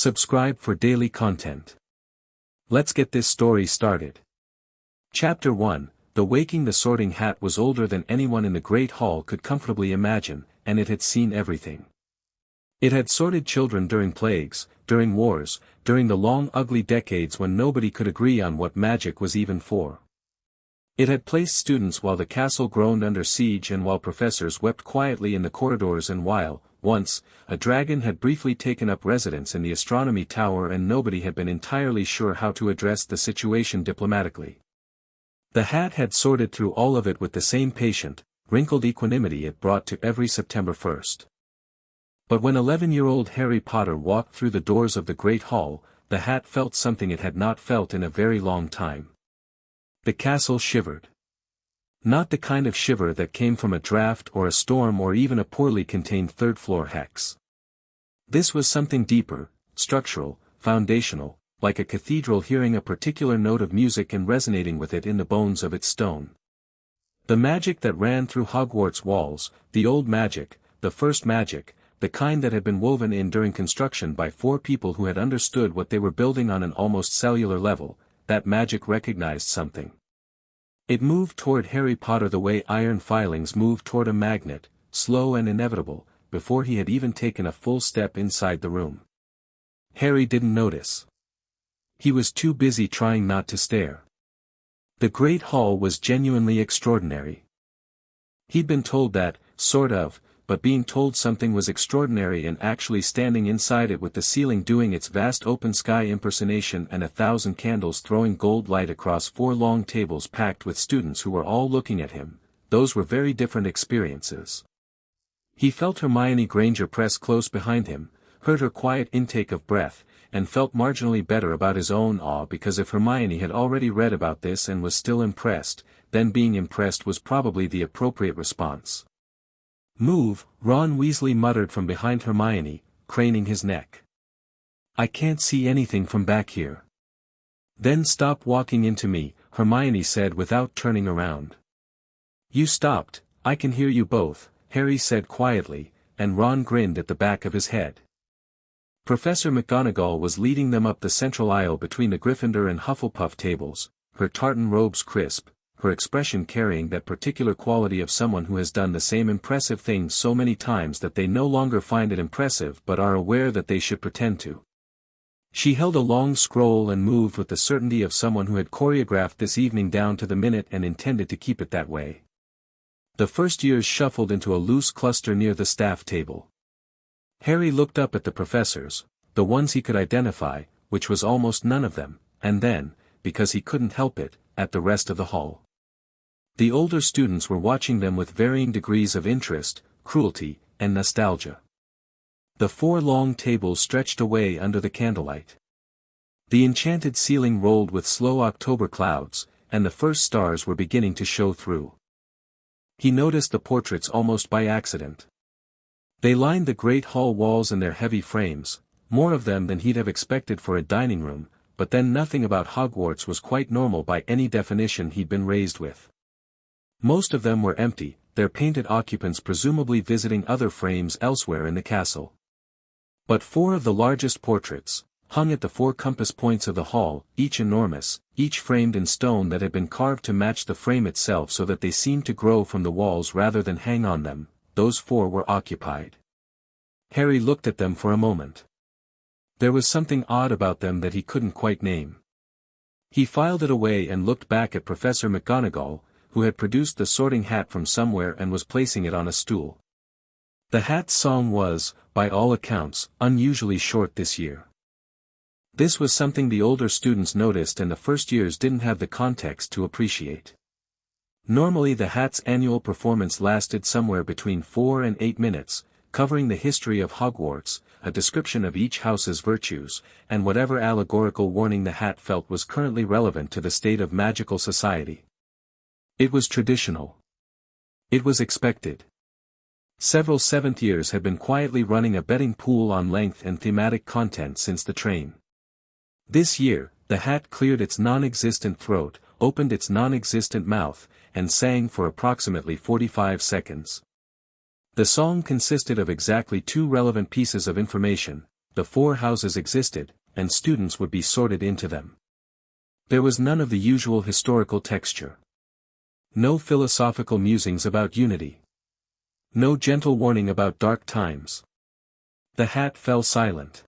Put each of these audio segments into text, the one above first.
Subscribe for daily content. Let's get this story started. Chapter 1. The Waking the Sorting Hat was older than anyone in the Great Hall could comfortably imagine, and it had seen everything. It had sorted children during plagues, during wars, during the long ugly decades when nobody could agree on what magic was even for. It had placed students while the castle groaned under siege and while professors wept quietly in the corridors, and while, once, a dragon had briefly taken up residence in the astronomy tower and nobody had been entirely sure how to address the situation diplomatically. The hat had sorted through all of it with the same patient, wrinkled equanimity it brought to every September 1st. But when 11-year-old Harry Potter walked through the doors of the Great Hall, the hat felt something it had not felt in a very long time. The castle shivered. Not the kind of shiver that came from a draft or a storm or even a poorly contained third-floor hex. This was something deeper, structural, foundational, like a cathedral hearing a particular note of music and resonating with it in the bones of its stone. The magic that ran through Hogwarts walls, the old magic, the first magic, the kind that had been woven in during construction by 4 people who had understood what they were building on an almost cellular level, that magic recognized something. It moved toward Harry Potter the way iron filings move toward a magnet, slow and inevitable, before he had even taken a full step inside the room. Harry didn't notice. He was too busy trying not to stare. The Great Hall was genuinely extraordinary. He'd been told that, sort of, but being told something was extraordinary and actually standing inside it with the ceiling doing its vast open sky impersonation and 1,000 candles throwing gold light across 4 long tables packed with students who were all looking at him, those were very different experiences. He felt Hermione Granger press close behind him, heard her quiet intake of breath, and felt marginally better about his own awe because if Hermione had already read about this and was still impressed, then being impressed was probably the appropriate response. "Move," Ron Weasley muttered from behind Hermione, craning his neck. "I can't see anything from back here." "Then stop walking into me," Hermione said without turning around. "You stopped, I can hear you both," Harry said quietly, and Ron grinned at the back of his head. Professor McGonagall was leading them up the central aisle between the Gryffindor and Hufflepuff tables, her tartan robes crisp, her expression carrying that particular quality of someone who has done the same impressive thing so many times that they no longer find it impressive but are aware that they should pretend to. She held a long scroll and moved with the certainty of someone who had choreographed this evening down to the minute and intended to keep it that way. The first years shuffled into a loose cluster near the staff table. Harry looked up at the professors, the ones he could identify, which was almost none of them, and then, because he couldn't help it, at the rest of the hall. The older students were watching them with varying degrees of interest, cruelty, and nostalgia. The 4 long tables stretched away under the candlelight. The enchanted ceiling rolled with slow October clouds, and the first stars were beginning to show through. He noticed the portraits almost by accident. They lined the Great Hall walls in their heavy frames, more of them than he'd have expected for a dining room, but then nothing about Hogwarts was quite normal by any definition he'd been raised with. Most of them were empty, their painted occupants presumably visiting other frames elsewhere in the castle. But 4 of the largest portraits, hung at the 4 compass points of the hall, each enormous, each framed in stone that had been carved to match the frame itself so that they seemed to grow from the walls rather than hang on them, those 4 were occupied. Harry looked at them for a moment. There was something odd about them that he couldn't quite name. He filed it away and looked back at Professor McGonagall, who had produced the sorting hat from somewhere and was placing it on a stool. The hat's song was, by all accounts, unusually short this year. This was something the older students noticed and the first years didn't have the context to appreciate. Normally the hat's annual performance lasted somewhere between 4 and 8 minutes, covering the history of Hogwarts, a description of each house's virtues, and whatever allegorical warning the hat felt was currently relevant to the state of magical society. It was traditional. It was expected. Several 7th years had been quietly running a betting pool on length and thematic content since the train. This year, the hat cleared its non-existent throat, opened its non-existent mouth, and sang for approximately 45 seconds. The song consisted of exactly 2 relevant pieces of information, the 4 houses existed, and students would be sorted into them. There was none of the usual historical texture. No philosophical musings about unity. No gentle warning about dark times. The hat fell silent.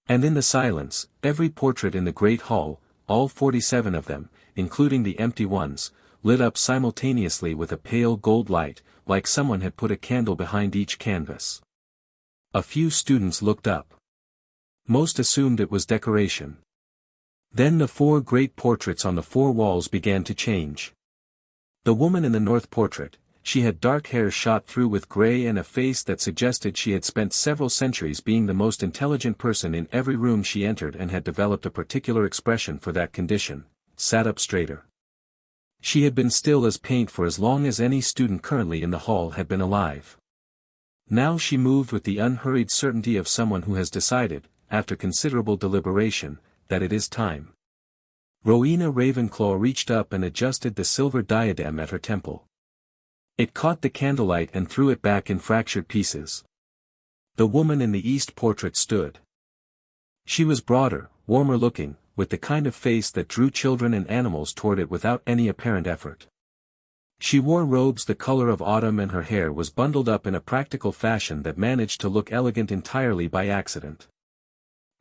And in the silence, every portrait in the great hall, all 47 of them, including the empty ones, lit up simultaneously with a pale gold light, like someone had put a candle behind each canvas. A few students looked up. Most assumed it was decoration. Then the 4 great portraits on the 4 walls began to change. The woman in the north portrait, she had dark hair shot through with gray and a face that suggested she had spent several centuries being the most intelligent person in every room she entered and had developed a particular expression for that condition, sat up straighter. She had been still as paint for as long as any student currently in the hall had been alive. Now she moved with the unhurried certainty of someone who has decided, after considerable deliberation, that it is time. Rowena Ravenclaw reached up and adjusted the silver diadem at her temple. It caught the candlelight and threw it back in fractured pieces. The woman in the east portrait stood. She was broader, warmer looking, with the kind of face that drew children and animals toward it without any apparent effort. She wore robes the color of autumn and her hair was bundled up in a practical fashion that managed to look elegant entirely by accident.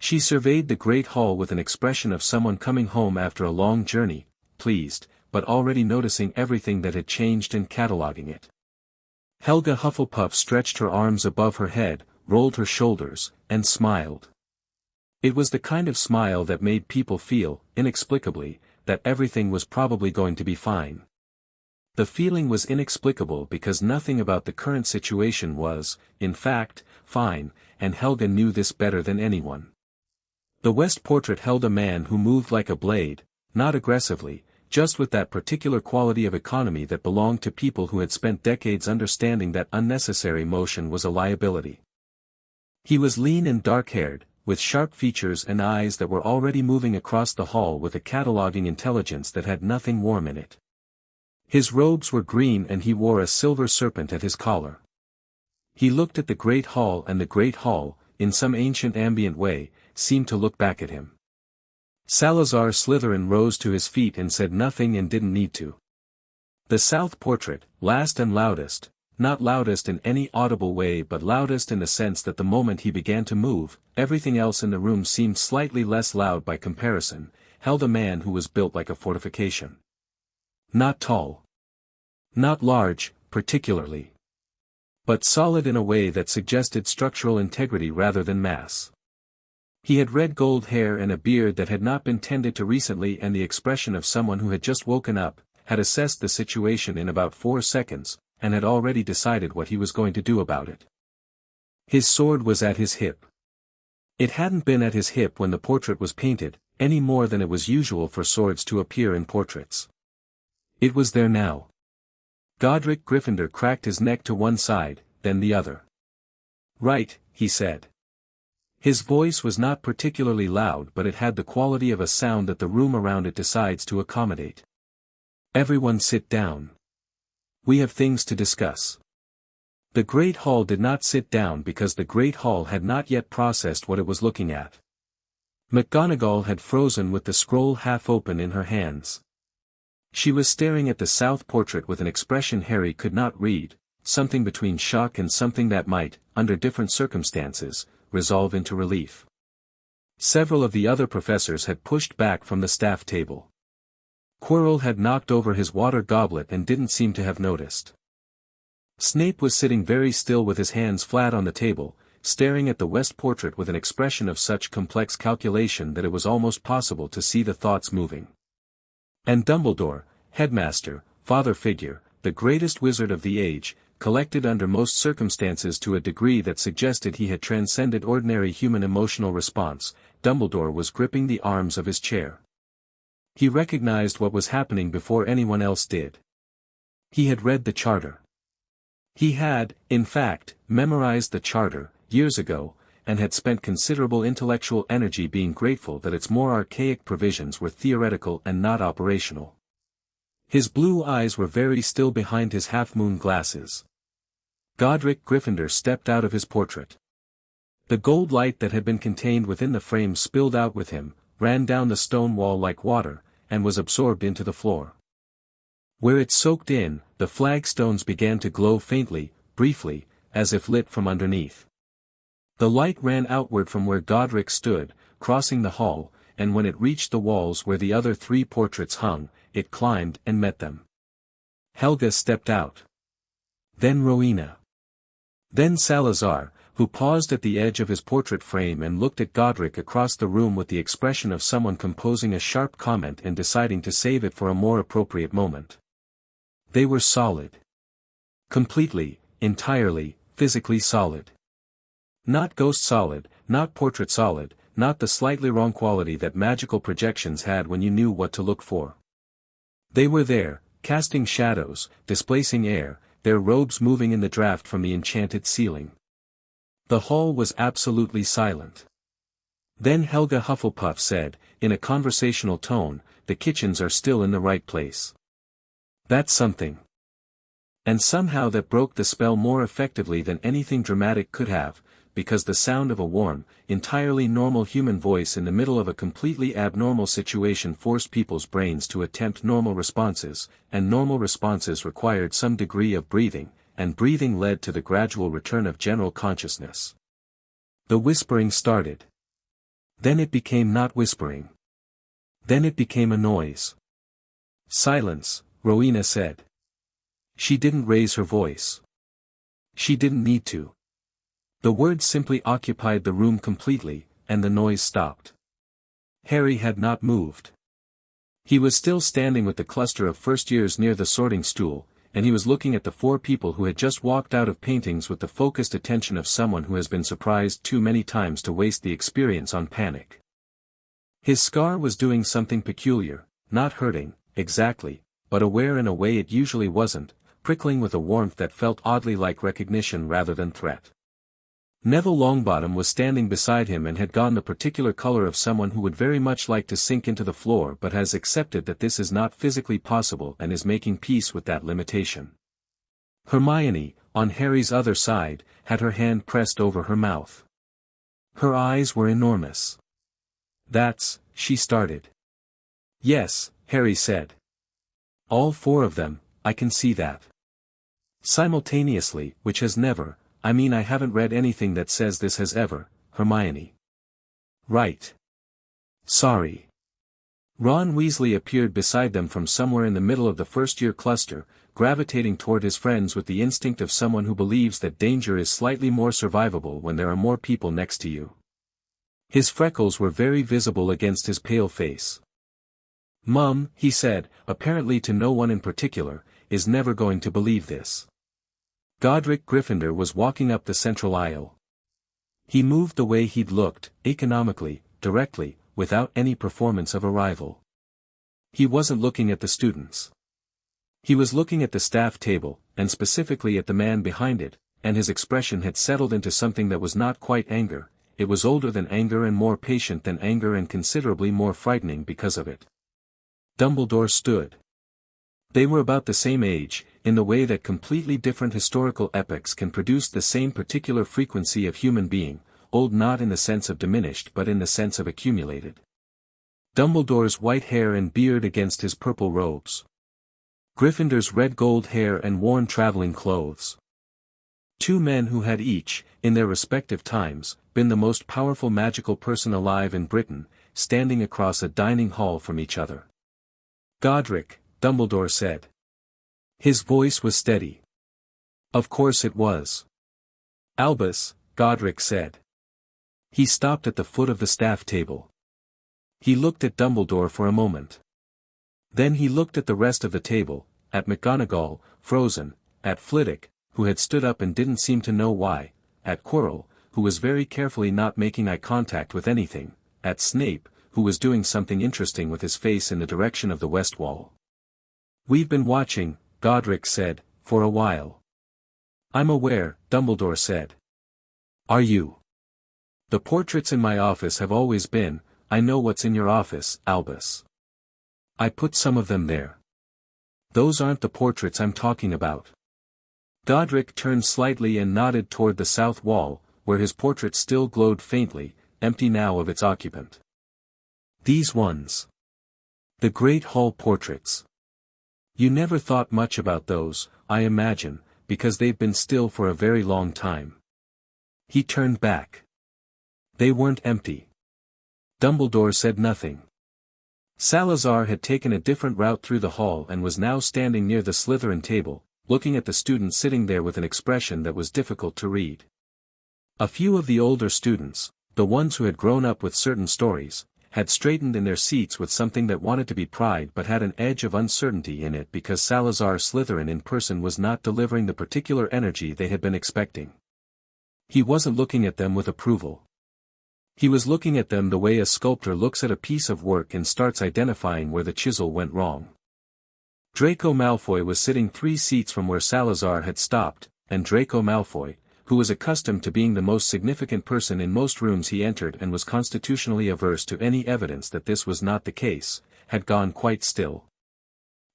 She surveyed the great hall with an expression of someone coming home after a long journey, pleased, but already noticing everything that had changed and cataloguing it. Helga Hufflepuff stretched her arms above her head, rolled her shoulders, and smiled. It was the kind of smile that made people feel, inexplicably, that everything was probably going to be fine. The feeling was inexplicable because nothing about the current situation was, in fact, fine, and Helga knew this better than anyone. The west portrait held a man who moved like a blade, not aggressively, just with that particular quality of economy that belonged to people who had spent decades understanding that unnecessary motion was a liability. He was lean and dark-haired, with sharp features and eyes that were already moving across the hall with a cataloguing intelligence that had nothing warm in it. His robes were green and he wore a silver serpent at his collar. He looked at the great hall and the great hall, in some ancient ambient way, seemed to look back at him. Salazar Slytherin rose to his feet and said nothing and didn't need to. The south portrait, last and loudest, not loudest in any audible way but loudest in the sense that the moment he began to move, everything else in the room seemed slightly less loud by comparison, held a man who was built like a fortification. Not tall. Not large, particularly. But solid in a way that suggested structural integrity rather than mass. He had red gold hair and a beard that had not been tended to recently and the expression of someone who had just woken up, had assessed the situation in about 4 seconds, and had already decided what he was going to do about it. His sword was at his hip. It hadn't been at his hip when the portrait was painted, any more than it was usual for swords to appear in portraits. It was there now. Godric Gryffindor cracked his neck to one side, then the other. "Right," he said. His voice was not particularly loud but it had the quality of a sound that the room around it decides to accommodate. "Everyone sit down. We have things to discuss." The Great Hall did not sit down because the Great Hall had not yet processed what it was looking at. McGonagall had frozen with the scroll half open in her hands. She was staring at the south portrait with an expression Harry could not read, something between shock and something that might, under different circumstances, resolve into relief. Several of the other professors had pushed back from the staff table. Quirrell had knocked over his water goblet and didn't seem to have noticed. Snape was sitting very still with his hands flat on the table, staring at the west portrait with an expression of such complex calculation that it was almost possible to see the thoughts moving. And Dumbledore, headmaster, father figure, the greatest wizard of the age, collected under most circumstances to a degree that suggested he had transcended ordinary human emotional response, Dumbledore was gripping the arms of his chair. He recognized what was happening before anyone else did. He had read the charter. He had, in fact, memorized the charter, years ago, and had spent considerable intellectual energy being grateful that its more archaic provisions were theoretical and not operational. His blue eyes were very still behind his half-moon glasses. Godric Gryffindor stepped out of his portrait. The gold light that had been contained within the frame spilled out with him, ran down the stone wall like water, and was absorbed into the floor. Where it soaked in, the flagstones began to glow faintly, briefly, as if lit from underneath. The light ran outward from where Godric stood, crossing the hall, and when it reached the walls where the other 3 portraits hung, it climbed and met them. Helga stepped out. Then Rowena. Then Salazar, who paused at the edge of his portrait frame and looked at Godric across the room with the expression of someone composing a sharp comment and deciding to save it for a more appropriate moment. They were solid. Completely, entirely, physically solid. Not ghost solid, not portrait solid, not the slightly wrong quality that magical projections had when you knew what to look for. They were there, casting shadows, displacing air, their robes moving in the draft from the enchanted ceiling. The hall was absolutely silent. Then Helga Hufflepuff said, in a conversational tone, "The kitchens are still in the right place. That's something." And somehow that broke the spell more effectively than anything dramatic could have, because the sound of a warm, entirely normal human voice in the middle of a completely abnormal situation forced people's brains to attempt normal responses, and normal responses required some degree of breathing, and breathing led to the gradual return of general consciousness. The whispering started. Then it became not whispering. Then it became a noise. "Silence," Rowena said. She didn't raise her voice. She didn't need to. The words simply occupied the room completely, and the noise stopped. Harry had not moved. He was still standing with the cluster of first years near the sorting stool, and he was looking at the 4 people who had just walked out of paintings with the focused attention of someone who has been surprised too many times to waste the experience on panic. His scar was doing something peculiar, not hurting, exactly, but aware in a way it usually wasn't, prickling with a warmth that felt oddly like recognition rather than threat. Neville Longbottom was standing beside him and had gone the particular color of someone who would very much like to sink into the floor but has accepted that this is not physically possible and is making peace with that limitation. Hermione, on Harry's other side, had her hand pressed over her mouth. Her eyes were enormous. She started. "Yes," Harry said. "All 4 of them, I can see that." Simultaneously, which has never, I haven't read anything that says this has ever, Hermione. Right. Sorry. Ron Weasley appeared beside them from somewhere in the middle of the first-year cluster, gravitating toward his friends with the instinct of someone who believes that danger is slightly more survivable when there are more people next to you. His freckles were very visible against his pale face. "Mum," he said, apparently to no one in particular, "is never going to believe this." Godric Gryffindor was walking up the central aisle. He moved the way he'd looked, economically, directly, without any performance of arrival. He wasn't looking at the students. He was looking at the staff table, and specifically at the man behind it, and his expression had settled into something that was not quite anger. It was older than anger and more patient than anger and considerably more frightening because of it. Dumbledore stood. They were about the same age, in the way that completely different historical epochs can produce the same particular frequency of human being, old not in the sense of diminished but in the sense of accumulated. Dumbledore's white hair and beard against his purple robes. Gryffindor's red gold hair and worn traveling clothes. 2 men who had each, in their respective times, been the most powerful magical person alive in Britain, standing across a dining hall from each other. "Godric," Dumbledore said. His voice was steady. "Of course it was." "Albus," Godric said. He stopped at the foot of the staff table. He looked at Dumbledore for a moment. Then he looked at the rest of the table, at McGonagall, frozen, at Flitwick, who had stood up and didn't seem to know why, at Quirrell, who was very carefully not making eye contact with anything, at Snape, who was doing something interesting with his face in the direction of the west wall. "We've been watching," Godric said, "for a while." "I'm aware," Dumbledore said. "Are you?" "The portraits in my office have always been. I know what's in your office, Albus. I put some of them there. Those aren't the portraits I'm talking about." Godric turned slightly and nodded toward the south wall, where his portrait still glowed faintly, empty now of its occupant. These ones. The Great Hall portraits. You never thought much about those, I imagine, because they've been still for a very long time. He turned back. They weren't empty. Dumbledore said nothing. Salazar had taken a different route through the hall and was now standing near the Slytherin table, looking at the students sitting there with an expression that was difficult to read. A few of the older students, the ones who had grown up with certain stories, had straightened in their seats with something that wanted to be pride but had an edge of uncertainty in it because Salazar Slytherin in person was not delivering the particular energy they had been expecting. He wasn't looking at them with approval. He was looking at them the way a sculptor looks at a piece of work and starts identifying where the chisel went wrong. Draco Malfoy was sitting 3 seats from where Salazar had stopped, and Draco Malfoy, who was accustomed to being the most significant person in most rooms he entered and was constitutionally averse to any evidence that this was not the case, had gone quite still.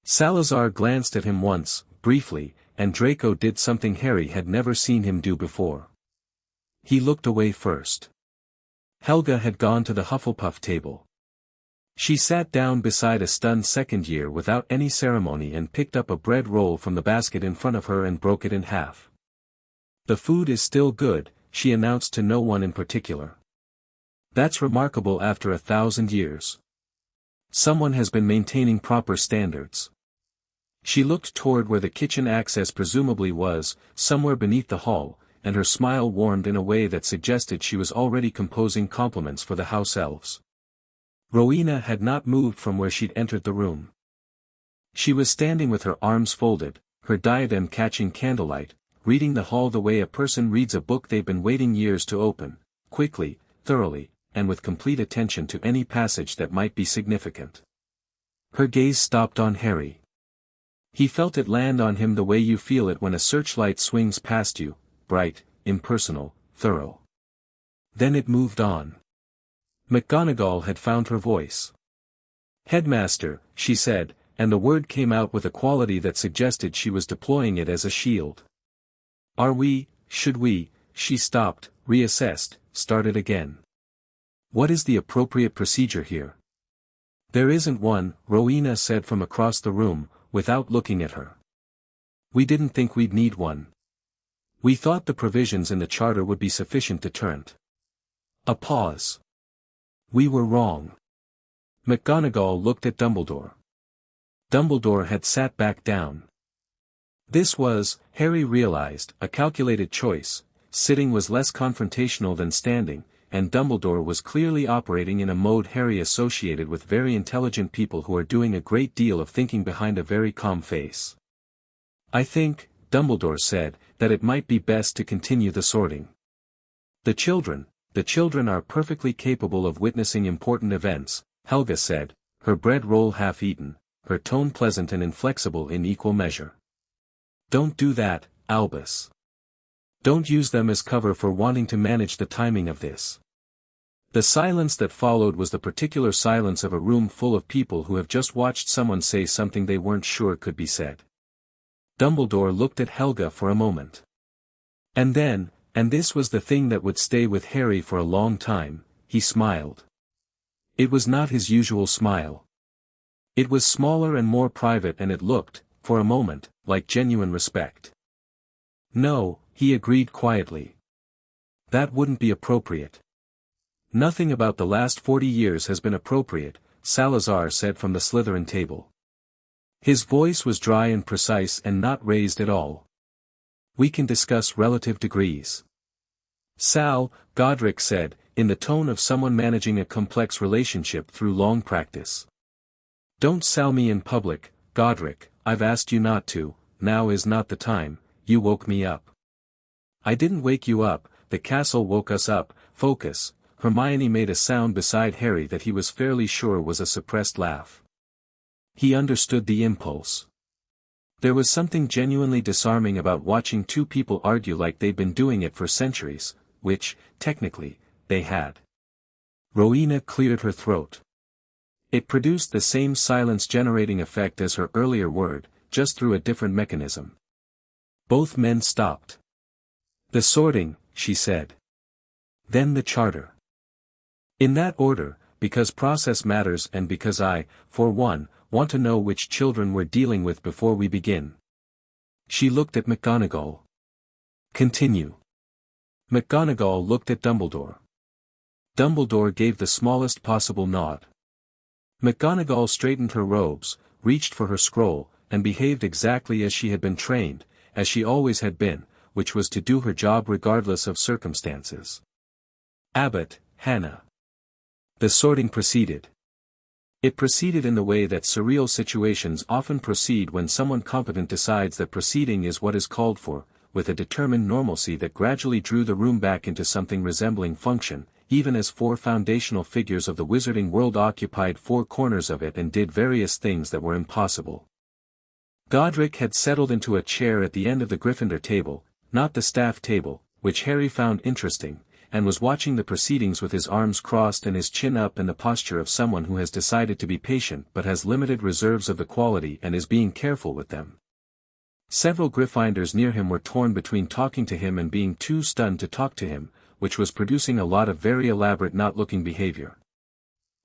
Salazar glanced at him once, briefly, and Draco did something Harry had never seen him do before. He looked away first. Helga had gone to the Hufflepuff table. She sat down beside a stunned second year without any ceremony and picked up a bread roll from the basket in front of her and broke it in half. "The food is still good," she announced to no one in particular. "That's remarkable after 1,000 years. Someone has been maintaining proper standards." She looked toward where the kitchen access presumably was, somewhere beneath the hall, and her smile warmed in a way that suggested she was already composing compliments for the house elves. Rowena had not moved from where she'd entered the room. She was standing with her arms folded, her diadem catching candlelight, reading the hall the way a person reads a book they've been waiting years to open, quickly, thoroughly, and with complete attention to any passage that might be significant. Her gaze stopped on Harry. He felt it land on him the way you feel it when a searchlight swings past you, bright, impersonal, thorough. Then it moved on. McGonagall had found her voice. "Headmaster," she said, and the word came out with a quality that suggested she was deploying it as a shield. Should we, she stopped, reassessed, started again. "What is the appropriate procedure here?" "There isn't one," Rowena said from across the room, without looking at her. "We didn't think we'd need one. We thought the provisions in the charter would be sufficient deterrent." A pause. "We were wrong." McGonagall looked at Dumbledore. Dumbledore had sat back down. This was, Harry realized, a calculated choice. Sitting was less confrontational than standing, and Dumbledore was clearly operating in a mode Harry associated with very intelligent people who are doing a great deal of thinking behind a very calm face. "I think," Dumbledore said, "that it might be best to continue the sorting. The children are perfectly capable of witnessing important events," Helga said, her bread roll half eaten, her tone pleasant and inflexible in equal measure. "Don't do that, Albus. Don't use them as cover for wanting to manage the timing of this." The silence that followed was the particular silence of a room full of people who have just watched someone say something they weren't sure could be said. Dumbledore looked at Helga for a moment. And then, and this was the thing that would stay with Harry for a long time, he smiled. It was not his usual smile. It was smaller and more private, and it looked, for a moment, like genuine respect. "No," he agreed quietly. "That wouldn't be appropriate." "Nothing about the last 40 years has been appropriate," Salazar said from the Slytherin table. His voice was dry and precise and not raised at all. "We can discuss relative degrees." "Sal," Godric said, in the tone of someone managing a complex relationship through long practice. "Don't sal me in public, Godric, I've asked you not to, now is not the time, you woke me up." "I didn't wake you up, the castle woke us up, focus." Hermione made a sound beside Harry that he was fairly sure was a suppressed laugh. He understood the impulse. There was something genuinely disarming about watching two people argue like they'd been doing it for centuries, which, technically, they had. Rowena cleared her throat. It produced the same silence-generating effect as her earlier word, just through a different mechanism. Both men stopped. "The sorting," she said. Then the charter. In that order, because process matters and because I, for one, want to know which children we're dealing with before we begin. She looked at McGonagall. Continue. McGonagall looked at Dumbledore. Dumbledore gave the smallest possible nod. McGonagall straightened her robes, reached for her scroll, and behaved exactly as she had been trained, as she always had been, which was to do her job regardless of circumstances. Abbot, Hannah. The sorting proceeded. It proceeded in the way that surreal situations often proceed when someone competent decides that proceeding is what is called for, with a determined normalcy that gradually drew the room back into something resembling function, even as four foundational figures of the wizarding world occupied four corners of it and did various things that were impossible. Godric had settled into a chair at the end of the Gryffindor table, not the staff table, which Harry found interesting, and was watching the proceedings with his arms crossed and his chin up in the posture of someone who has decided to be patient but has limited reserves of the quality and is being careful with them. Several Gryffindors near him were torn between talking to him and being too stunned to talk to him, which was producing a lot of very elaborate not-looking behavior.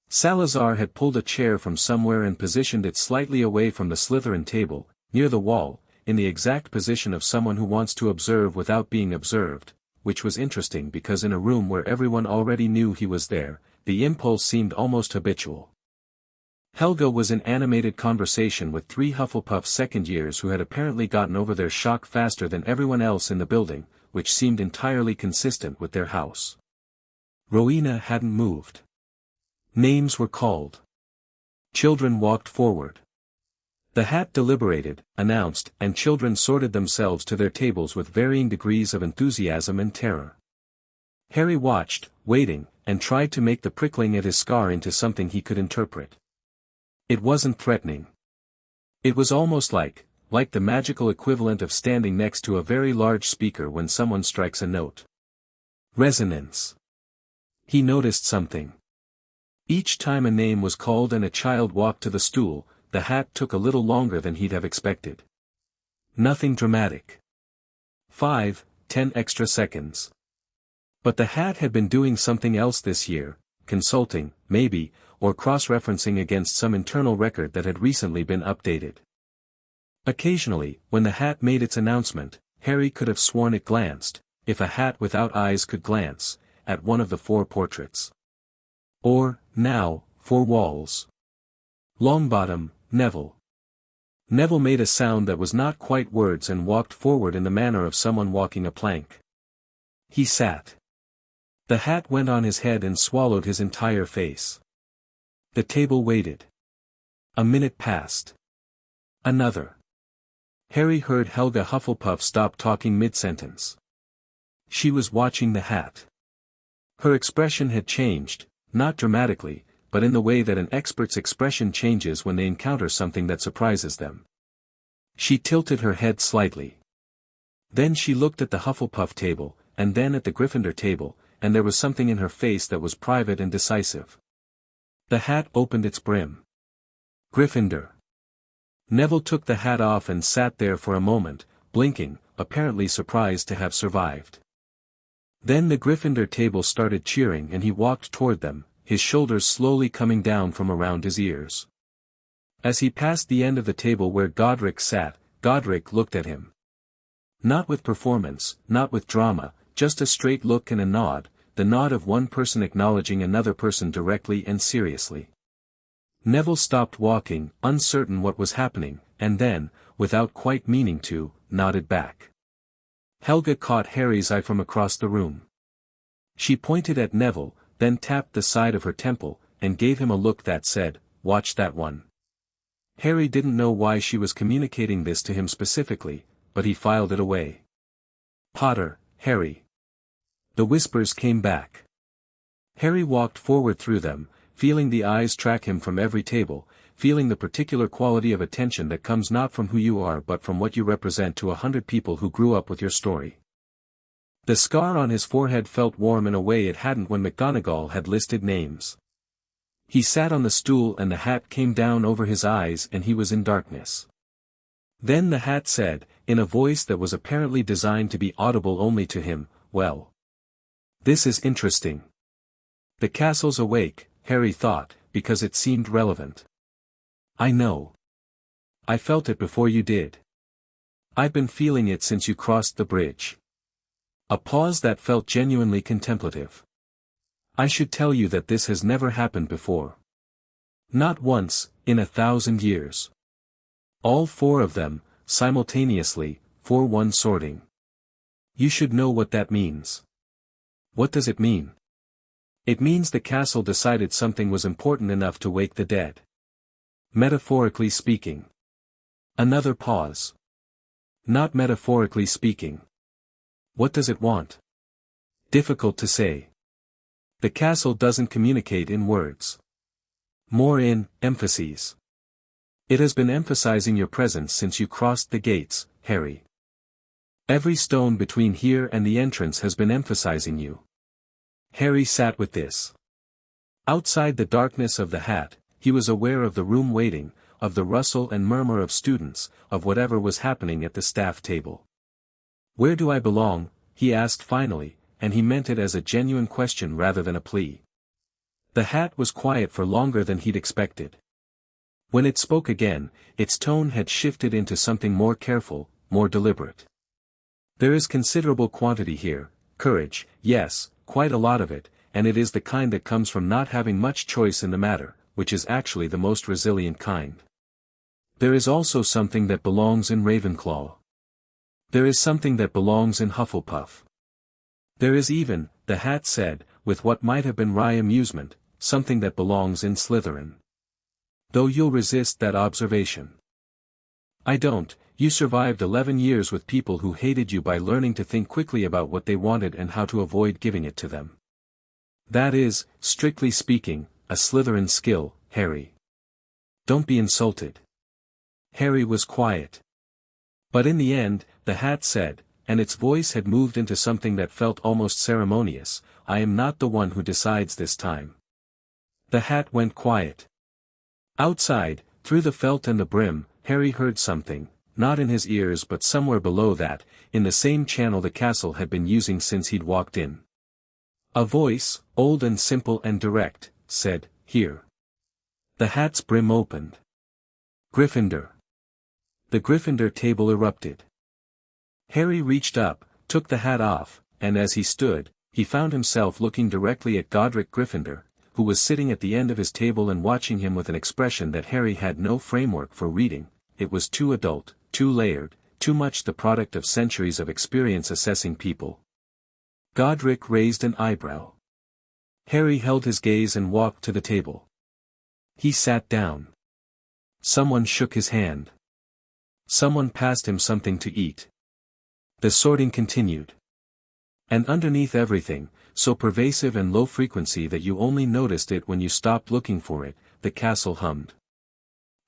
Salazar had pulled a chair from somewhere and positioned it slightly away from the Slytherin table, near the wall, in the exact position of someone who wants to observe without being observed, which was interesting because in a room where everyone already knew he was there, the impulse seemed almost habitual. Helga was in animated conversation with three Hufflepuff second years who had apparently gotten over their shock faster than everyone else in the building, which seemed entirely consistent with their house. Rowena hadn't moved. Names were called. Children walked forward. The hat deliberated, announced, and children sorted themselves to their tables with varying degrees of enthusiasm and terror. Harry watched, waiting, and tried to make the prickling at his scar into something he could interpret. It wasn't threatening. It was almost like the magical equivalent of standing next to a very large speaker when someone strikes a note. Resonance. He noticed something. Each time a name was called and a child walked to the stool, the hat took a little longer than he'd have expected. Nothing dramatic. 5-10 extra seconds. But the hat had been doing something else this year, consulting, maybe, or cross-referencing against some internal record that had recently been updated. Occasionally, when the hat made its announcement, Harry could have sworn it glanced, if a hat without eyes could glance, at one of the four portraits. Or, now, four walls. Longbottom, Neville. Neville made a sound that was not quite words and walked forward in the manner of someone walking a plank. He sat. The hat went on his head and swallowed his entire face. The table waited. A minute passed. Another. Harry heard Helga Hufflepuff stop talking mid-sentence. She was watching the hat. Her expression had changed, not dramatically, but in the way that an expert's expression changes when they encounter something that surprises them. She tilted her head slightly. Then she looked at the Hufflepuff table, and then at the Gryffindor table, and there was something in her face that was private and decisive. The hat opened its brim. Gryffindor. Neville took the hat off and sat there for a moment, blinking, apparently surprised to have survived. Then the Gryffindor table started cheering and he walked toward them, his shoulders slowly coming down from around his ears. As he passed the end of the table where Godric sat, Godric looked at him. Not with performance, not with drama, just a straight look and a nod, the nod of one person acknowledging another person directly and seriously. Neville stopped walking, uncertain what was happening, and then, without quite meaning to, nodded back. Helga caught Harry's eye from across the room. She pointed at Neville, then tapped the side of her temple, and gave him a look that said, "Watch that one." Harry didn't know why she was communicating this to him specifically, but he filed it away. "Potter, Harry." The whispers came back. Harry walked forward through them, feeling the eyes track him from every table, feeling the particular quality of attention that comes not from who you are but from what you represent to 100 people who grew up with your story. The scar on his forehead felt warm in a way it hadn't when McGonagall had listed names. He sat on the stool and the hat came down over his eyes and he was in darkness. Then the hat said, in a voice that was apparently designed to be audible only to him, "Well. This is interesting. The castle's awake, Harry thought, because it seemed relevant. I know. I felt it before you did. I've been feeling it since you crossed the bridge. A pause that felt genuinely contemplative. I should tell you that this has never happened before. Not once, in 1,000 years. All four of them, simultaneously, for one sorting. You should know what that means. What does it mean? It means the castle decided something was important enough to wake the dead. Metaphorically speaking. Another pause. Not metaphorically speaking. What does it want? Difficult to say. The castle doesn't communicate in words. More in emphases. It has been emphasizing your presence since you crossed the gates, Harry. Every stone between here and the entrance has been emphasizing you. Harry sat with this. Outside the darkness of the hat, he was aware of the room waiting, of the rustle and murmur of students, of whatever was happening at the staff table. Where do I belong? He asked finally, and he meant it as a genuine question rather than a plea. The hat was quiet for longer than he'd expected. When it spoke again, its tone had shifted into something more careful, more deliberate. There is considerable quantity here, courage, yes, quite a lot of it, and it is the kind that comes from not having much choice in the matter, which is actually the most resilient kind. There is also something that belongs in Ravenclaw. There is something that belongs in Hufflepuff. There is even, the hat said, with what might have been wry amusement, something that belongs in Slytherin. Though you'll resist that observation. I don't. You survived 11 years with people who hated you by learning to think quickly about what they wanted and how to avoid giving it to them. That is, strictly speaking, a Slytherin skill, Harry. Don't be insulted. Harry was quiet. But in the end, the hat said, and its voice had moved into something that felt almost ceremonious, I am not the one who decides this time. The hat went quiet. Outside, through the felt and the brim, Harry heard something, not in his ears but somewhere below that, in the same channel the castle had been using since he'd walked in. A voice, old and simple and direct, said, Here. The hat's brim opened. Gryffindor. The Gryffindor table erupted. Harry reached up, took the hat off, and as he stood, he found himself looking directly at Godric Gryffindor, who was sitting at the end of his table and watching him with an expression that Harry had no framework for reading. It was too adult, too layered, too much the product of centuries of experience assessing people. Godric raised an eyebrow. Harry held his gaze and walked to the table. He sat down. Someone shook his hand. Someone passed him something to eat. The sorting continued. And underneath everything, so pervasive and low frequency that you only noticed it when you stopped looking for it, the castle hummed.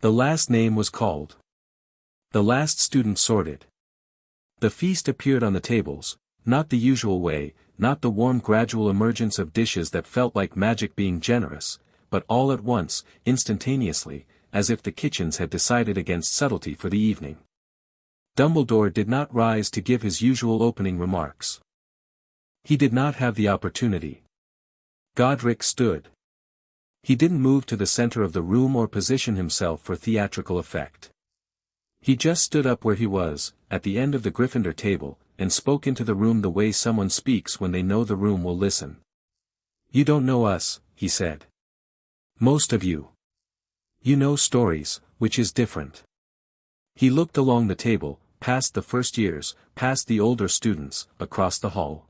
The last name was called. The last student sorted. The feast appeared on the tables, not the usual way, not the warm gradual emergence of dishes that felt like magic being generous, but all at once, instantaneously, as if the kitchens had decided against subtlety for the evening. Dumbledore did not rise to give his usual opening remarks. He did not have the opportunity. Godric stood. He didn't move to the center of the room or position himself for theatrical effect. He just stood up where he was, at the end of the Gryffindor table, and spoke into the room the way someone speaks when they know the room will listen. You don't know us, he said. Most of you. You know stories, which is different. He looked along the table, past the first years, past the older students, across the hall.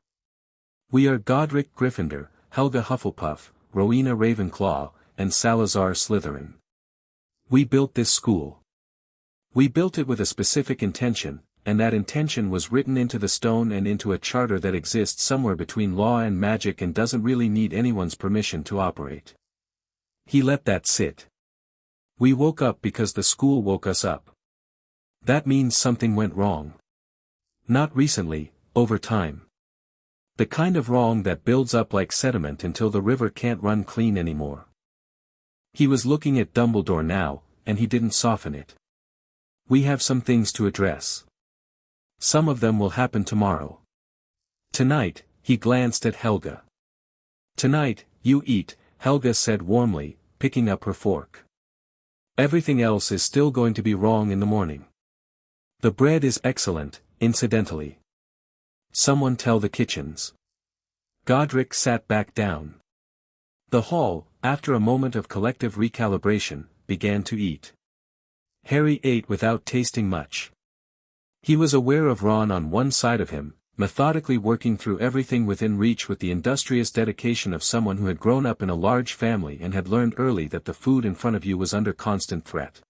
We are Godric Gryffindor, Helga Hufflepuff, Rowena Ravenclaw, and Salazar Slytherin. We built this school. We built it with a specific intention, and that intention was written into the stone and into a charter that exists somewhere between law and magic and doesn't really need anyone's permission to operate. He let that sit. We woke up because the school woke us up. That means something went wrong. Not recently, over time. The kind of wrong that builds up like sediment until the river can't run clean anymore. He was looking at Dumbledore now, and he didn't soften it. We have some things to address. Some of them will happen tomorrow. Tonight, He glanced at Helga. "Tonight, you eat," Helga said warmly, picking up her fork. "Everything else is still going to be wrong in the morning. The bread is excellent, incidentally. Someone tell the kitchens." Godric sat back down. The hall, after a moment of collective recalibration, began to eat. Harry ate without tasting much. He was aware of Ron on one side of him, methodically working through everything within reach with the industrious dedication of someone who had grown up in a large family and had learned early that the food in front of you was under constant threat.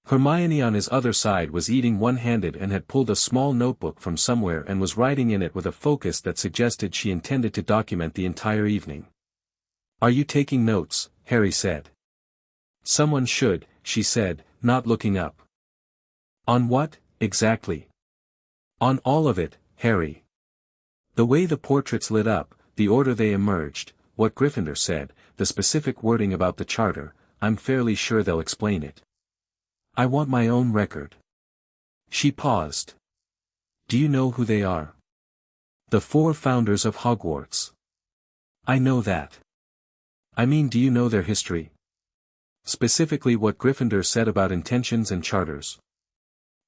Hermione on his other side was eating one-handed and had pulled a small notebook from somewhere and was writing in it with a focus that suggested she intended to document the entire evening. "Are you taking notes?" Harry said. "Someone should," she said, not looking up. "On what, exactly?" "On all of it, Harry. The way the portraits lit up, the order they emerged, what Gryffindor said, the specific wording about the charter, I'm fairly sure they'll explain it. I want my own record." She paused. "Do you know who they are?" "The 4 founders of Hogwarts." "I know that. I mean, do you know their history? Specifically what Gryffindor said about intentions and charters.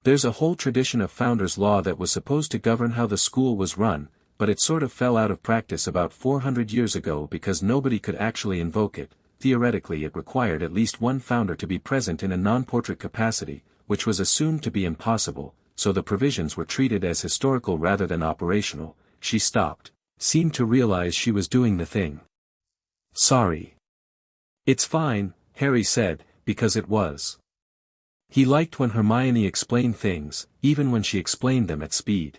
There's a whole tradition of founders' law that was supposed to govern how the school was run, but it sort of fell out of practice about 400 years ago because nobody could actually invoke it. Theoretically it required at least one founder to be present in a non-portrait capacity, which was assumed to be impossible, so the provisions were treated as historical rather than operational. She stopped, seemed to realize she was doing the thing. "Sorry." "It's fine," Harry said, because it was. He liked when Hermione explained things, even when she explained them at speed.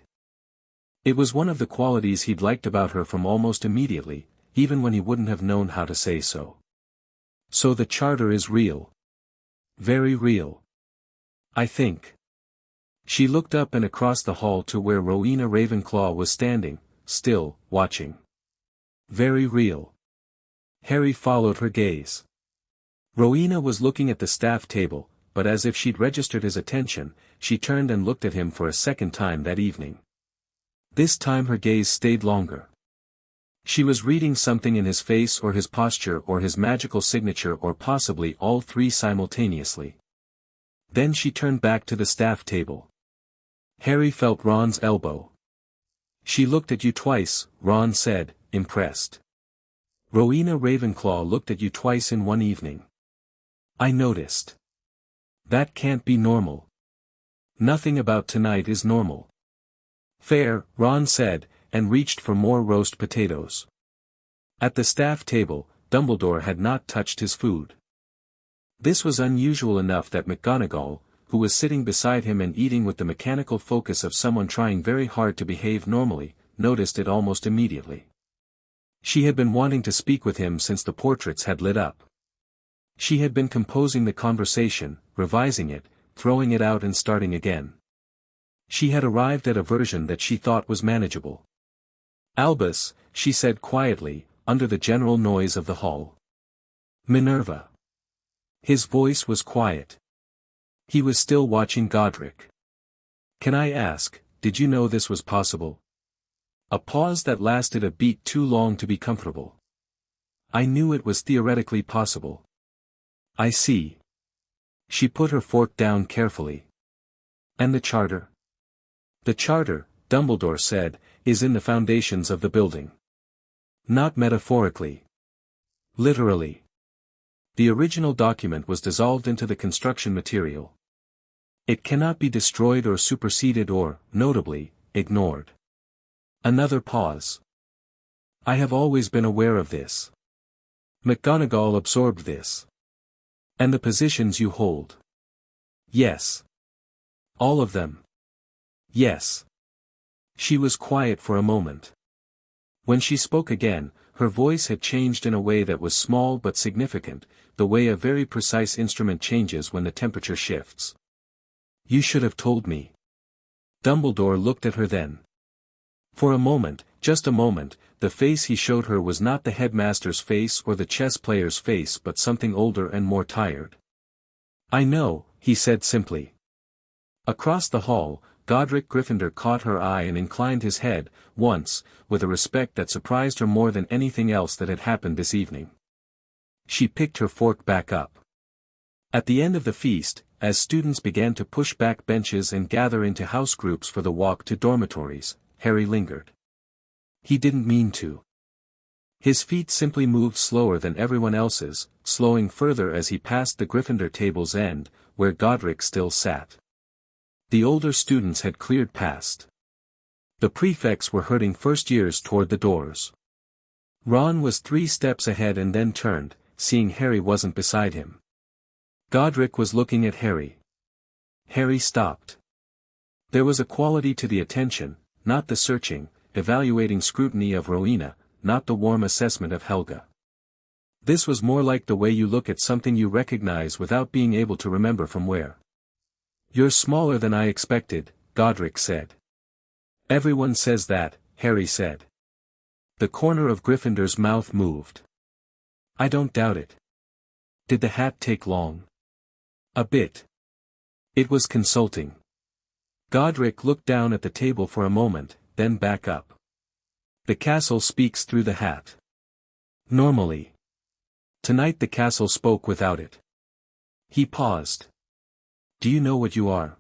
It was one of the qualities he'd liked about her from almost immediately, even when he wouldn't have known how to say so. "So the charter is real." "Very real. I think." She looked up and across the hall to where Rowena Ravenclaw was standing, still, watching. "Very real." Harry followed her gaze. Rowena was looking at the staff table, but as if she'd registered his attention, she turned and looked at him for a second time that evening. This time her gaze stayed longer. She was reading something in his face or his posture or his magical signature or possibly all 3 simultaneously. Then she turned back to the staff table. Harry felt Ron's elbow. "She looked at you twice," Ron said, impressed. "Rowena Ravenclaw looked at you twice in one evening. I noticed. That can't be normal. Nothing about tonight is normal." "Fair," Ron said, and reached for more roast potatoes. At the staff table, Dumbledore had not touched his food. This was unusual enough that McGonagall, who was sitting beside him and eating with the mechanical focus of someone trying very hard to behave normally, noticed it almost immediately. She had been wanting to speak with him since the portraits had lit up. She had been composing the conversation, revising it, throwing it out and starting again. She had arrived at a version that she thought was manageable. "Albus," she said quietly, under the general noise of the hall. "Minerva." His voice was quiet. He was still watching Godric. "Can I ask, did you know this was possible?" A pause that lasted a beat too long to be comfortable. "I knew it was theoretically possible." "I see." She put her fork down carefully. "And the charter?" "The charter," Dumbledore said, "is in the foundations of the building. Not metaphorically. Literally. The original document was dissolved into the construction material. It cannot be destroyed or superseded or, notably, ignored." Another pause. "I have always been aware of this." McGonagall absorbed this. "And the positions you hold?" "Yes." "All of them?" "Yes." She was quiet for a moment. When she spoke again, her voice had changed in a way that was small but significant, the way a very precise instrument changes when the temperature shifts. "You should have told me." Dumbledore looked at her then. For a moment, just a moment, the face he showed her was not the headmaster's face or the chess player's face but something older and more tired. "I know," he said simply. Across the hall, Godric Gryffindor caught her eye and inclined his head, once, with a respect that surprised her more than anything else that had happened this evening. She picked her fork back up. At the end of the feast, as students began to push back benches and gather into house groups for the walk to dormitories, Harry lingered. He didn't mean to. His feet simply moved slower than everyone else's, slowing further as he passed the Gryffindor table's end, where Godric still sat. The older students had cleared past. The prefects were herding first-years toward the doors. Ron was 3 steps ahead and then turned, seeing Harry wasn't beside him. Godric was looking at Harry. Harry stopped. There was a quality to the attention, not the searching, evaluating scrutiny of Rowena, not the warm assessment of Helga. This was more like the way you look at something you recognize without being able to remember from where. "You're smaller than I expected," Godric said. "Everyone says that," Harry said. The corner of Gryffindor's mouth moved. "I don't doubt it. Did the hat take long?" "A bit. It was consulting." Godric looked down at the table for a moment, then back up. "The castle speaks through the hat. Normally. Tonight the castle spoke without it." He paused. "Do you know what you are?"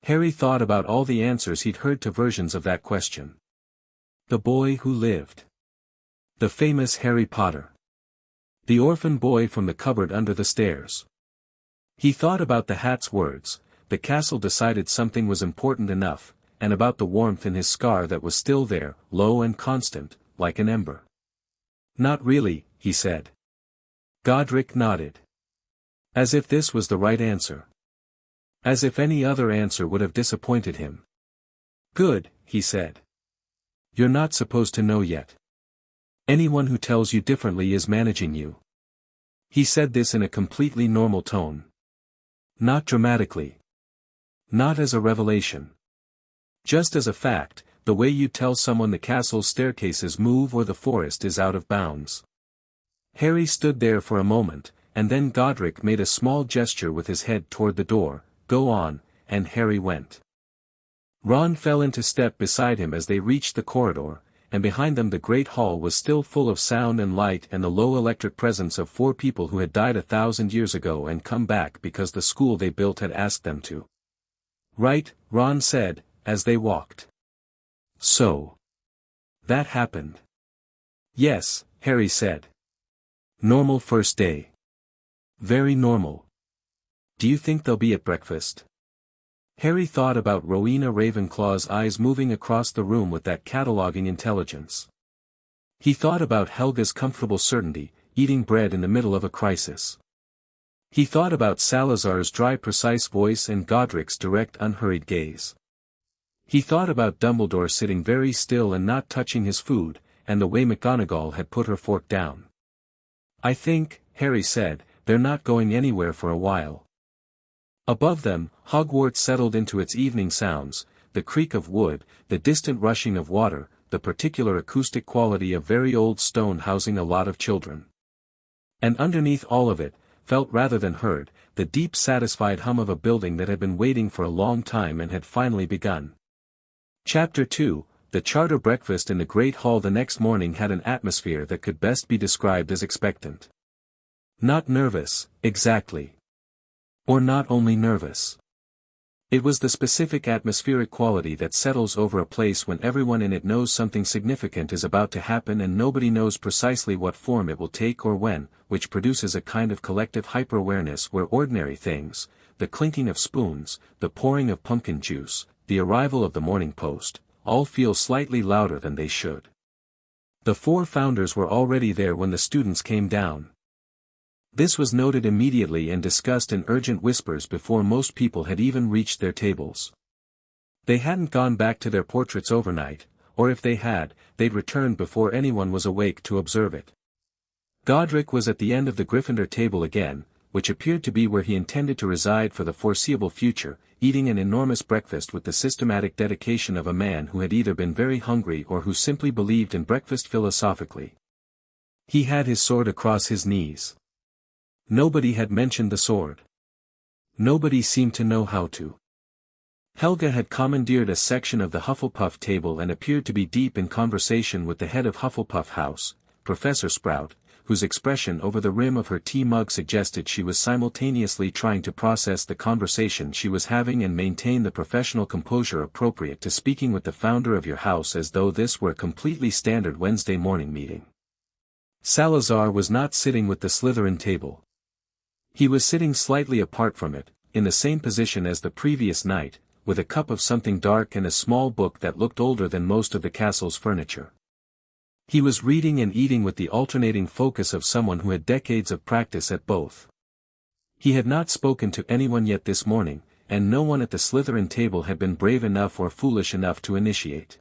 Harry thought about all the answers he'd heard to versions of that question. The boy who lived. The famous Harry Potter. The orphan boy from the cupboard under the stairs. He thought about the hat's words, the castle decided something was important enough, and about the warmth in his scar that was still there, low and constant, like an ember. "Not really," he said. Godric nodded. As if this was the right answer. As if any other answer would have disappointed him. "Good," he said. "You're not supposed to know yet. Anyone who tells you differently is managing you." He said this in a completely normal tone. Not dramatically. Not as a revelation. Just as a fact, the way you tell someone the castle's staircases move or the forest is out of bounds. Harry stood there for a moment, and then Godric made a small gesture with his head toward the door, "Go on," and Harry went. Ron fell into step beside him as they reached the corridor, and behind them the great hall was still full of sound and light and the low electric presence of 4 people who had died 1,000 years ago and come back because the school they built had asked them to. "Right," Ron said, as they walked. "So. That happened." "Yes," Harry said. "Normal first day." "Very normal. Do you think they'll be at breakfast?" Harry thought about Rowena Ravenclaw's eyes moving across the room with that cataloging intelligence. He thought about Helga's comfortable certainty, eating bread in the middle of a crisis. He thought about Salazar's dry precise voice and Godric's direct unhurried gaze. He thought about Dumbledore sitting very still and not touching his food, and the way McGonagall had put her fork down. "I think," Harry said, "they're not going anywhere for a while." Above them, Hogwarts settled into its evening sounds, the creak of wood, the distant rushing of water, the particular acoustic quality of very old stone housing a lot of children. And underneath all of it, felt rather than heard, the deep satisfied hum of a building that had been waiting for a long time and had finally begun. Chapter 2, The charter breakfast in the Great Hall the next morning had an atmosphere that could best be described as expectant. Not nervous, exactly. Or not only nervous. It was the specific atmospheric quality that settles over a place when everyone in it knows something significant is about to happen and nobody knows precisely what form it will take or when, which produces a kind of collective hyper-awareness where ordinary things, the clinking of spoons, the pouring of pumpkin juice, the arrival of the morning post, all feel slightly louder than they should. The 4 founders were already there when the students came down. This was noted immediately and discussed in urgent whispers before most people had even reached their tables. They hadn't gone back to their portraits overnight, or if they had, they'd returned before anyone was awake to observe it. Godric was at the end of the Gryffindor table again, which appeared to be where he intended to reside for the foreseeable future, eating an enormous breakfast with the systematic dedication of a man who had either been very hungry or who simply believed in breakfast philosophically. He had his sword across his knees. Nobody had mentioned the sword. Nobody seemed to know how to. Helga had commandeered a section of the Hufflepuff table and appeared to be deep in conversation with the head of Hufflepuff House, Professor Sprout, whose expression over the rim of her tea mug suggested she was simultaneously trying to process the conversation she was having and maintain the professional composure appropriate to speaking with the founder of your house as though this were a completely standard Wednesday morning meeting. Salazar was not sitting with the Slytherin table. He was sitting slightly apart from it, in the same position as the previous night, with a cup of something dark and a small book that looked older than most of the castle's furniture. He was reading and eating with the alternating focus of someone who had decades of practice at both. He had not spoken to anyone yet this morning, and no one at the Slytherin table had been brave enough or foolish enough to initiate.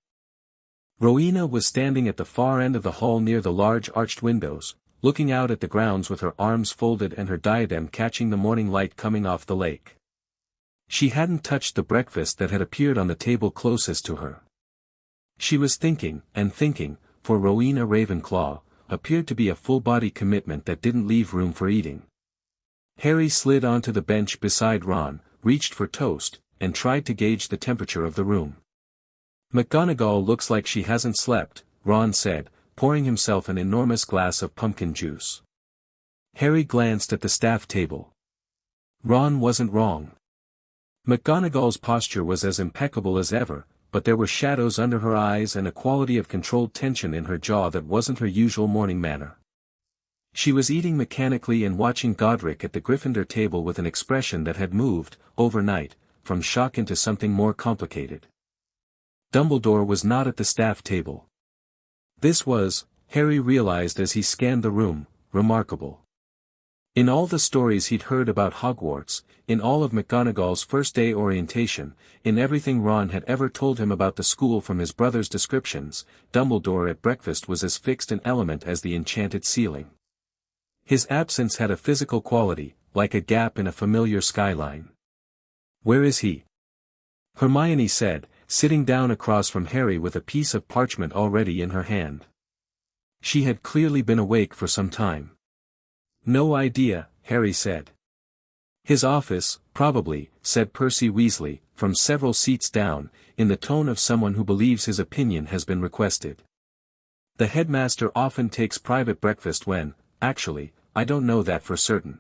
Rowena was standing at the far end of the hall near the large arched windows, looking out at the grounds with her arms folded and her diadem catching the morning light coming off the lake. She hadn't touched the breakfast that had appeared on the table closest to her. She was thinking, and thinking, for Rowena Ravenclaw, appeared to be a full-body commitment that didn't leave room for eating. Harry slid onto the bench beside Ron, reached for toast, and tried to gauge the temperature of the room. "McGonagall looks like she hasn't slept," Ron said, pouring himself an enormous glass of pumpkin juice. Harry glanced at the staff table. Ron wasn't wrong. McGonagall's posture was as impeccable as ever, but there were shadows under her eyes and a quality of controlled tension in her jaw that wasn't her usual morning manner. She was eating mechanically and watching Godric at the Gryffindor table with an expression that had moved, overnight, from shock into something more complicated. Dumbledore was not at the staff table. This was, Harry realized as he scanned the room, remarkable. In all the stories he'd heard about Hogwarts, in all of McGonagall's first-day orientation, in everything Ron had ever told him about the school from his brother's descriptions, Dumbledore at breakfast was as fixed an element as the enchanted ceiling. His absence had a physical quality, like a gap in a familiar skyline. "Where is he?" Hermione said, sitting down across from Harry with a piece of parchment already in her hand. She had clearly been awake for some time. "No idea," Harry said. "His office, probably," said Percy Weasley, from several seats down, in the tone of someone who believes his opinion has been requested. "The headmaster often takes private breakfast when, actually, I don't know that for certain."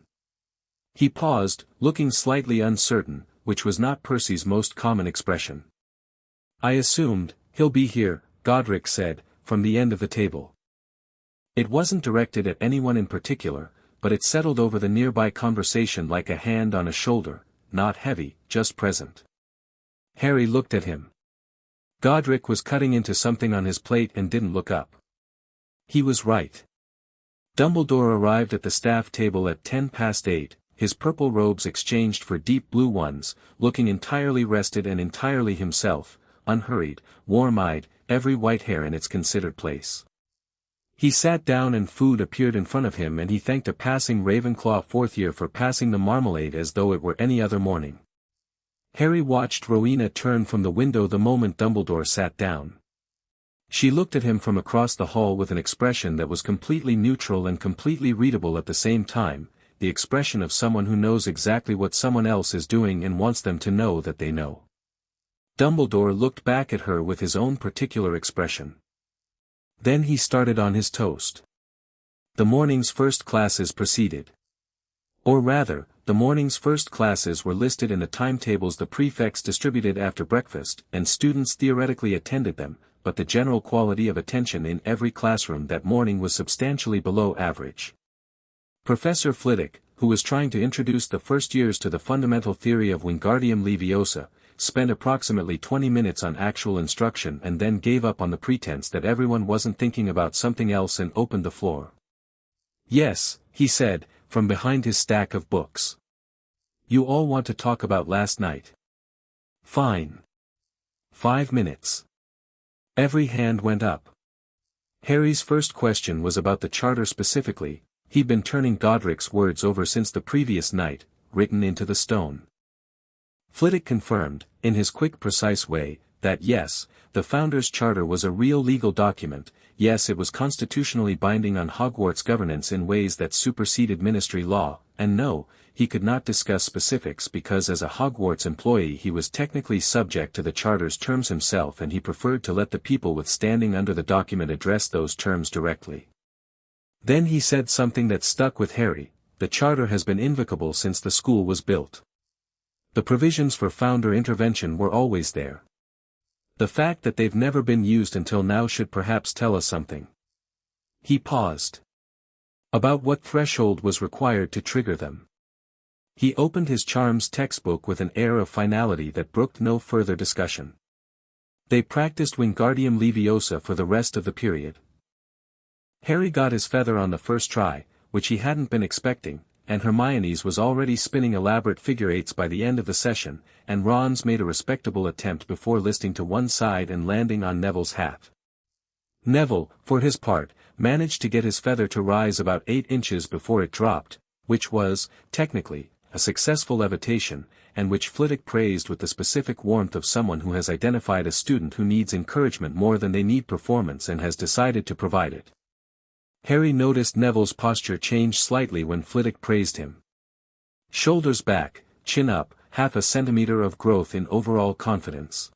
He paused, looking slightly uncertain, which was not Percy's most common expression. "I assumed, he'll be here," Godric said, from the end of the table. It wasn't directed at anyone in particular, but it settled over the nearby conversation like a hand on a shoulder, not heavy, just present. Harry looked at him. Godric was cutting into something on his plate and didn't look up. He was right. Dumbledore arrived at the staff table at 8:10, his purple robes exchanged for deep blue ones, looking entirely rested and entirely himself, unhurried, warm-eyed, every white hair in its considered place. He sat down and food appeared in front of him and he thanked a passing Ravenclaw fourth year for passing the marmalade as though it were any other morning. Harry watched Rowena turn from the window the moment Dumbledore sat down. She looked at him from across the hall with an expression that was completely neutral and completely readable at the same time, the expression of someone who knows exactly what someone else is doing and wants them to know that they know. Dumbledore looked back at her with his own particular expression. Then he started on his toast. The morning's first classes proceeded. Or rather, the morning's first classes were listed in the timetables the prefects distributed after breakfast, and students theoretically attended them, but the general quality of attention in every classroom that morning was substantially below average. Professor Flitwick, who was trying to introduce the first years to the fundamental theory of Wingardium Leviosa, spent approximately 20 minutes on actual instruction and then gave up on the pretense that everyone wasn't thinking about something else and opened the floor. "Yes," he said, from behind his stack of books. "You all want to talk about last night. Fine. 5 minutes." Every hand went up. Harry's first question was about the charter specifically. He'd been turning Godric's words over since the previous night, written into the stone. Flitwick confirmed, in his quick precise way, that yes, the Founders' Charter was a real legal document, yes it was constitutionally binding on Hogwarts governance in ways that superseded ministry law, and no, he could not discuss specifics because as a Hogwarts employee he was technically subject to the Charter's terms himself and he preferred to let the people with standing under the document address those terms directly. Then he said something that stuck with Harry: the Charter has been invocable since the school was built. The provisions for founder intervention were always there. The fact that they've never been used until now should perhaps tell us something. He paused. About what threshold was required to trigger them. He opened his charms textbook with an air of finality that brooked no further discussion. They practiced Wingardium Leviosa for the rest of the period. Harry got his feather on the first try, which he hadn't been expecting, and Hermione's was already spinning elaborate figure eights by the end of the session, and Ron's made a respectable attempt before listing to one side and landing on Neville's hat. Neville, for his part, managed to get his feather to rise about 8 inches before it dropped, which was, technically, a successful levitation, and which Flitwick praised with the specific warmth of someone who has identified a student who needs encouragement more than they need performance and has decided to provide it. Harry noticed Neville's posture change slightly when Flitwick praised him. Shoulders back, chin up, half a centimeter of growth in overall confidence.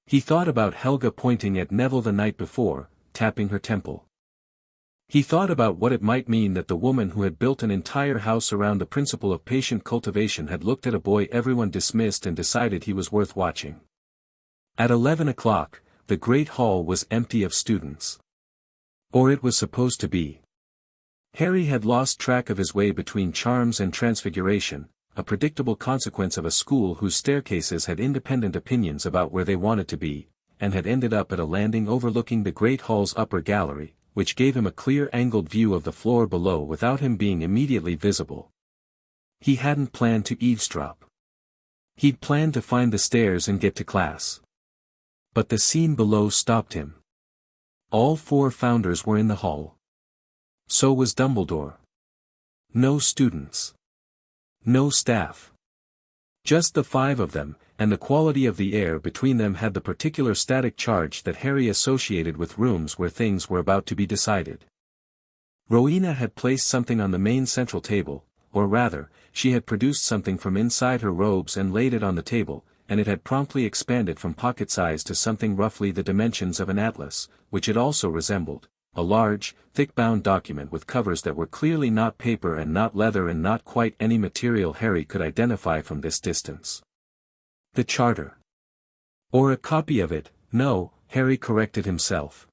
He thought about Helga pointing at Neville the night before, tapping her temple. He thought about what it might mean that the woman who had built an entire house around the principle of patient cultivation had looked at a boy everyone dismissed and decided he was worth watching. At 11 o'clock, the Great Hall was empty of students. Or it was supposed to be. Harry had lost track of his way between charms and transfiguration, a predictable consequence of a school whose staircases had independent opinions about where they wanted to be, and had ended up at a landing overlooking the Great Hall's upper gallery, which gave him a clear angled view of the floor below without him being immediately visible. He hadn't planned to eavesdrop. He'd planned to find the stairs and get to class. But the scene below stopped him. All 4 founders were in the hall. So was Dumbledore. No students. No staff. Just the 5 of them, and the quality of the air between them had the particular static charge that Harry associated with rooms where things were about to be decided. Rowena had placed something on the main central table, or rather, she had produced something from inside her robes and laid it on the table, and it had promptly expanded from pocket size to something roughly the dimensions of an atlas, which it also resembled, a large, thick-bound document with covers that were clearly not paper and not leather and not quite any material Harry could identify from this distance. The Charter. Or a copy of it, no, Harry corrected himself.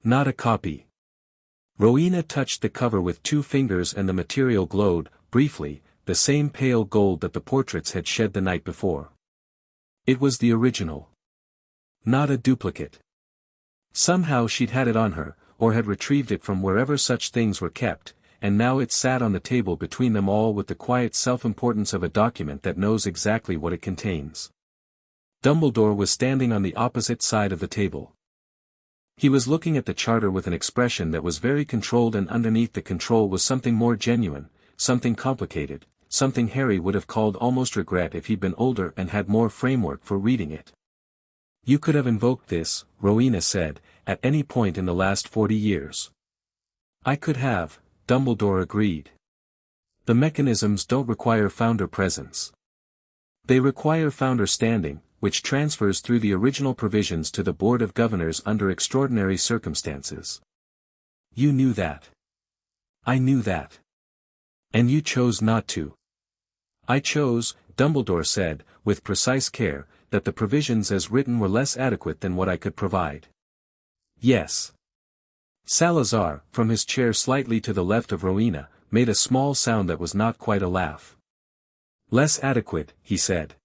Not a copy. Rowena touched the cover with 2 fingers and the material glowed, briefly, the same pale gold that the portraits had shed the night before. It was the original. Not a duplicate. Somehow she'd had it on her, or had retrieved it from wherever such things were kept, and now it sat on the table between them all with the quiet self-importance of a document that knows exactly what it contains. Dumbledore was standing on the opposite side of the table. He was looking at the Charter with an expression that was very controlled, and underneath the control was something more genuine, something complicated, something Harry would have called almost regret if he'd been older and had more framework for reading it. You could have invoked this, Rowena said, at any point in the last 40 years. I could have, Dumbledore agreed. The mechanisms don't require founder presence. They require founder standing, which transfers through the original provisions to the Board of Governors under extraordinary circumstances. You knew that. I knew that. And you chose not to. I chose, Dumbledore said, with precise care, that the provisions as written were less adequate than what I could provide. Yes. Salazar, from his chair slightly to the left of Rowena, made a small sound that was not quite a laugh. Less adequate, he said.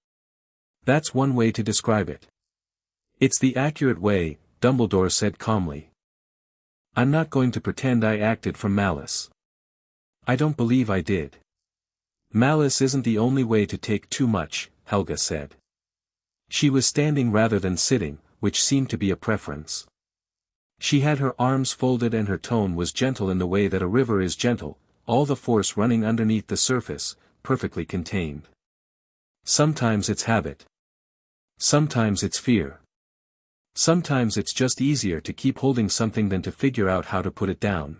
That's one way to describe it. It's the accurate way, Dumbledore said calmly. I'm not going to pretend I acted from malice. I don't believe I did. Malice isn't the only way to take too much, Helga said. She was standing rather than sitting, which seemed to be a preference. She had her arms folded and her tone was gentle in the way that a river is gentle, all the force running underneath the surface, perfectly contained. Sometimes it's habit. Sometimes it's fear. Sometimes it's just easier to keep holding something than to figure out how to put it down.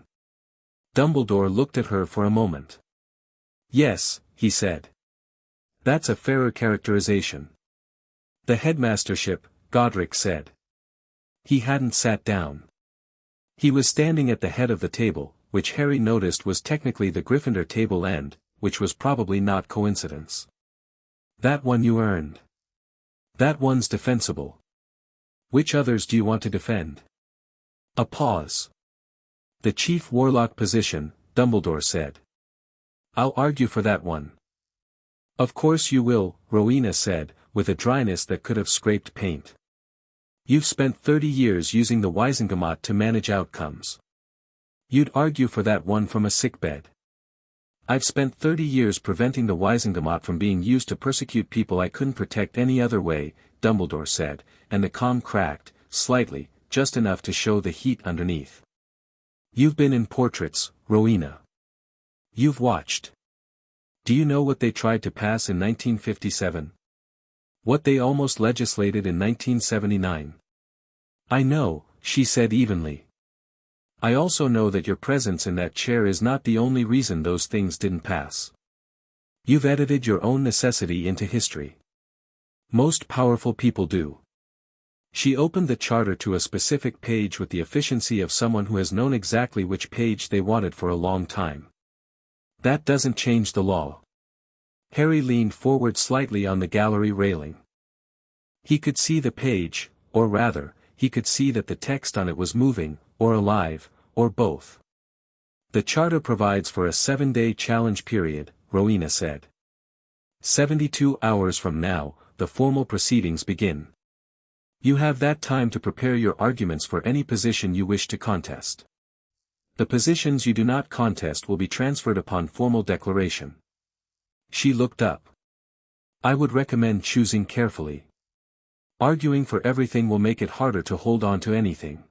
Dumbledore looked at her for a moment. Yes, he said. That's a fairer characterization. The headmastership, Godric said. He hadn't sat down. He was standing at the head of the table, which Harry noticed was technically the Gryffindor table end, which was probably not coincidence. That one you earned. That one's defensible. Which others do you want to defend? A pause. The Chief Warlock position, Dumbledore said. I'll argue for that one. Of course you will, Rowena said, with a dryness that could have scraped paint. You've spent 30 years using the Wizengamot to manage outcomes. You'd argue for that one from a sickbed. I've spent 30 years preventing the Wizengamot from being used to persecute people I couldn't protect any other way, Dumbledore said, and the calm cracked, slightly, just enough to show the heat underneath. You've been in portraits, Rowena. You've watched. Do you know what they tried to pass in 1957? What they almost legislated in 1979? I know, she said evenly. I also know that your presence in that chair is not the only reason those things didn't pass. You've edited your own necessity into history. Most powerful people do. She opened the charter to a specific page with the efficiency of someone who has known exactly which page they wanted for a long time. That doesn't change the law. Harry leaned forward slightly on the gallery railing. He could see the page, or rather, he could see that the text on it was moving, or alive, or both. The charter provides for a 7-day challenge period, Rowena said. 72 hours from now, the formal proceedings begin. You have that time to prepare your arguments for any position you wish to contest. The positions you do not contest will be transferred upon formal declaration. She looked up. I would recommend choosing carefully. Arguing for everything will make it harder to hold on to anything.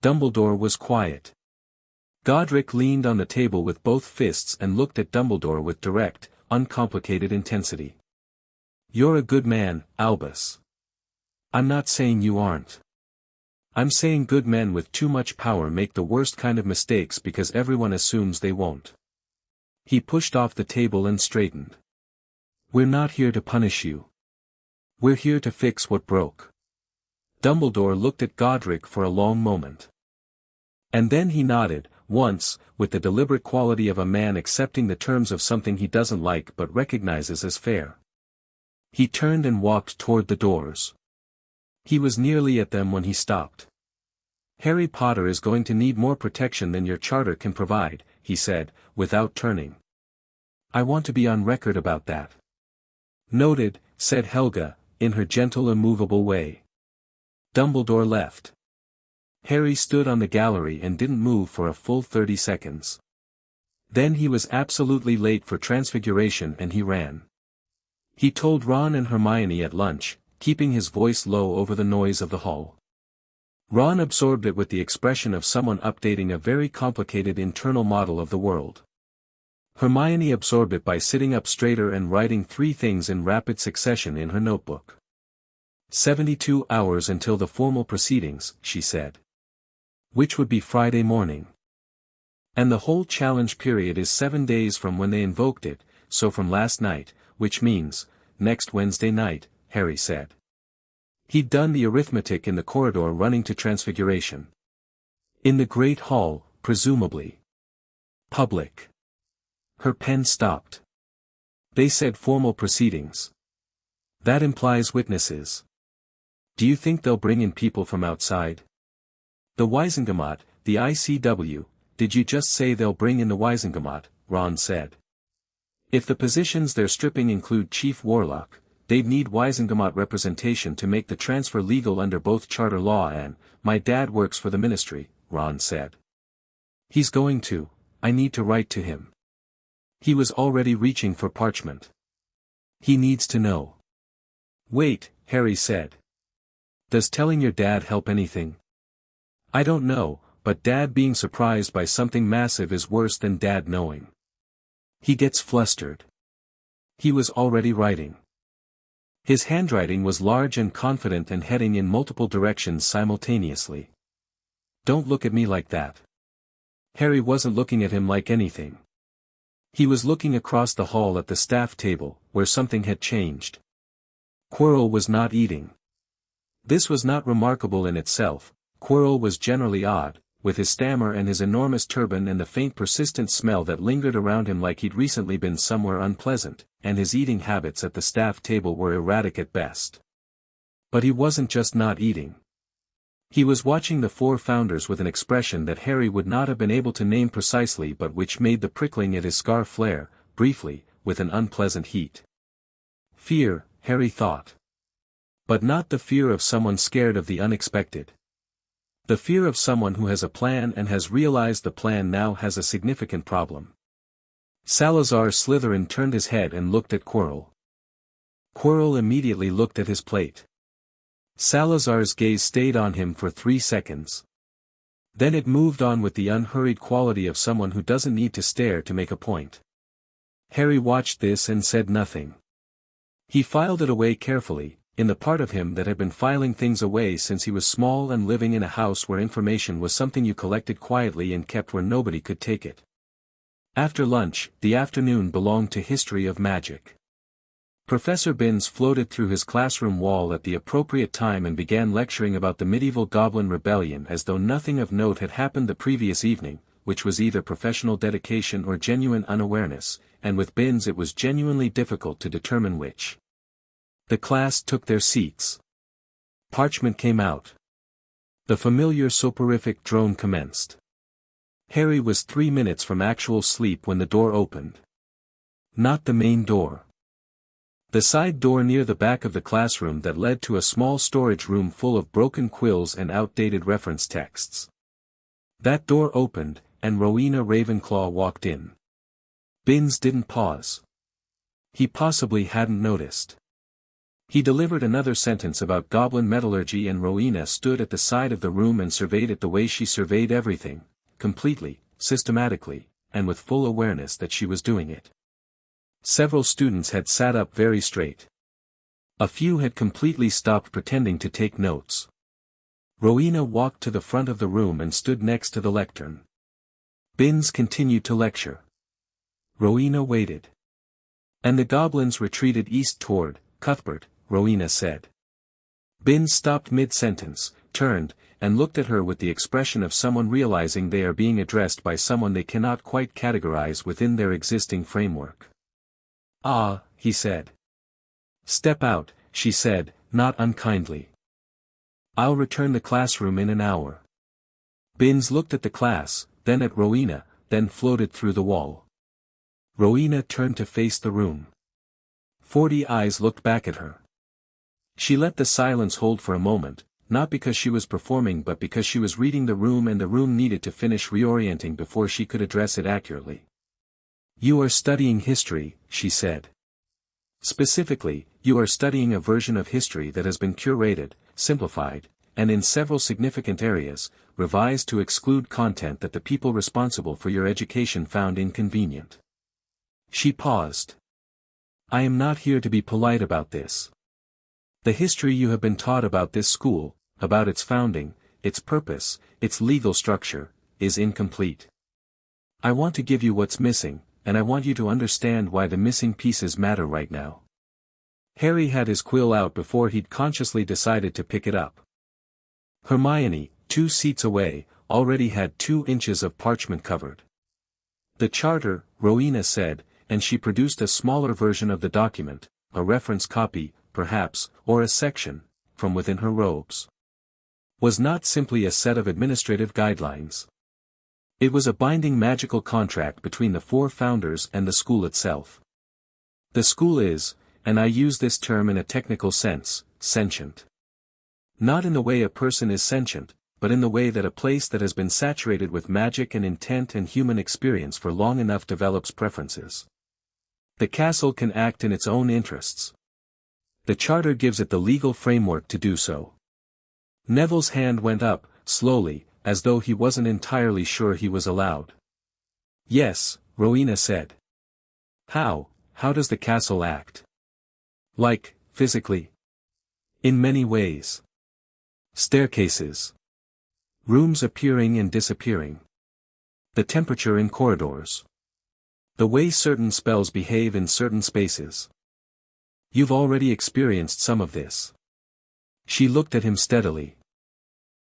Dumbledore was quiet. Godric leaned on the table with both fists and looked at Dumbledore with direct, uncomplicated intensity. You're a good man, Albus. I'm not saying you aren't. I'm saying good men with too much power make the worst kind of mistakes because everyone assumes they won't. He pushed off the table and straightened. We're not here to punish you. We're here to fix what broke. Dumbledore looked at Godric for a long moment. And then he nodded, once, with the deliberate quality of a man accepting the terms of something he doesn't like but recognizes as fair. He turned and walked toward the doors. He was nearly at them when he stopped. Harry Potter is going to need more protection than your charter can provide, he said, without turning. I want to be on record about that. Noted, said Helga, in her gentle immovable way. Dumbledore left. Harry stood on the gallery and didn't move for a full 30 seconds. Then he was absolutely late for Transfiguration and he ran. He told Ron and Hermione at lunch, keeping his voice low over the noise of the hall. Ron absorbed it with the expression of someone updating a very complicated internal model of the world. Hermione absorbed it by sitting up straighter and writing 3 things in rapid succession in her notebook. 72 hours until the formal proceedings, she said. Which would be Friday morning. And the whole challenge period is 7 days from when they invoked it, so from last night, which means, next Wednesday night, Harry said. He'd done the arithmetic in the corridor running to Transfiguration. In the Great Hall, presumably. Public. Her pen stopped. They said formal proceedings. That implies witnesses. Do you think they'll bring in people from outside? The Wizengamot, the ICW, did you just say they'll bring in the Wizengamot? Ron said. If the positions they're stripping include Chief Warlock, they'd need Wizengamot representation to make the transfer legal under both charter law and, my dad works for the ministry, Ron said. He's going to, I need to write to him. He was already reaching for parchment. He needs to know. Wait, Harry said. Does telling your dad help anything? I don't know, but Dad being surprised by something massive is worse than Dad knowing. He gets flustered. He was already writing. His handwriting was large and confident and heading in multiple directions simultaneously. "Don't look at me like that." Harry wasn't looking at him like anything. He was looking across the hall at the staff table, where something had changed. Quirrell was not eating. This was not remarkable in itself. Quirrell was generally odd, with his stammer and his enormous turban and the faint persistent smell that lingered around him like he'd recently been somewhere unpleasant, and his eating habits at the staff table were erratic at best. But he wasn't just not eating. He was watching the four founders with an expression that Harry would not have been able to name precisely but which made the prickling at his scarf flare, briefly, with an unpleasant heat. Fear, Harry thought. But not the fear of someone scared of the unexpected. The fear of someone who has a plan and has realized the plan now has a significant problem. Salazar Slytherin turned his head and looked at Quirrell. Quirrell immediately looked at his plate. Salazar's gaze stayed on him for 3 seconds. Then it moved on with the unhurried quality of someone who doesn't need to stare to make a point. Harry watched this and said nothing. He filed it away carefully, in the part of him that had been filing things away since he was small and living in a house where information was something you collected quietly and kept where nobody could take it. After lunch, the afternoon belonged to history of magic. Professor Binns floated through his classroom wall at the appropriate time and began lecturing about the medieval Goblin Rebellion as though nothing of note had happened the previous evening, which was either professional dedication or genuine unawareness, and with Binns it was genuinely difficult to determine which. The class took their seats. Parchment came out. The familiar soporific drone commenced. Harry was 3 minutes from actual sleep when the door opened. Not the main door. The side door near the back of the classroom that led to a small storage room full of broken quills and outdated reference texts. That door opened, and Rowena Ravenclaw walked in. Binns didn't pause. He possibly hadn't noticed. He delivered another sentence about goblin metallurgy and Rowena stood at the side of the room and surveyed it the way she surveyed everything, completely, systematically, and with full awareness that she was doing it. Several students had sat up very straight. A few had completely stopped pretending to take notes. Rowena walked to the front of the room and stood next to the lectern. Binns continued to lecture. Rowena waited. And the goblins retreated east toward Cuthbert, Rowena said. Binns stopped mid-sentence, turned, and looked at her with the expression of someone realizing they are being addressed by someone they cannot quite categorize within their existing framework. "Ah," he said. "Step out," she said, not unkindly. "I'll return the classroom in an hour." Binns looked at the class, then at Rowena, then floated through the wall. Rowena turned to face the room. 40 eyes looked back at her. She let the silence hold for a moment, not because she was performing but because she was reading the room and the room needed to finish reorienting before she could address it accurately. "You are studying history," she said. "Specifically, you are studying a version of history that has been curated, simplified, and in several significant areas, revised to exclude content that the people responsible for your education found inconvenient." She paused. "I am not here to be polite about this. The history you have been taught about this school, about its founding, its purpose, its legal structure, is incomplete. I want to give you what's missing, and I want you to understand why the missing pieces matter right now." Harry had his quill out before he'd consciously decided to pick it up. Hermione, 2 seats away, already had 2 inches of parchment covered. "The charter," Rowena said, and she produced a smaller version of the document, a reference copy, perhaps, or a section, from within her robes. "Was not simply a set of administrative guidelines. It was a binding magical contract between the 4 founders and the school itself. The school is, and I use this term in a technical sense, sentient. Not in the way a person is sentient, but in the way that a place that has been saturated with magic and intent and human experience for long enough develops preferences. The castle can act in its own interests. The charter gives it the legal framework to do so." Neville's hand went up, slowly, as though he wasn't entirely sure he was allowed. "Yes," Rowena said. How does the castle act?" "Like, physically? In many ways. Staircases. Rooms appearing and disappearing. The temperature in corridors. The way certain spells behave in certain spaces. You've already experienced some of this. She looked at him steadily.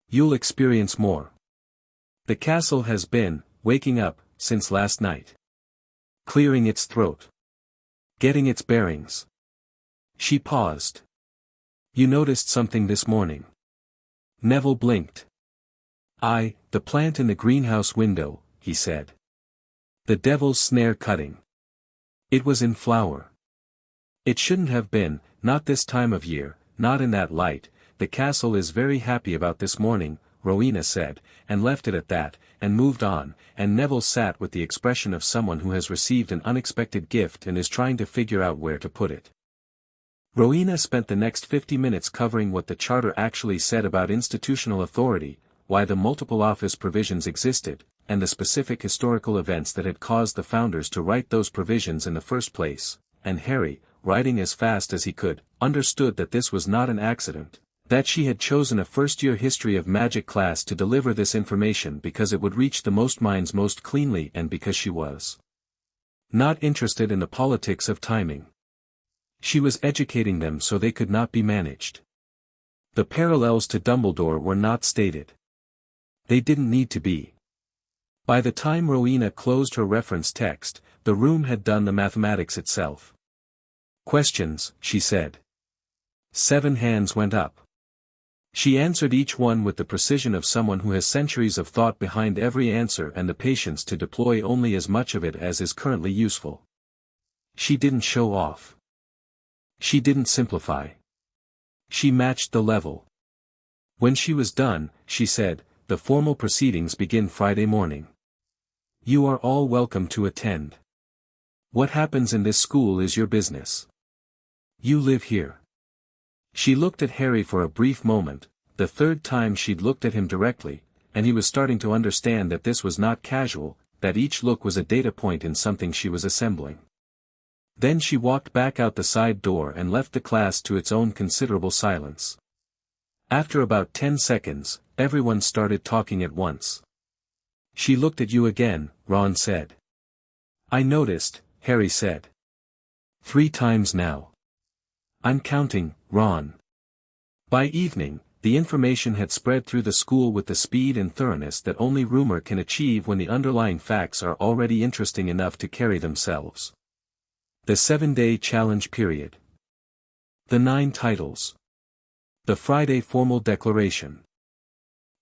You'll experience more. The castle has been, waking up, since last night. Clearing its throat. Getting its bearings. She paused. You noticed something this morning. Neville blinked. The plant in the greenhouse window, he said. The devil's snare cutting. It was in flower. It shouldn't have been, not this time of year, not in that light. The castle is very happy about this morning, Rowena said, and left it at that, and moved on, and Neville sat with the expression of someone who has received an unexpected gift and is trying to figure out where to put it. Rowena spent the next 50 minutes covering what the charter actually said about institutional authority, why the multiple office provisions existed, and the specific historical events that had caused the founders to write those provisions in the first place, and Harry, writing as fast as he could, understood that this was not an accident, that she had chosen a first-year history of magic class to deliver this information because it would reach the most minds most cleanly and because she was not interested in the politics of timing. She was educating them so they could not be managed. The parallels to Dumbledore were not stated. They didn't need to be. By the time Rowena closed her reference text, the room had done the mathematics itself. Questions, she said. 7 hands went up. She answered each one with the precision of someone who has centuries of thought behind every answer and the patience to deploy only as much of it as is currently useful. She didn't show off. She didn't simplify. She matched the level. When she was done, she said, the formal proceedings begin Friday morning. You are all welcome to attend. What happens in this school is your business. You live here. She looked at Harry for a brief moment, the third time she'd looked at him directly, and he was starting to understand that this was not casual, that each look was a data point in something she was assembling. Then she walked back out the side door and left the class to its own considerable silence. After about 10 seconds, everyone started talking at once. She looked at you again, Ron said. I noticed, Harry said. 3 times now. I'm counting, Ron. By evening, the information had spread through the school with the speed and thoroughness that only rumor can achieve when the underlying facts are already interesting enough to carry themselves. The 7-day challenge period. The 9 titles. The Friday formal declaration.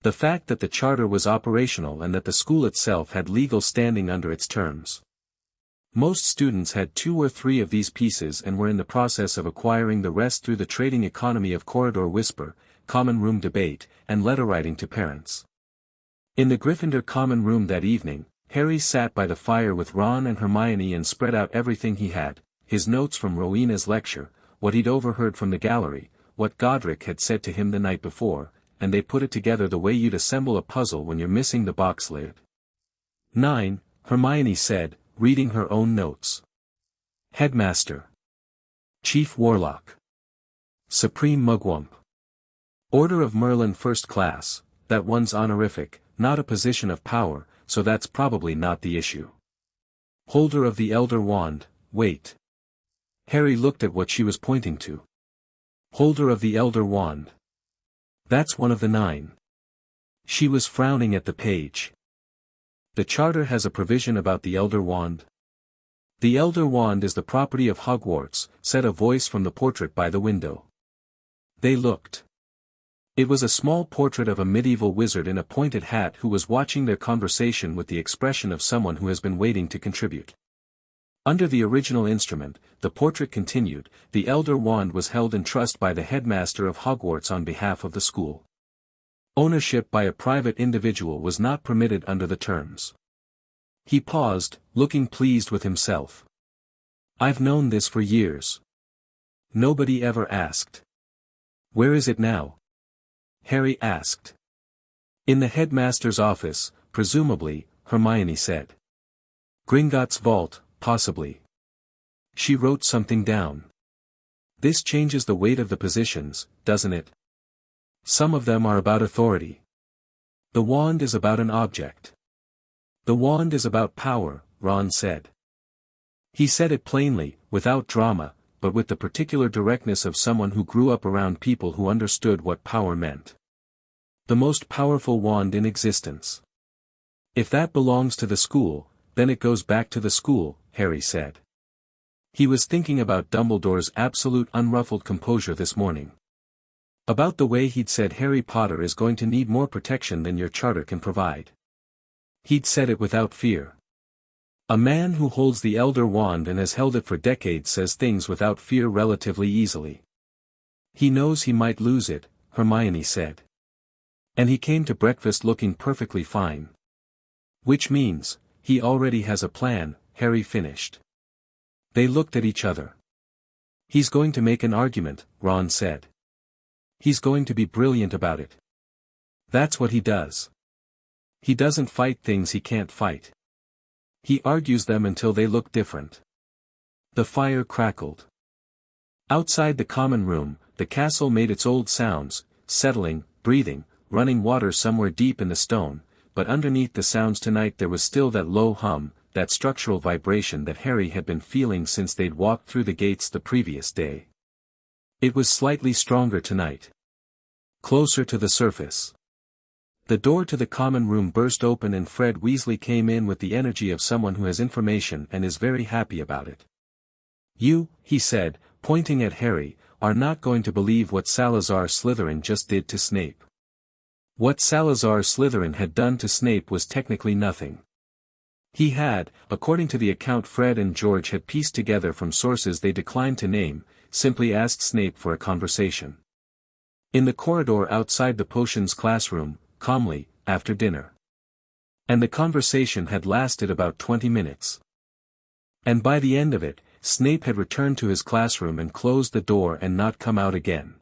The fact that the charter was operational and that the school itself had legal standing under its terms. Most students had 2 or 3 of these pieces and were in the process of acquiring the rest through the trading economy of corridor whisper, common room debate, and letter writing to parents. In the Gryffindor common room that evening, Harry sat by the fire with Ron and Hermione and spread out everything he had, his notes from Rowena's lecture, what he'd overheard from the gallery, what Godric had said to him the night before, and they put it together the way you'd assemble a puzzle when you're missing the box lid. 9, Hermione said, reading her own notes. Headmaster. Chief Warlock. Supreme Mugwump. Order of Merlin First Class, that one's honorific, not a position of power, so that's probably not the issue. Holder of the Elder Wand, wait. Harry looked at what she was pointing to. Holder of the Elder Wand. That's one of the 9. She was frowning at the page. The charter has a provision about the Elder Wand. The Elder Wand is the property of Hogwarts, said a voice from the portrait by the window. They looked. It was a small portrait of a medieval wizard in a pointed hat who was watching their conversation with the expression of someone who has been waiting to contribute. Under the original instrument, the portrait continued, the Elder Wand was held in trust by the headmaster of Hogwarts on behalf of the school. Ownership by a private individual was not permitted under the terms. He paused, looking pleased with himself. I've known this for years. Nobody ever asked. Where is it now? Harry asked. In the headmaster's office, presumably, Hermione said. Gringotts vault, possibly. She wrote something down. This changes the weight of the positions, doesn't it? Some of them are about authority. The wand is about an object. The wand is about power, Ron said. He said it plainly, without drama, but with the particular directness of someone who grew up around people who understood what power meant. The most powerful wand in existence. If that belongs to the school, then it goes back to the school, Harry said. He was thinking about Dumbledore's absolute unruffled composure this morning. About the way he'd said Harry Potter is going to need more protection than your charter can provide. He'd said it without fear. A man who holds the Elder Wand and has held it for decades says things without fear relatively easily. He knows he might lose it, Hermione said. And he came to breakfast looking perfectly fine. Which means, he already has a plan, Harry finished. They looked at each other. He's going to make an argument, Ron said. He's going to be brilliant about it. That's what he does. He doesn't fight things he can't fight. He argues them until they look different. The fire crackled. Outside the common room, the castle made its old sounds, settling, breathing, running water somewhere deep in the stone, but underneath the sounds tonight there was still that low hum, that structural vibration that Harry had been feeling since they'd walked through the gates the previous day. It was slightly stronger tonight. Closer to the surface. The door to the common room burst open and Fred Weasley came in with the energy of someone who has information and is very happy about it. You, he said, pointing at Harry, are not going to believe what Salazar Slytherin just did to Snape. What Salazar Slytherin had done to Snape was technically nothing. He had, according to the account Fred and George had pieced together from sources they declined to name, simply asked Snape for a conversation. In the corridor outside the potions classroom, calmly, after dinner. And the conversation had lasted about 20 minutes. And by the end of it, Snape had returned to his classroom and closed the door and not come out again.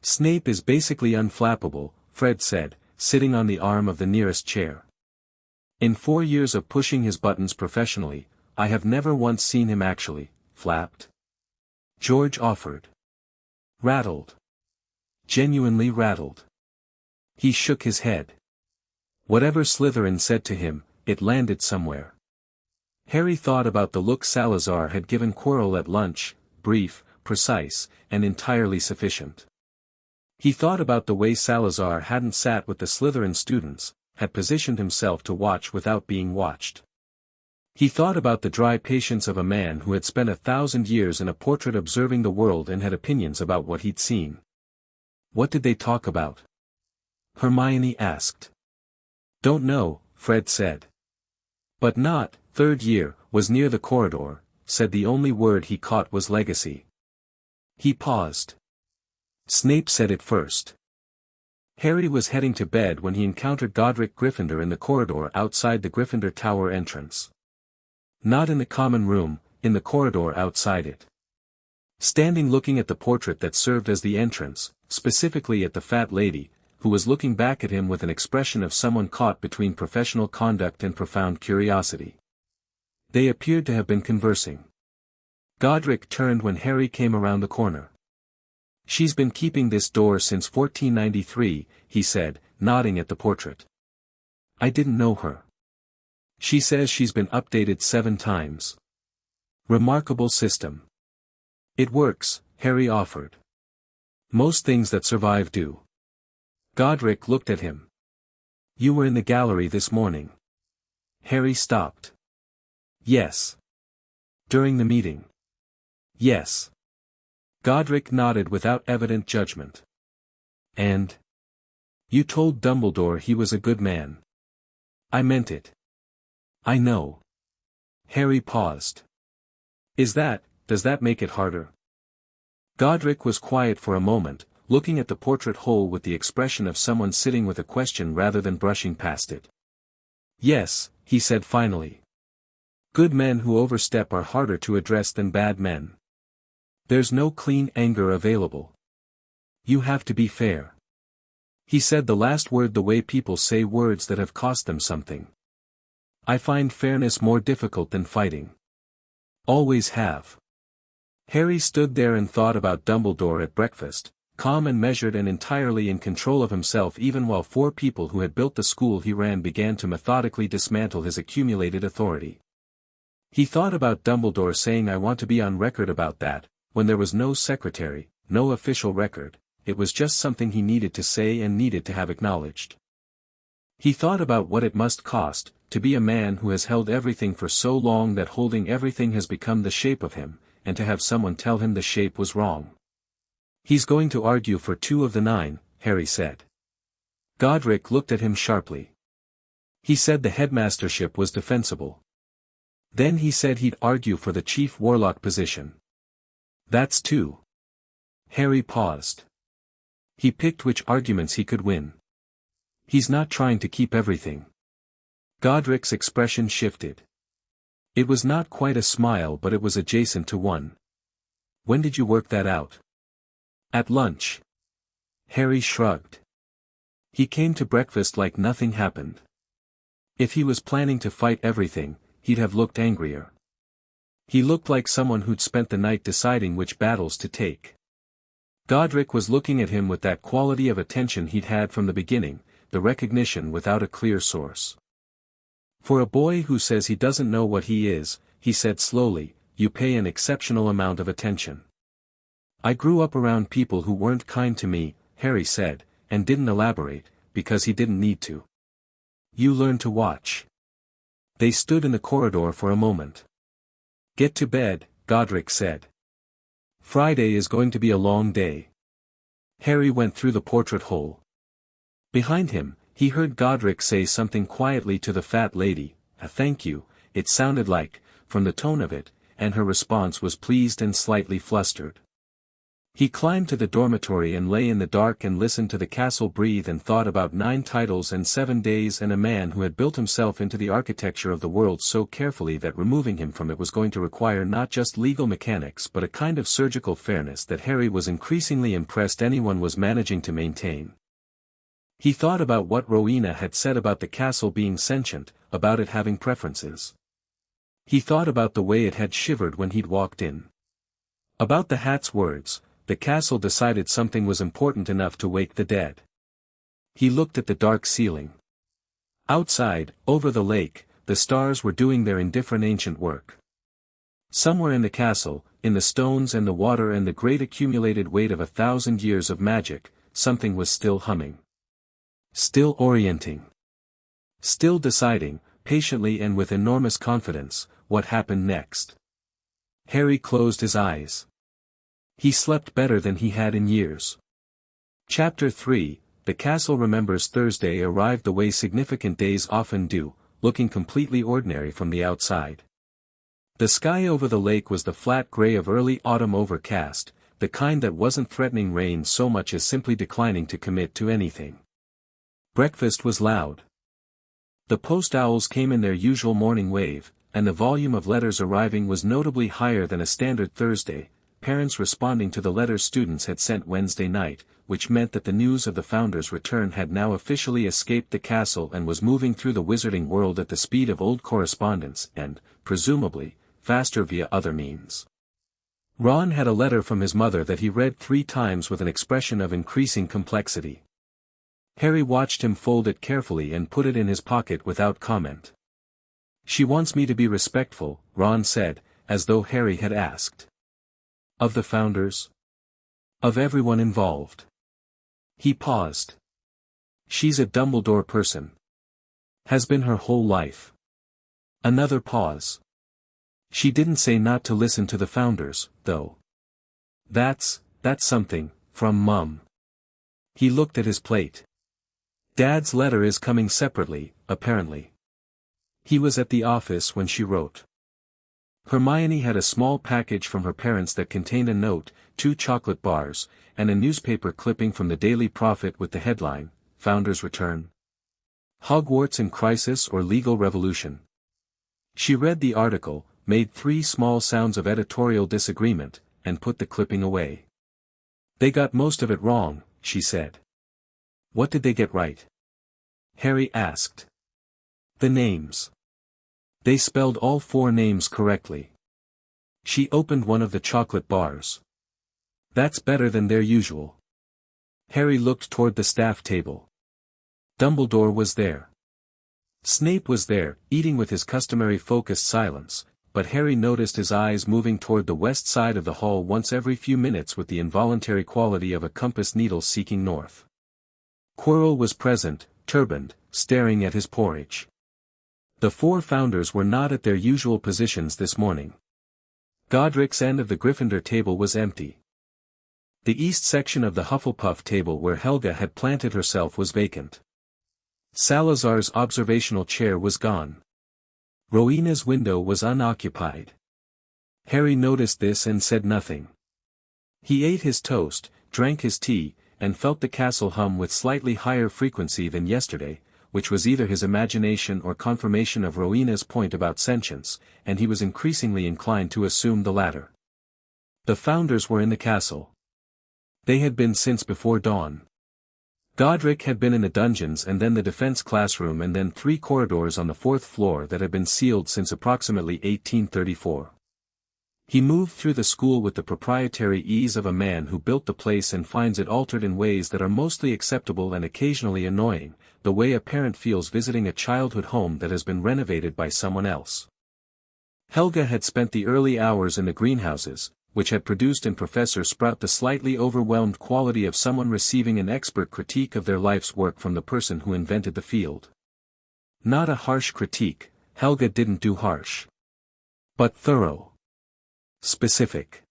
Snape is basically unflappable, Fred said, sitting on the arm of the nearest chair. In 4 years of pushing his buttons professionally, I have never once seen him actually, flapped. George offered. Rattled. Genuinely rattled. He shook his head. Whatever Slytherin said to him, it landed somewhere. Harry thought about the look Salazar had given Quirrell at lunch, brief, precise, and entirely sufficient. He thought about the way Salazar hadn't sat with the Slytherin students, had positioned himself to watch without being watched. He thought about the dry patience of a man who had spent 1,000 years in a portrait observing the world and had opinions about what he'd seen. What did they talk about? Hermione asked. Don't know, Fred said. But not, third year, was near the corridor, said the only word he caught was legacy. He paused. Snape said it first. Harry was heading to bed when he encountered Godric Gryffindor in the corridor outside the Gryffindor Tower entrance. Not in the common room, in the corridor outside it. Standing looking at the portrait that served as the entrance, specifically at the fat lady, who was looking back at him with an expression of someone caught between professional conduct and profound curiosity. They appeared to have been conversing. Godric turned when Harry came around the corner. She's been keeping this door since 1493, he said, nodding at the portrait. I didn't know her. She says she's been updated 7 times. Remarkable system. It works, Harry offered. Most things that survive do. Godric looked at him. You were in the gallery this morning. Harry stopped. Yes. During the meeting. Yes. Godric nodded without evident judgment. And? You told Dumbledore he was a good man. I meant it. I know. Harry paused. Does that make it harder? Godric was quiet for a moment, looking at the portrait whole with the expression of someone sitting with a question rather than brushing past it. Yes, he said finally. Good men who overstep are harder to address than bad men. There's no clean anger available. You have to be fair. He said the last word the way people say words that have cost them something. I find fairness more difficult than fighting. Always have. Harry stood there and thought about Dumbledore at breakfast, calm and measured and entirely in control of himself even while 4 people who had built the school he ran began to methodically dismantle his accumulated authority. He thought about Dumbledore saying I want to be on record about that, when there was no secretary, no official record, it was just something he needed to say and needed to have acknowledged. He thought about what it must cost, to be a man who has held everything for so long that holding everything has become the shape of him, and to have someone tell him the shape was wrong. He's going to argue for 2 of the 9, Harry said. Godric looked at him sharply. He said the headmastership was defensible. Then he said he'd argue for the chief warlock position. That's 2. Harry paused. He picked which arguments he could win. He's not trying to keep everything. Godric's expression shifted. It was not quite a smile but it was adjacent to one. When did you work that out? At lunch. Harry shrugged. He came to breakfast like nothing happened. If he was planning to fight everything, he'd have looked angrier. He looked like someone who'd spent the night deciding which battles to take. Godric was looking at him with that quality of attention he'd had from the beginning, the recognition without a clear source. For a boy who says he doesn't know what he is, he said slowly, you pay an exceptional amount of attention. I grew up around people who weren't kind to me, Harry said, and didn't elaborate, because he didn't need to. You learn to watch. They stood in the corridor for a moment. Get to bed, Godric said. Friday is going to be a long day. Harry went through the portrait hole. Behind him, he heard Godric say something quietly to the fat lady, a thank you, it sounded like, from the tone of it, and her response was pleased and slightly flustered. He climbed to the dormitory and lay in the dark and listened to the castle breathe and thought about 9 titles and 7 days and a man who had built himself into the architecture of the world so carefully that removing him from it was going to require not just legal mechanics but a kind of surgical fairness that Harry was increasingly impressed anyone was managing to maintain. He thought about what Rowena had said about the castle being sentient, about it having preferences. He thought about the way it had shivered when he'd walked in. About the hat's words, the castle decided something was important enough to wake the dead. He looked at the dark ceiling. Outside, over the lake, the stars were doing their indifferent ancient work. Somewhere in the castle, in the stones and the water and the great accumulated weight of 1,000 years of magic, something was still humming. Still orienting. Still deciding, patiently and with enormous confidence, what happened next. Harry closed his eyes. He slept better than he had in years. Chapter 3, The Castle Remembers. Thursday arrived the way significant days often do, looking completely ordinary from the outside. The sky over the lake was the flat gray of early autumn overcast, the kind that wasn't threatening rain so much as simply declining to commit to anything. Breakfast was loud. The post owls came in their usual morning wave, and the volume of letters arriving was notably higher than a standard Thursday, parents responding to the letters students had sent Wednesday night, which meant that the news of the founder's return had now officially escaped the castle and was moving through the wizarding world at the speed of old correspondence and, presumably, faster via other means. Ron had a letter from his mother that he read 3 times with an expression of increasing complexity. Harry watched him fold it carefully and put it in his pocket without comment. She wants me to be respectful, Ron said, as though Harry had asked. Of the founders? Of everyone involved. He paused. She's a Dumbledore person. Has been her whole life. Another pause. She didn't say not to listen to the founders, though. That's something, from Mum. He looked at his plate. Dad's letter is coming separately, apparently. He was at the office when she wrote. Hermione had a small package from her parents that contained a note, 2 chocolate bars, and a newspaper clipping from the Daily Prophet with the headline, Founders Return. Hogwarts in Crisis or Legal Revolution. She read the article, made 3 small sounds of editorial disagreement, and put the clipping away. They got most of it wrong, she said. What did they get right? Harry asked. The names. They spelled all 4 names correctly. She opened one of the chocolate bars. That's better than their usual. Harry looked toward the staff table. Dumbledore was there. Snape was there, eating with his customary focused silence, but Harry noticed his eyes moving toward the west side of the hall once every few minutes with the involuntary quality of a compass needle seeking north. Quirrell was present, turbaned, staring at his porridge. The four founders were not at their usual positions this morning. Godric's end of the Gryffindor table was empty. The east section of the Hufflepuff table where Helga had planted herself was vacant. Salazar's observational chair was gone. Rowena's window was unoccupied. Harry noticed this and said nothing. He ate his toast, drank his tea, and felt the castle hum with slightly higher frequency than yesterday, which was either his imagination or confirmation of Rowena's point about sentience, and he was increasingly inclined to assume the latter. The founders were in the castle. They had been since before dawn. Godric had been in the dungeons and then the defense classroom and then 3 corridors on the 4th floor that had been sealed since approximately 1834. He moved through the school with the proprietary ease of a man who built the place and finds it altered in ways that are mostly acceptable and occasionally annoying, the way a parent feels visiting a childhood home that has been renovated by someone else. Helga had spent the early hours in the greenhouses, which had produced in Professor Sprout the slightly overwhelmed quality of someone receiving an expert critique of their life's work from the person who invented the field. Not a harsh critique, Helga didn't do harsh. But thorough. Specific.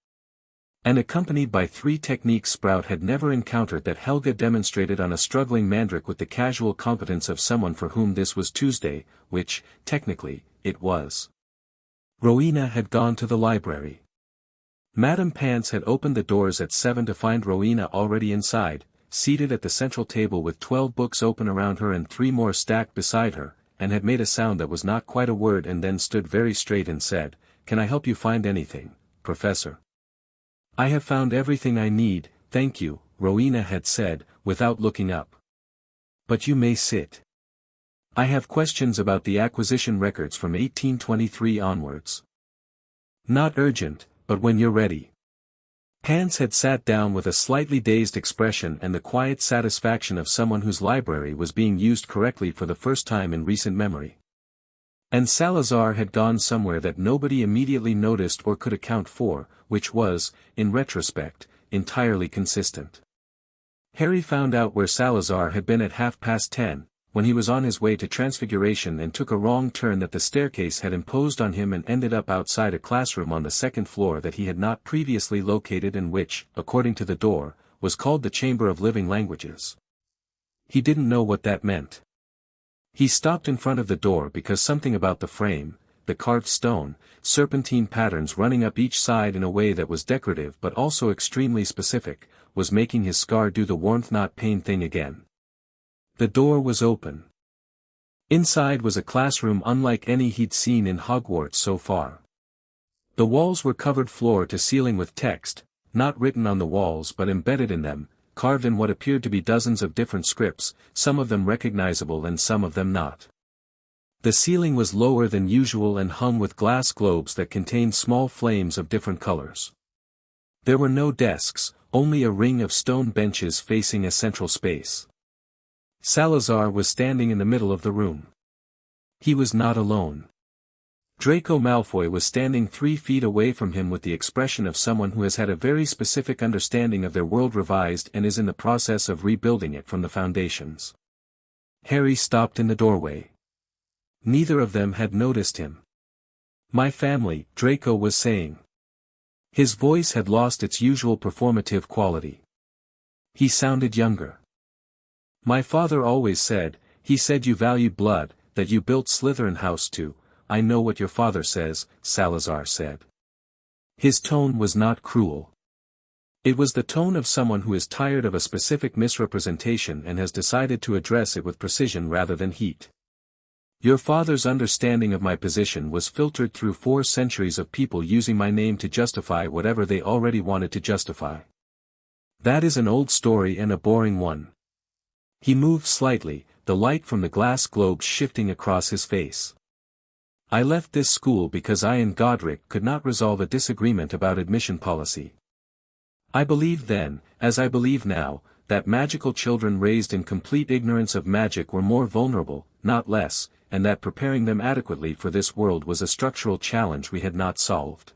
And accompanied by 3 techniques Sprout had never encountered that Helga demonstrated on a struggling Mandrake with the casual competence of someone for whom this was Tuesday, which, technically, it was. Rowena had gone to the library. Madame Pants had opened the doors at 7 to find Rowena already inside, seated at the central table with 12 books open around her and 3 more stacked beside her, and had made a sound that was not quite a word and then stood very straight and said, "Can I help you find anything, Professor?" "I have found everything I need, thank you," Rowena had said, without looking up. "But you may sit. I have questions about the acquisition records from 1823 onwards." "Not urgent, but when you're ready." Pants had sat down with a slightly dazed expression and the quiet satisfaction of someone whose library was being used correctly for the first time in recent memory. And Salazar had gone somewhere that nobody immediately noticed or could account for, which was, in retrospect, entirely consistent. Harry found out where Salazar had been at 10:30, when he was on his way to Transfiguration and took a wrong turn that the staircase had imposed on him and ended up outside a classroom on the 2nd floor that he had not previously located and which, according to the door, was called the Chamber of Living Languages. He didn't know what that meant. He stopped in front of the door because something about the frame, the carved stone, serpentine patterns running up each side in a way that was decorative but also extremely specific, was making his scar do the warmth not pain thing again. The door was open. Inside was a classroom unlike any he'd seen in Hogwarts so far. The walls were covered floor to ceiling with text, not written on the walls but embedded in them, carved in what appeared to be dozens of different scripts, some of them recognizable and some of them not. The ceiling was lower than usual and hung with glass globes that contained small flames of different colors. There were no desks, only a ring of stone benches facing a central space. Salazar was standing in the middle of the room. He was not alone. Draco Malfoy was standing 3 feet away from him with the expression of someone who has had a very specific understanding of their world revised and is in the process of rebuilding it from the foundations. Harry stopped in the doorway. Neither of them had noticed him. "My family," Draco was saying. His voice had lost its usual performative quality. He sounded younger. "My father always said, he said you valued blood, that you built Slytherin House too. I know what your father says," Salazar said. His tone was not cruel. It was the tone of someone who is tired of a specific misrepresentation and has decided to address it with precision rather than heat. "Your father's understanding of my position was filtered through 4 centuries of people using my name to justify whatever they already wanted to justify. That is an old story and a boring one." He moved slightly, the light from the glass globes shifting across his face. I left this school because I and Godric could not resolve a disagreement about admission policy. I believed then, as I believe now, that magical children raised in complete ignorance of magic were more vulnerable, not less, and that preparing them adequately for this world was a structural challenge we had not solved.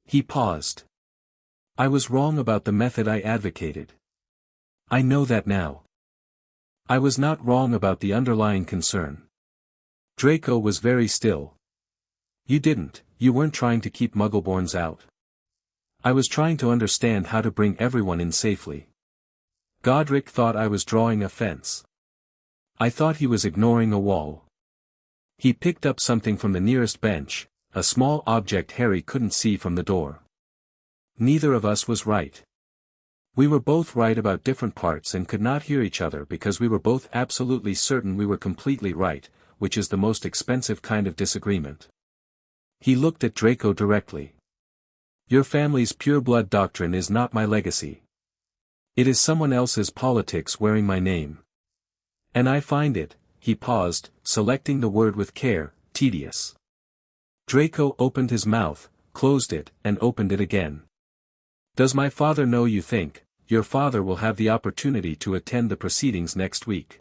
He paused. I was wrong about the method I advocated. I know that now. I was not wrong about the underlying concern. Draco was very still. You weren't trying to keep Muggleborns out. I was trying to understand how to bring everyone in safely. Godric thought I was drawing a fence. I thought he was ignoring a wall. He picked up something from the nearest bench, a small object Harry couldn't see from the door. Neither of us was right. We were both right about different parts and could not hear each other because we were both absolutely certain we were completely right, which is the most expensive kind of disagreement. He looked at Draco directly. Your family's pure-blood doctrine is not my legacy. It is someone else's politics wearing my name. And I find it, he paused, selecting the word with care, tedious. Draco opened his mouth, closed it, and opened it again. Does my father know you think, your father will have the opportunity to attend the proceedings next week?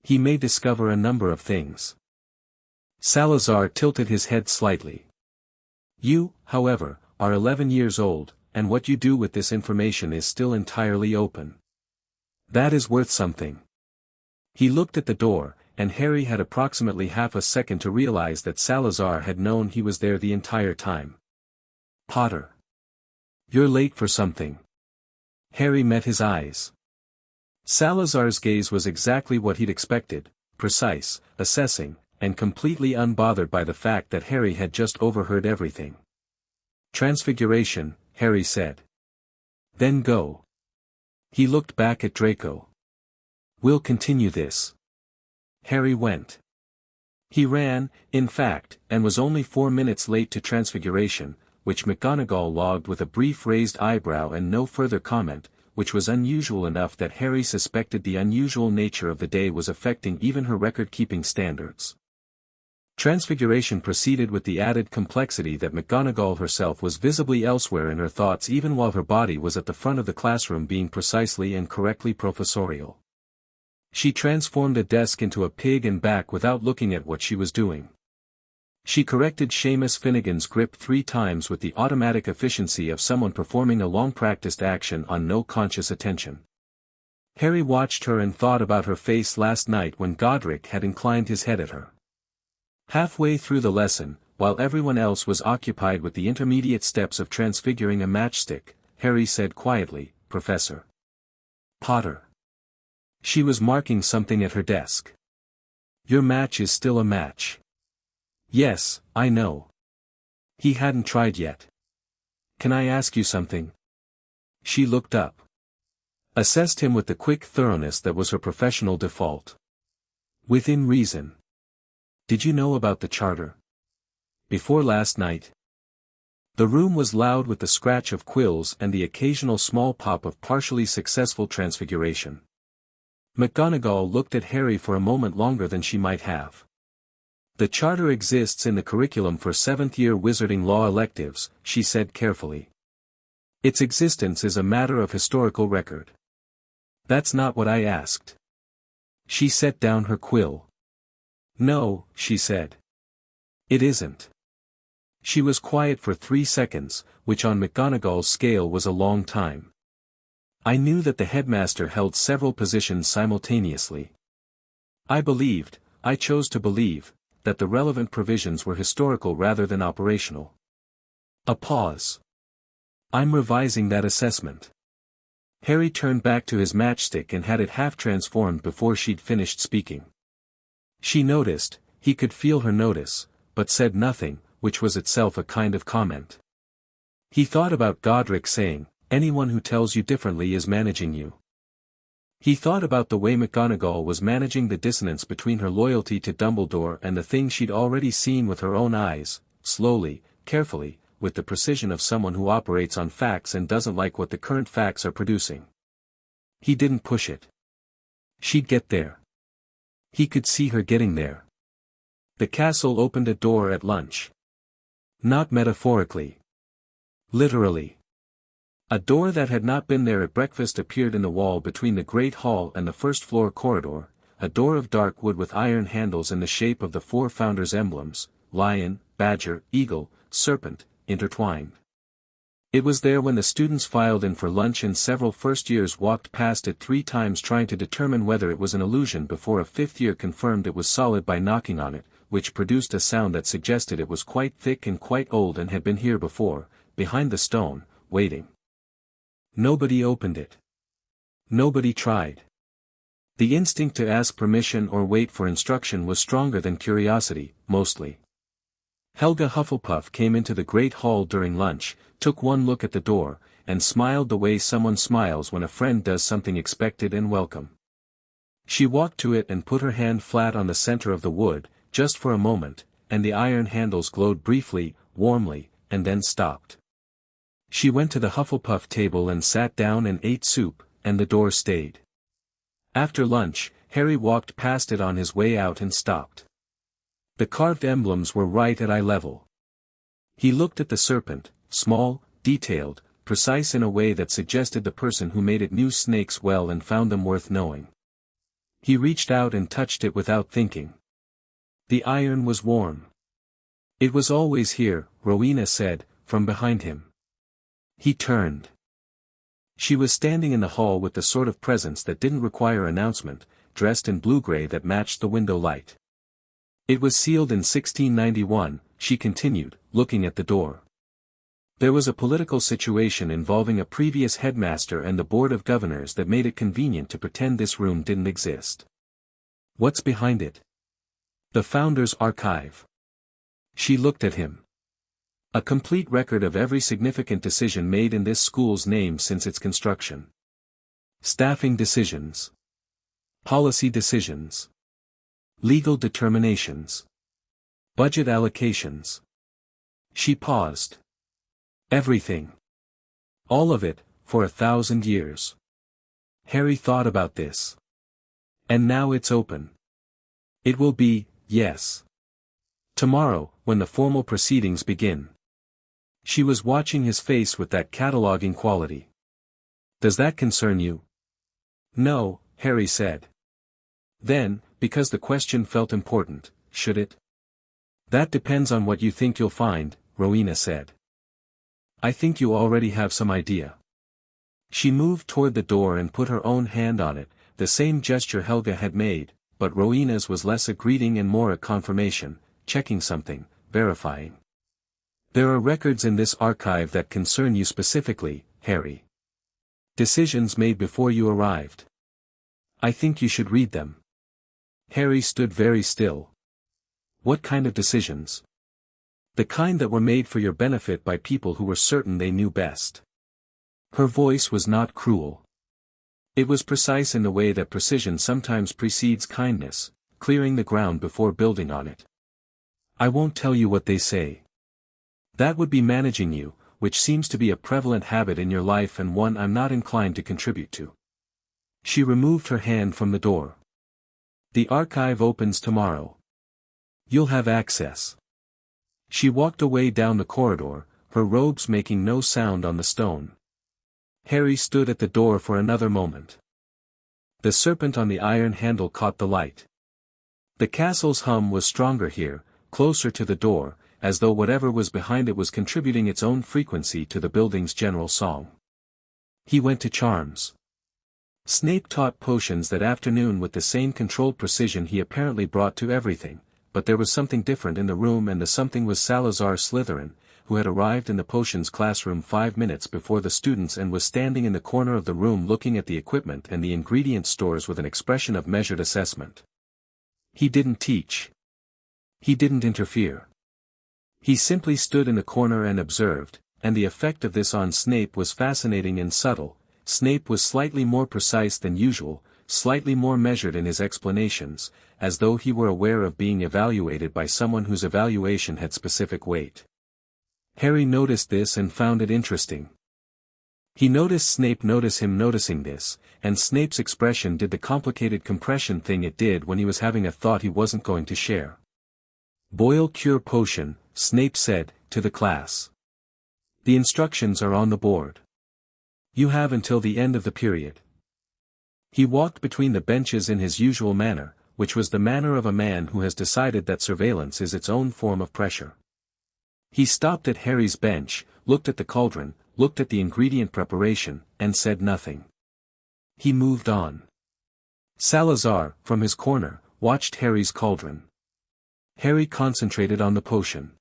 He may discover a number of things. Salazar tilted his head slightly. You, however, are 11 years old, and what you do with this information is still entirely open. That is worth something. He looked at the door, and Harry had approximately half a second to realize that Salazar had known he was there the entire time. Potter. You're late for something. Harry met his eyes. Salazar's gaze was exactly what he'd expected, precise, assessing, and completely unbothered by the fact that Harry had just overheard everything. Transfiguration, Harry said. Then go. He looked back at Draco. We'll continue this. Harry went. He ran, in fact, and was only 4 minutes late to Transfiguration, which McGonagall logged with a brief raised eyebrow and no further comment, which was unusual enough that Harry suspected the unusual nature of the day was affecting even her record-keeping standards. Transfiguration proceeded with the added complexity that McGonagall herself was visibly elsewhere in her thoughts even while her body was at the front of the classroom being precisely and correctly professorial. She transformed a desk into a pig and back without looking at what she was doing. She corrected Seamus Finnegan's grip 3 times with the automatic efficiency of someone performing a long-practiced action on no conscious attention. Harry watched her and thought about her face last night when Godric had inclined his head at her. Halfway through the lesson, while everyone else was occupied with the intermediate steps of transfiguring a matchstick, Harry said quietly, Professor Potter. She was marking something at her desk. Your match is still a match. Yes, I know. He hadn't tried yet. Can I ask you something? She looked up. Assessed him with the quick thoroughness that was her professional default. Within reason. Did you know about the charter? Before last night? The room was loud with the scratch of quills and the occasional small pop of partially successful transfiguration. McGonagall looked at Harry for a moment longer than she might have. The charter exists in the curriculum for 7th-year wizarding law electives, she said carefully. Its existence is a matter of historical record. That's not what I asked. She set down her quill. No, she said. It isn't. She was quiet for 3 seconds, which on McGonagall's scale was a long time. I knew that the headmaster held several positions simultaneously. I chose to believe, that the relevant provisions were historical rather than operational. A pause. I'm revising that assessment. Harry turned back to his matchstick and had it half transformed before she'd finished speaking. She noticed, he could feel her notice, but said nothing, which was itself a kind of comment. He thought about Godric saying, anyone who tells you differently is managing you. He thought about the way McGonagall was managing the dissonance between her loyalty to Dumbledore and the thing she'd already seen with her own eyes, slowly, carefully, with the precision of someone who operates on facts and doesn't like what the current facts are producing. He didn't push it. She'd get there. He could see her getting there. The castle opened a door at lunch. Not metaphorically. Literally. A door that had not been there at breakfast appeared in the wall between the great hall and the first-floor corridor, a door of dark wood with iron handles in the shape of the four founders' emblems, lion, badger, eagle, serpent, intertwined. It was there when the students filed in for lunch and several first-years walked past it 3 times trying to determine whether it was an illusion before a 5th year confirmed it was solid by knocking on it, which produced a sound that suggested it was quite thick and quite old and had been here before, behind the stone, waiting. Nobody opened it. Nobody tried. The instinct to ask permission or wait for instruction was stronger than curiosity, mostly. Helga Hufflepuff came into the great hall during lunch, took one look at the door, and smiled the way someone smiles when a friend does something expected and welcome. She walked to it and put her hand flat on the center of the wood, just for a moment, and the iron handles glowed briefly, warmly, and then stopped. She went to the Hufflepuff table and sat down and ate soup, and the door stayed. After lunch, Harry walked past it on his way out and stopped. The carved emblems were right at eye level. He looked at the serpent, small, detailed, precise in a way that suggested the person who made it knew snakes well and found them worth knowing. He reached out and touched it without thinking. The iron was warm. It was always here, Rowena said, from behind him. He turned. She was standing in the hall with the sort of presence that didn't require announcement, dressed in blue-gray that matched the window light. It was sealed in 1691, she continued, looking at the door. There was a political situation involving a previous headmaster and the board of governors that made it convenient to pretend this room didn't exist. What's behind it? The Founders' Archive. She looked at him. A complete record of every significant decision made in this school's name since its construction. Staffing decisions. Policy decisions. Legal determinations. Budget allocations. She paused. Everything. All of it, for 1,000 years. Harry thought about this. And now it's open. It will be, yes. Tomorrow, when the formal proceedings begin. She was watching his face with that cataloging quality. Does that concern you? No, Harry said. Then, because the question felt important, should it? That depends on what you think you'll find, Rowena said. I think you already have some idea. She moved toward the door and put her own hand on it, the same gesture Helga had made, but Rowena's was less a greeting and more a confirmation, checking something, verifying. There are records in this archive that concern you specifically, Harry. Decisions made before you arrived. I think you should read them. Harry stood very still. What kind of decisions? The kind that were made for your benefit by people who were certain they knew best. Her voice was not cruel. It was precise in the way that precision sometimes precedes kindness, clearing the ground before building on it. I won't tell you what they say. That would be managing you, which seems to be a prevalent habit in your life and one I'm not inclined to contribute to. She removed her hand from the door. The archive opens tomorrow. You'll have access. She walked away down the corridor, her robes making no sound on the stone. Harry stood at the door for another moment. The serpent on the iron handle caught the light. The castle's hum was stronger here, closer to the door, as though whatever was behind it was contributing its own frequency to the building's general song. He went to charms. Snape taught potions that afternoon with the same controlled precision he apparently brought to everything, but there was something different in the room, and the something was Salazar Slytherin, who had arrived in the potions classroom 5 minutes before the students and was standing in the corner of the room looking at the equipment and the ingredient stores with an expression of measured assessment. He didn't teach. He didn't interfere. He simply stood in the corner and observed, and the effect of this on Snape was fascinating and subtle. Snape was slightly more precise than usual, slightly more measured in his explanations, as though he were aware of being evaluated by someone whose evaluation had specific weight. Harry noticed this and found it interesting. He noticed Snape notice him noticing this, and Snape's expression did the complicated compression thing it did when he was having a thought he wasn't going to share. Boil cure potion, Snape said, to the class. The instructions are on the board. You have until the end of the period. He walked between the benches in his usual manner, which was the manner of a man who has decided that surveillance is its own form of pressure. He stopped at Harry's bench, looked at the cauldron, looked at the ingredient preparation, and said nothing. He moved on. Salazar, from his corner, watched Harry's cauldron. Harry concentrated on the potion.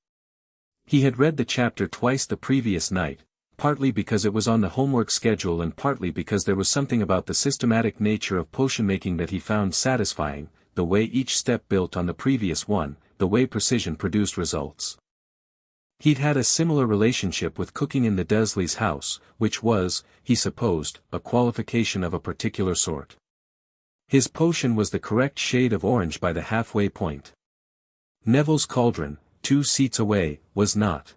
He had read the chapter twice the previous night, partly because it was on the homework schedule and partly because there was something about the systematic nature of potion making that he found satisfying, the way each step built on the previous one, the way precision produced results. He'd had a similar relationship with cooking in the Dursleys' house, which was, he supposed, a qualification of a particular sort. His potion was the correct shade of orange by the halfway point. Neville's cauldron, 2 seats away, was not.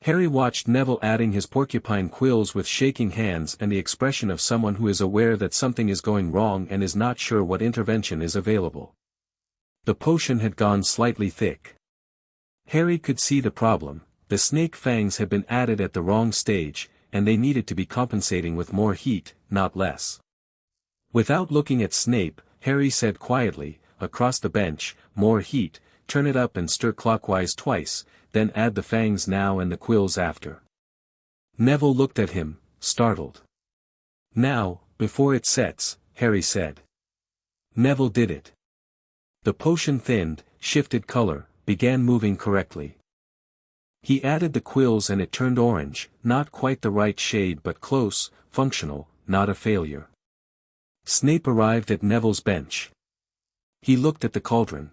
Harry watched Neville adding his porcupine quills with shaking hands and the expression of someone who is aware that something is going wrong and is not sure what intervention is available. The potion had gone slightly thick. Harry could see the problem: the snake fangs had been added at the wrong stage, and they needed to be compensating with more heat, not less. Without looking at Snape, Harry said quietly, across the bench, "More heat, turn it up and stir clockwise twice, then add the fangs now and the quills after." Neville looked at him, startled. "Now, before it sets," Harry said. Neville did it. The potion thinned, shifted color, began moving correctly. He added the quills and it turned orange, not quite the right shade but close, functional, not a failure. Snape arrived at Neville's bench. He looked at the cauldron.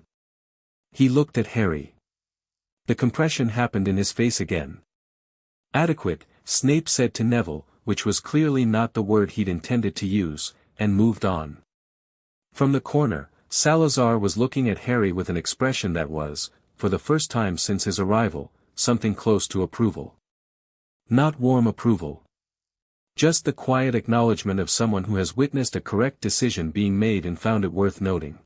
He looked at Harry. The compression happened in his face again. "Adequate," Snape said to Neville, which was clearly not the word he'd intended to use, and moved on. From the corner, Salazar was looking at Harry with an expression that was, for the first time since his arrival, something close to approval. Not warm approval. Just the quiet acknowledgement of someone who has witnessed a correct decision being made and found it worth noting.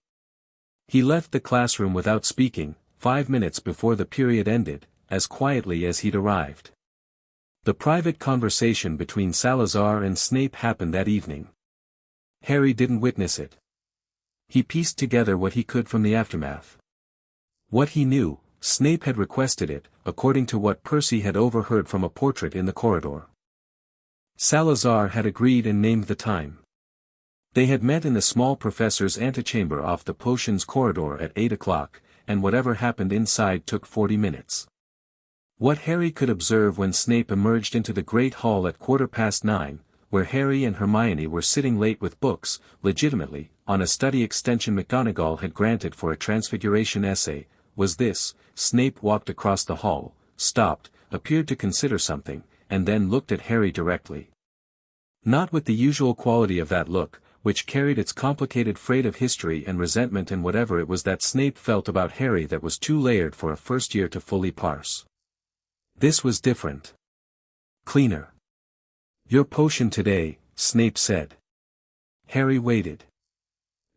He left the classroom without speaking, 5 minutes before the period ended, as quietly as he'd arrived. The private conversation between Salazar and Snape happened that evening. Harry didn't witness it. He pieced together what he could from the aftermath. What he knew, Snape had requested it, according to what Percy had overheard from a portrait in the corridor. Salazar had agreed and named the time. They had met in the small professor's antechamber off the potions corridor at 8 o'clock, and whatever happened inside took 40 minutes. What Harry could observe when Snape emerged into the great hall at 9:15, where Harry and Hermione were sitting late with books, legitimately, on a study extension McGonagall had granted for a transfiguration essay, was this: Snape walked across the hall, stopped, appeared to consider something, and then looked at Harry directly. Not with the usual quality of that look, which carried its complicated freight of history and resentment and whatever it was that Snape felt about Harry that was too layered for a first year to fully parse. This was different. Cleaner. "Your potion today," Snape said. Harry waited.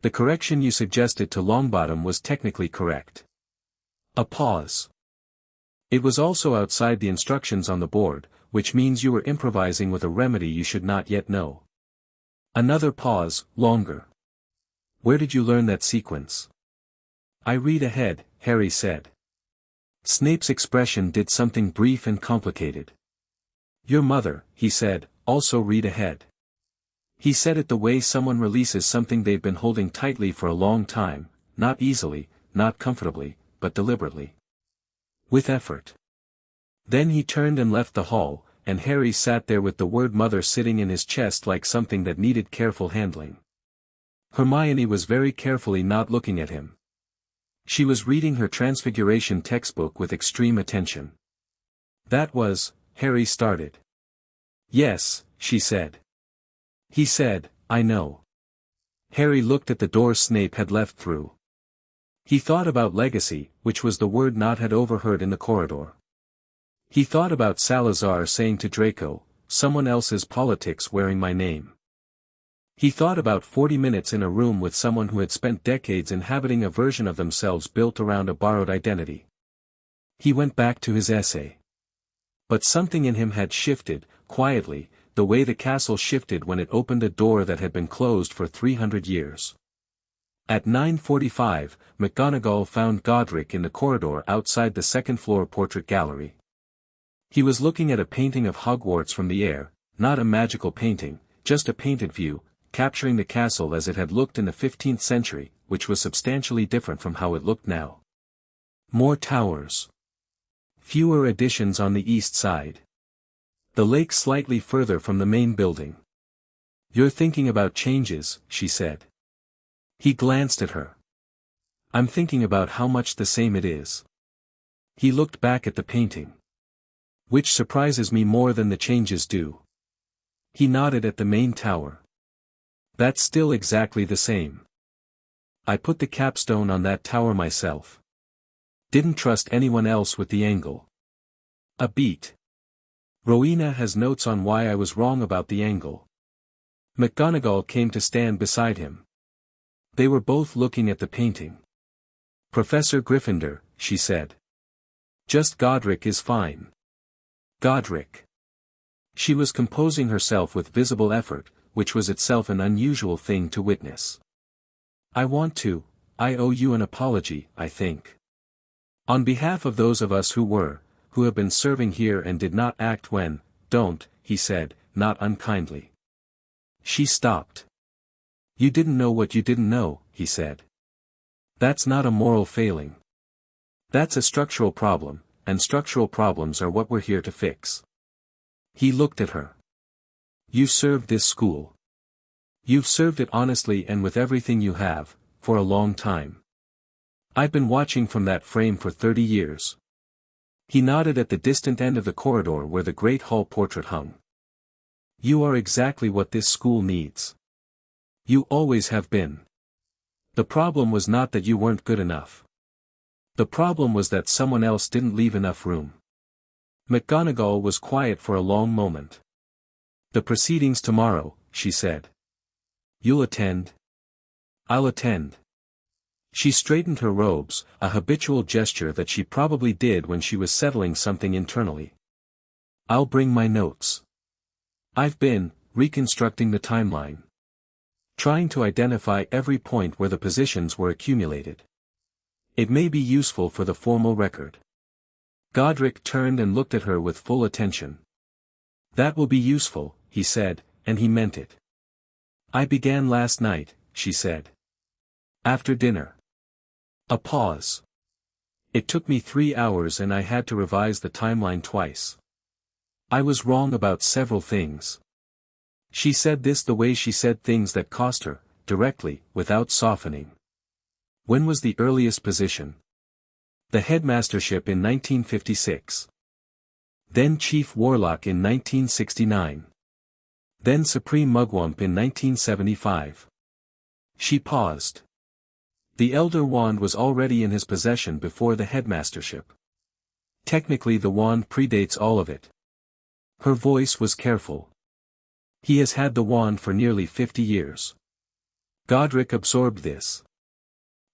"The correction you suggested to Longbottom was technically correct." A pause. "It was also outside the instructions on the board, which means you were improvising with a remedy you should not yet know." Another pause, longer. "Where did you learn that sequence?" "I read ahead," Harry said. Snape's expression did something brief and complicated. "Your mother," he said, "also read ahead." He said it the way someone releases something they've been holding tightly for a long time, not easily, not comfortably, but deliberately. With effort. Then he turned and left the hall, and Harry sat there with the word mother sitting in his chest like something that needed careful handling. Hermione was very carefully not looking at him. She was reading her Transfiguration textbook with extreme attention. "That was," Harry started. "Yes," she said. He said, "I know." Harry looked at the door Snape had left through. He thought about legacy, which was the word Nott had overheard in the corridor. He thought about Salazar saying to Draco, "Someone else's politics wearing my name." He thought about 40 minutes in a room with someone who had spent decades inhabiting a version of themselves built around a borrowed identity. He went back to his essay. But something in him had shifted, quietly, the way the castle shifted when it opened a door that had been closed for 300 years. At 9:45, McGonagall found Godric in the corridor outside the second-floor portrait gallery. He was looking at a painting of Hogwarts from the air, not a magical painting, just a painted view, capturing the castle as it had looked in the 15th century, which was substantially different from how it looked now. More towers. Fewer additions on the east side. The lake slightly further from the main building. "You're thinking about changes," she said. He glanced at her. "I'm thinking about how much the same it is." He looked back at the painting. "Which surprises me more than the changes do." He nodded at the main tower. "That's still exactly the same. I put the capstone on that tower myself. Didn't trust anyone else with the angle." "A beat. Rowena has notes on why I was wrong about the angle." McGonagall came to stand beside him. They were both looking at the painting. "Professor Gryffindor," she said. "Just Godric is fine." Godric. She was composing herself with visible effort, which was itself an unusual thing to witness. I owe you an apology, I think. On behalf of those of us who have been serving here and did not act when, don't," he said, not unkindly. She stopped. "You didn't know what you didn't know," he said. "That's not a moral failing. That's a structural problem, and structural problems are what we're here to fix." He looked at her. "You served this school. You've served it honestly and with everything you have, for a long time. I've been watching from that frame for 30 years. He nodded at the distant end of the corridor where the Great Hall portrait hung. "You are exactly what this school needs. You always have been. The problem was not that you weren't good enough. The problem was that someone else didn't leave enough room." McGonagall was quiet for a long moment. "The proceedings tomorrow," she said. "You'll attend?" "I'll attend." She straightened her robes, a habitual gesture that she probably did when she was settling something internally. "I'll bring my notes. I've been reconstructing the timeline. Trying to identify every point where the positions were accumulated. It may be useful for the formal record." Godric turned and looked at her with full attention. "That will be useful," he said, and he meant it. "I began last night," she said. "After dinner." A pause. "It took me 3 hours and I had to revise the timeline twice. I was wrong about several things." She said this the way she said things that cost her, directly, without softening. "When was the earliest position?" "The headmastership in 1956. Then Chief Warlock in 1969. Then Supreme Mugwump in 1975. She paused. "The Elder Wand was already in his possession before the headmastership. Technically the wand predates all of it." Her voice was careful. "He has had the wand for nearly 50 years. Godric absorbed this."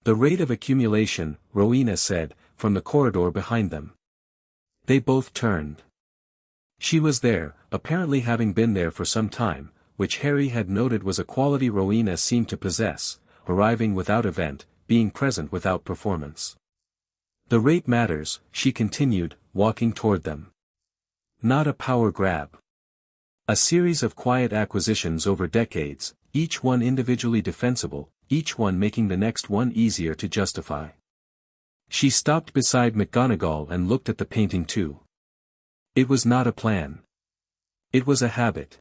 "The rate of accumulation," Rowena said, from the corridor behind them. They both turned. She was there, apparently having been there for some time, which Harry had noted was a quality Rowena seemed to possess, arriving without event, being present without performance. "The rate matters," she continued, walking toward them. "Not a power grab. A series of quiet acquisitions over decades, each one individually defensible, each one making the next one easier to justify." She stopped beside McGonagall and looked at the painting too. "It was not a plan. It was a habit.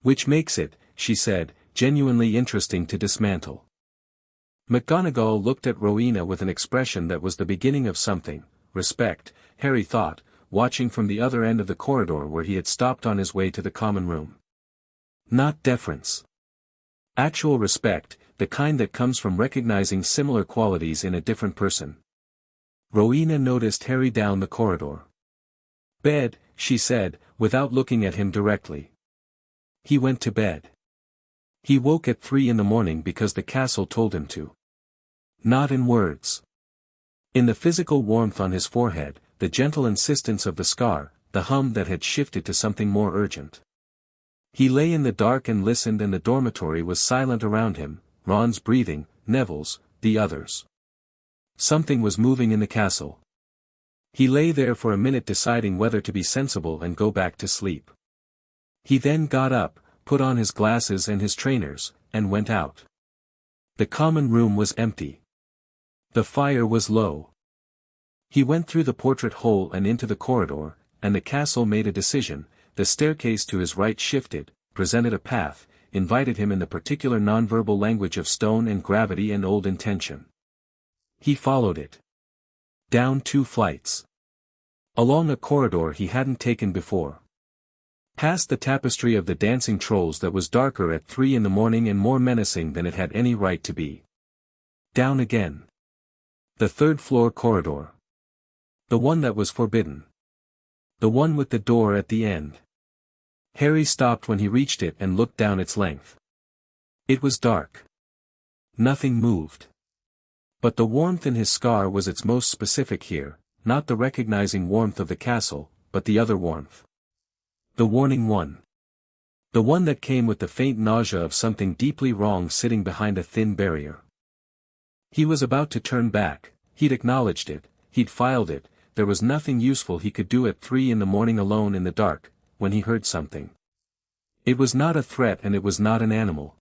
Which makes it," she said, "genuinely interesting to dismantle." McGonagall looked at Rowena with an expression that was the beginning of something, respect, Harry thought, watching from the other end of the corridor where he had stopped on his way to the common room. Not deference. Actual respect, the kind that comes from recognizing similar qualities in a different person. Rowena noticed Harry down the corridor. "Bed," she said, without looking at him directly. "He went to bed." He woke at 3 in the morning because the castle told him to. Not in words. In the physical warmth on his forehead, the gentle insistence of the scar, the hum that had shifted to something more urgent. He lay in the dark and listened, and the dormitory was silent around him, Ron's breathing, Neville's, the others. Something was moving in the castle. He lay there for a minute deciding whether to be sensible and go back to sleep. He then got up, put on his glasses and his trainers, and went out. The common room was empty. The fire was low. He went through the portrait hole and into the corridor, and the castle made a decision. The staircase to his right shifted, presented a path, invited him in the particular nonverbal language of stone and gravity and old intention. He followed it. Down 2 flights. Along a corridor he hadn't taken before. Past the tapestry of the dancing trolls that was darker at 3 in the morning and more menacing than it had any right to be. Down again. The 3rd floor corridor. The one that was forbidden. The one with the door at the end. Harry stopped when he reached it and looked down its length. It was dark. Nothing moved. But the warmth in his scar was its most specific here, not the recognizing warmth of the castle, but the other warmth. The warning one. The one that came with the faint nausea of something deeply wrong sitting behind a thin barrier. He was about to turn back, he'd acknowledged it, he'd filed it, there was nothing useful he could do at 3 in the morning alone in the dark, when he heard something. It was not a threat and it was not an animal.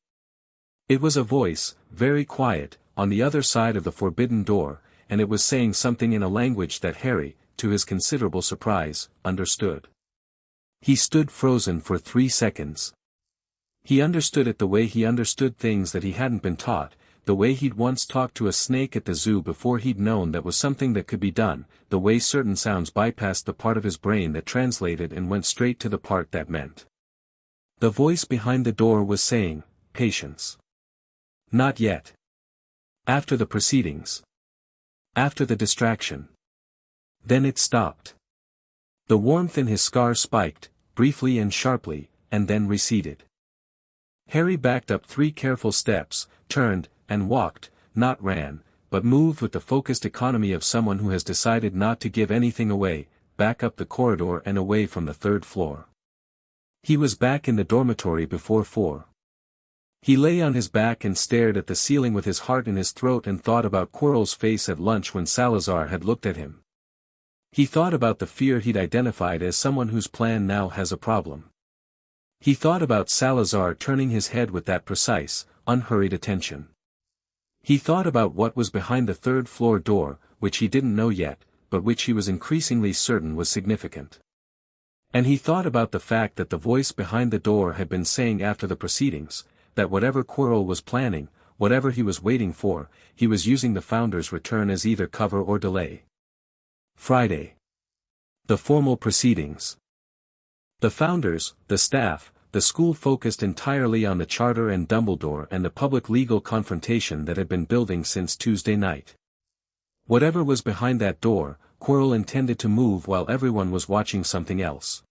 It was a voice, very quiet, on the other side of the forbidden door, and it was saying something in a language that Harry, to his considerable surprise, understood. He stood frozen for 3 seconds. He understood it the way he understood things that he hadn't been taught, the way he'd once talked to a snake at the zoo before he'd known that was something that could be done, the way certain sounds bypassed the part of his brain that translated and went straight to the part that meant. The voice behind the door was saying, "Patience. Not yet. After the proceedings. After the distraction." Then it stopped. The warmth in his scar spiked, briefly and sharply, and then receded. Harry backed up 3 careful steps, turned, and walked, not ran, but moved with the focused economy of someone who has decided not to give anything away, back up the corridor and away from the 3rd floor. He was back in the dormitory before 4. He lay on his back and stared at the ceiling with his heart in his throat and thought about Quirrell's face at lunch when Salazar had looked at him. He thought about the fear he'd identified as someone whose plan now has a problem. He thought about Salazar turning his head with that precise, unhurried attention. He thought about what was behind the 3rd floor door, which he didn't know yet, but which he was increasingly certain was significant. And he thought about the fact that the voice behind the door had been saying after the proceedings, that whatever Quirrell was planning, whatever he was waiting for, he was using the Founder's return as either cover or delay. Friday. The formal proceedings. The Founders, the staff, the school focused entirely on the Charter and Dumbledore and the public legal confrontation that had been building since Tuesday night. Whatever was behind that door, Quirrell intended to move while everyone was watching something else.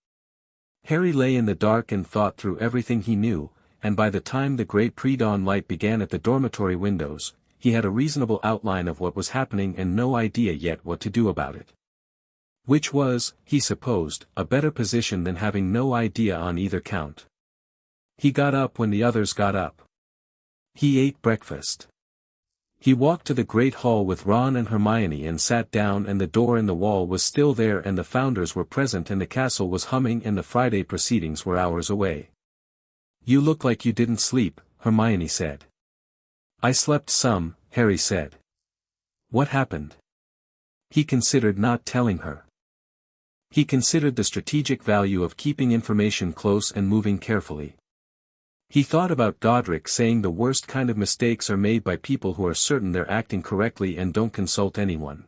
Harry lay in the dark and thought through everything he knew, and by the time the great pre-dawn light began at the dormitory windows, he had a reasonable outline of what was happening and no idea yet what to do about it. Which was, he supposed, a better position than having no idea on either count. He got up when the others got up. He ate breakfast. He walked to the great hall with Ron and Hermione and sat down, and the door in the wall was still there and the Founders were present and the castle was humming and the Friday proceedings were hours away. "You look like you didn't sleep," Hermione said. "I slept some," Harry said. What happened? He considered not telling her. He considered the strategic value of keeping information close and moving carefully. He thought about Godric saying the worst kind of mistakes are made by people who are certain they're acting correctly and don't consult anyone.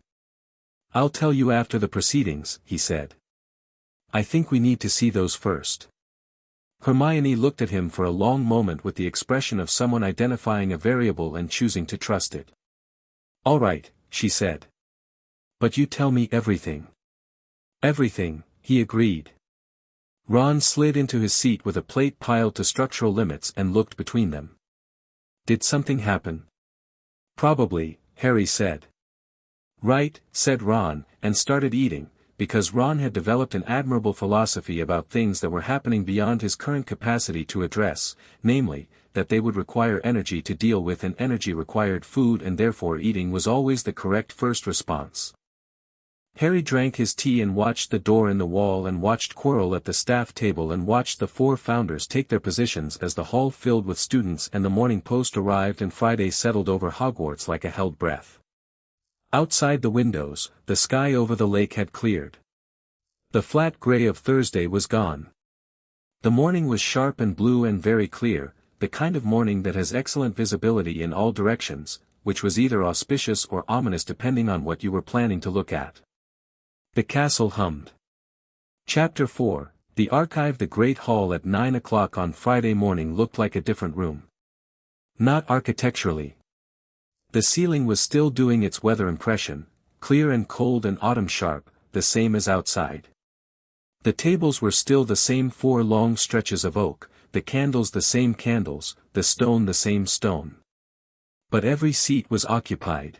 "I'll tell you after the proceedings," he said. "I think we need to see those first." Hermione looked at him for a long moment with the expression of someone identifying a variable and choosing to trust it. "All right," she said. "But you tell me everything." "Everything," he agreed. Ron slid into his seat with a plate piled to structural limits and looked between them. Did something happen? Probably, Harry said. Right, said Ron, and started eating, because Ron had developed an admirable philosophy about things that were happening beyond his current capacity to address, namely, that they would require energy to deal with, and energy required food, and therefore eating was always the correct first response. Harry drank his tea and watched the door in the wall and watched Quirrell at the staff table and watched the four founders take their positions as the hall filled with students and the Morning Post arrived and Friday settled over Hogwarts like a held breath. Outside the windows, the sky over the lake had cleared. The flat grey of Thursday was gone. The morning was sharp and blue and very clear, the kind of morning that has excellent visibility in all directions, which was either auspicious or ominous depending on what you were planning to look at. The castle hummed. Chapter 4, The Archive. The Great Hall at 9 o'clock on Friday morning looked like a different room. Not architecturally. The ceiling was still doing its weather impression, clear and cold and autumn sharp, the same as outside. The tables were still the same 4 long stretches of oak, the candles the same candles, the stone the same stone. But every seat was occupied.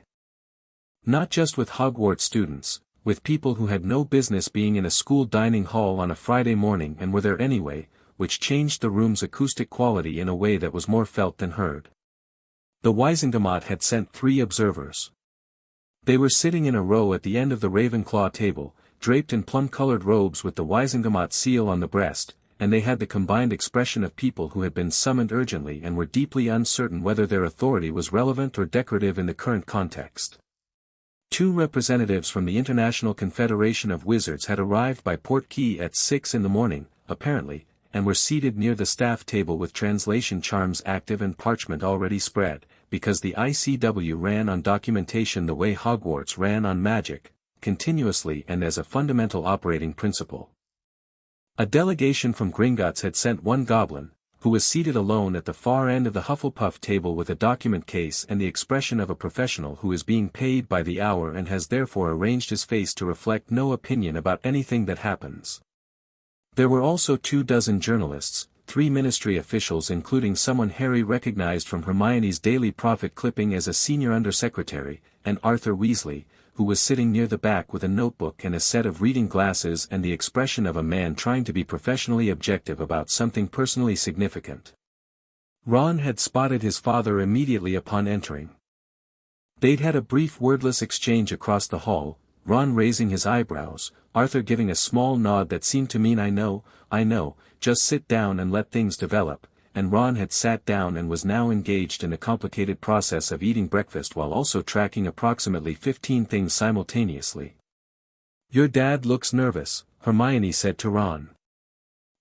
Not just with Hogwarts students, with people who had no business being in a school dining hall on a Friday morning and were there anyway, which changed the room's acoustic quality in a way that was more felt than heard. The Wisingamot had sent 3 observers. They were sitting in a row at the end of the Ravenclaw table, draped in plum-colored robes with the Wisingamot seal on the breast, and they had the combined expression of people who had been summoned urgently and were deeply uncertain whether their authority was relevant or decorative in the current context. 2 representatives from the International Confederation of Wizards had arrived by Portkey at 6 in the morning, apparently, and were seated near the staff table with translation charms active and parchment already spread, because the ICW ran on documentation the way Hogwarts ran on magic, continuously and as a fundamental operating principle. A delegation from Gringotts had sent 1 goblin, who was seated alone at the far end of the Hufflepuff table with a document case and the expression of a professional who is being paid by the hour and has therefore arranged his face to reflect no opinion about anything that happens. There were also 24 journalists, 3 ministry officials including someone Harry recognized from Hermione's Daily Prophet clipping as a senior undersecretary, and Arthur Weasley, who was sitting near the back with a notebook and a set of reading glasses and the expression of a man trying to be professionally objective about something personally significant. Ron had spotted his father immediately upon entering. They'd had a brief wordless exchange across the hall, Ron raising his eyebrows, Arthur giving a small nod that seemed to mean I know, just sit down and let things develop, and Ron had sat down and was now engaged in a complicated process of eating breakfast while also tracking approximately 15 things simultaneously. Your dad looks nervous, Hermione said to Ron.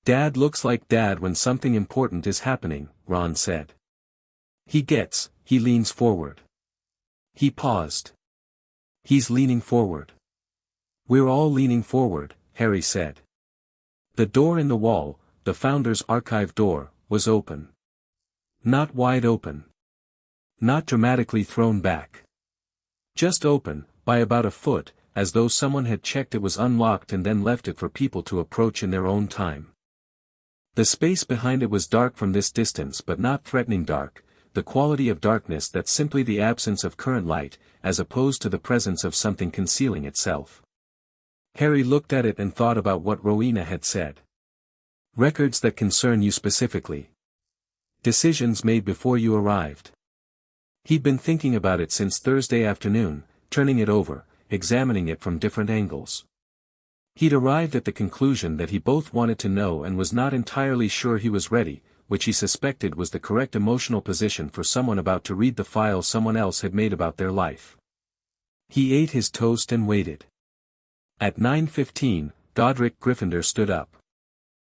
Dad looks like Dad when something important is happening, Ron said. He leans forward. He paused. He's leaning forward. We're all leaning forward, Harry said. The door in the wall, the Founder's Archive door, was open. Not wide open. Not dramatically thrown back. Just open, by about a foot, as though someone had checked it was unlocked and then left it for people to approach in their own time. The space behind it was dark from this distance but not threatening dark, the quality of darkness that's simply the absence of current light, as opposed to the presence of something concealing itself. Harry looked at it and thought about what Rowena had said. Records that concern you specifically. Decisions made before you arrived. He'd been thinking about it since Thursday afternoon, turning it over, examining it from different angles. He'd arrived at the conclusion that he both wanted to know and was not entirely sure he was ready, which he suspected was the correct emotional position for someone about to read the file someone else had made about their life. He ate his toast and waited. At 9:15, Godric Gryffindor stood up.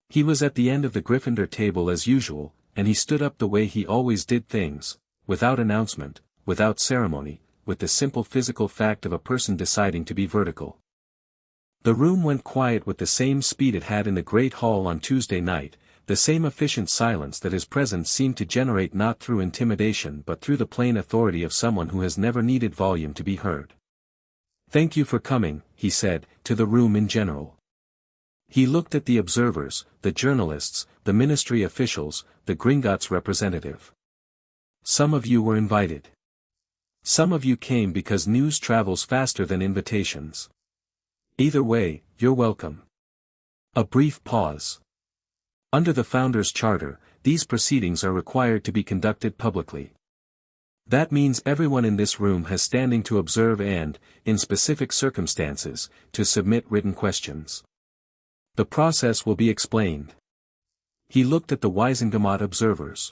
He was at the end of the Gryffindor table as usual, and he stood up the way he always did things, without announcement, without ceremony, with the simple physical fact of a person deciding to be vertical. The room went quiet with the same speed it had in the Great Hall on Tuesday night, the same efficient silence that his presence seemed to generate not through intimidation but through the plain authority of someone who has never needed volume to be heard. Thank you for coming, he said, to the room in general. He looked at the observers, the journalists, the ministry officials, the Gringotts representative. Some of you were invited. Some of you came because news travels faster than invitations. Either way, you're welcome. A brief pause. Under the Founders' Charter, these proceedings are required to be conducted publicly. That means everyone in this room has standing to observe and, in specific circumstances, to submit written questions. The process will be explained. He looked at the Wisengamot observers.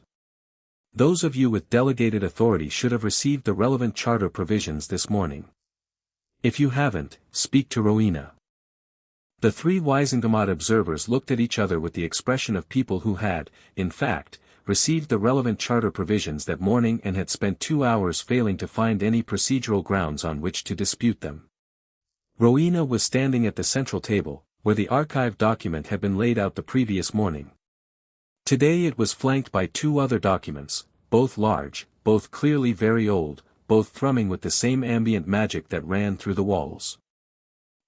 Those of you with delegated authority should have received the relevant charter provisions this morning. If you haven't, speak to Rowena. The three Wisengamot observers looked at each other with the expression of people who had, in fact, received the relevant charter provisions that morning and had spent 2 hours failing to find any procedural grounds on which to dispute them. Rowena was standing at the central table, where the archive document had been laid out the previous morning. Today it was flanked by 2 other documents, both large, both clearly very old, both thrumming with the same ambient magic that ran through the walls.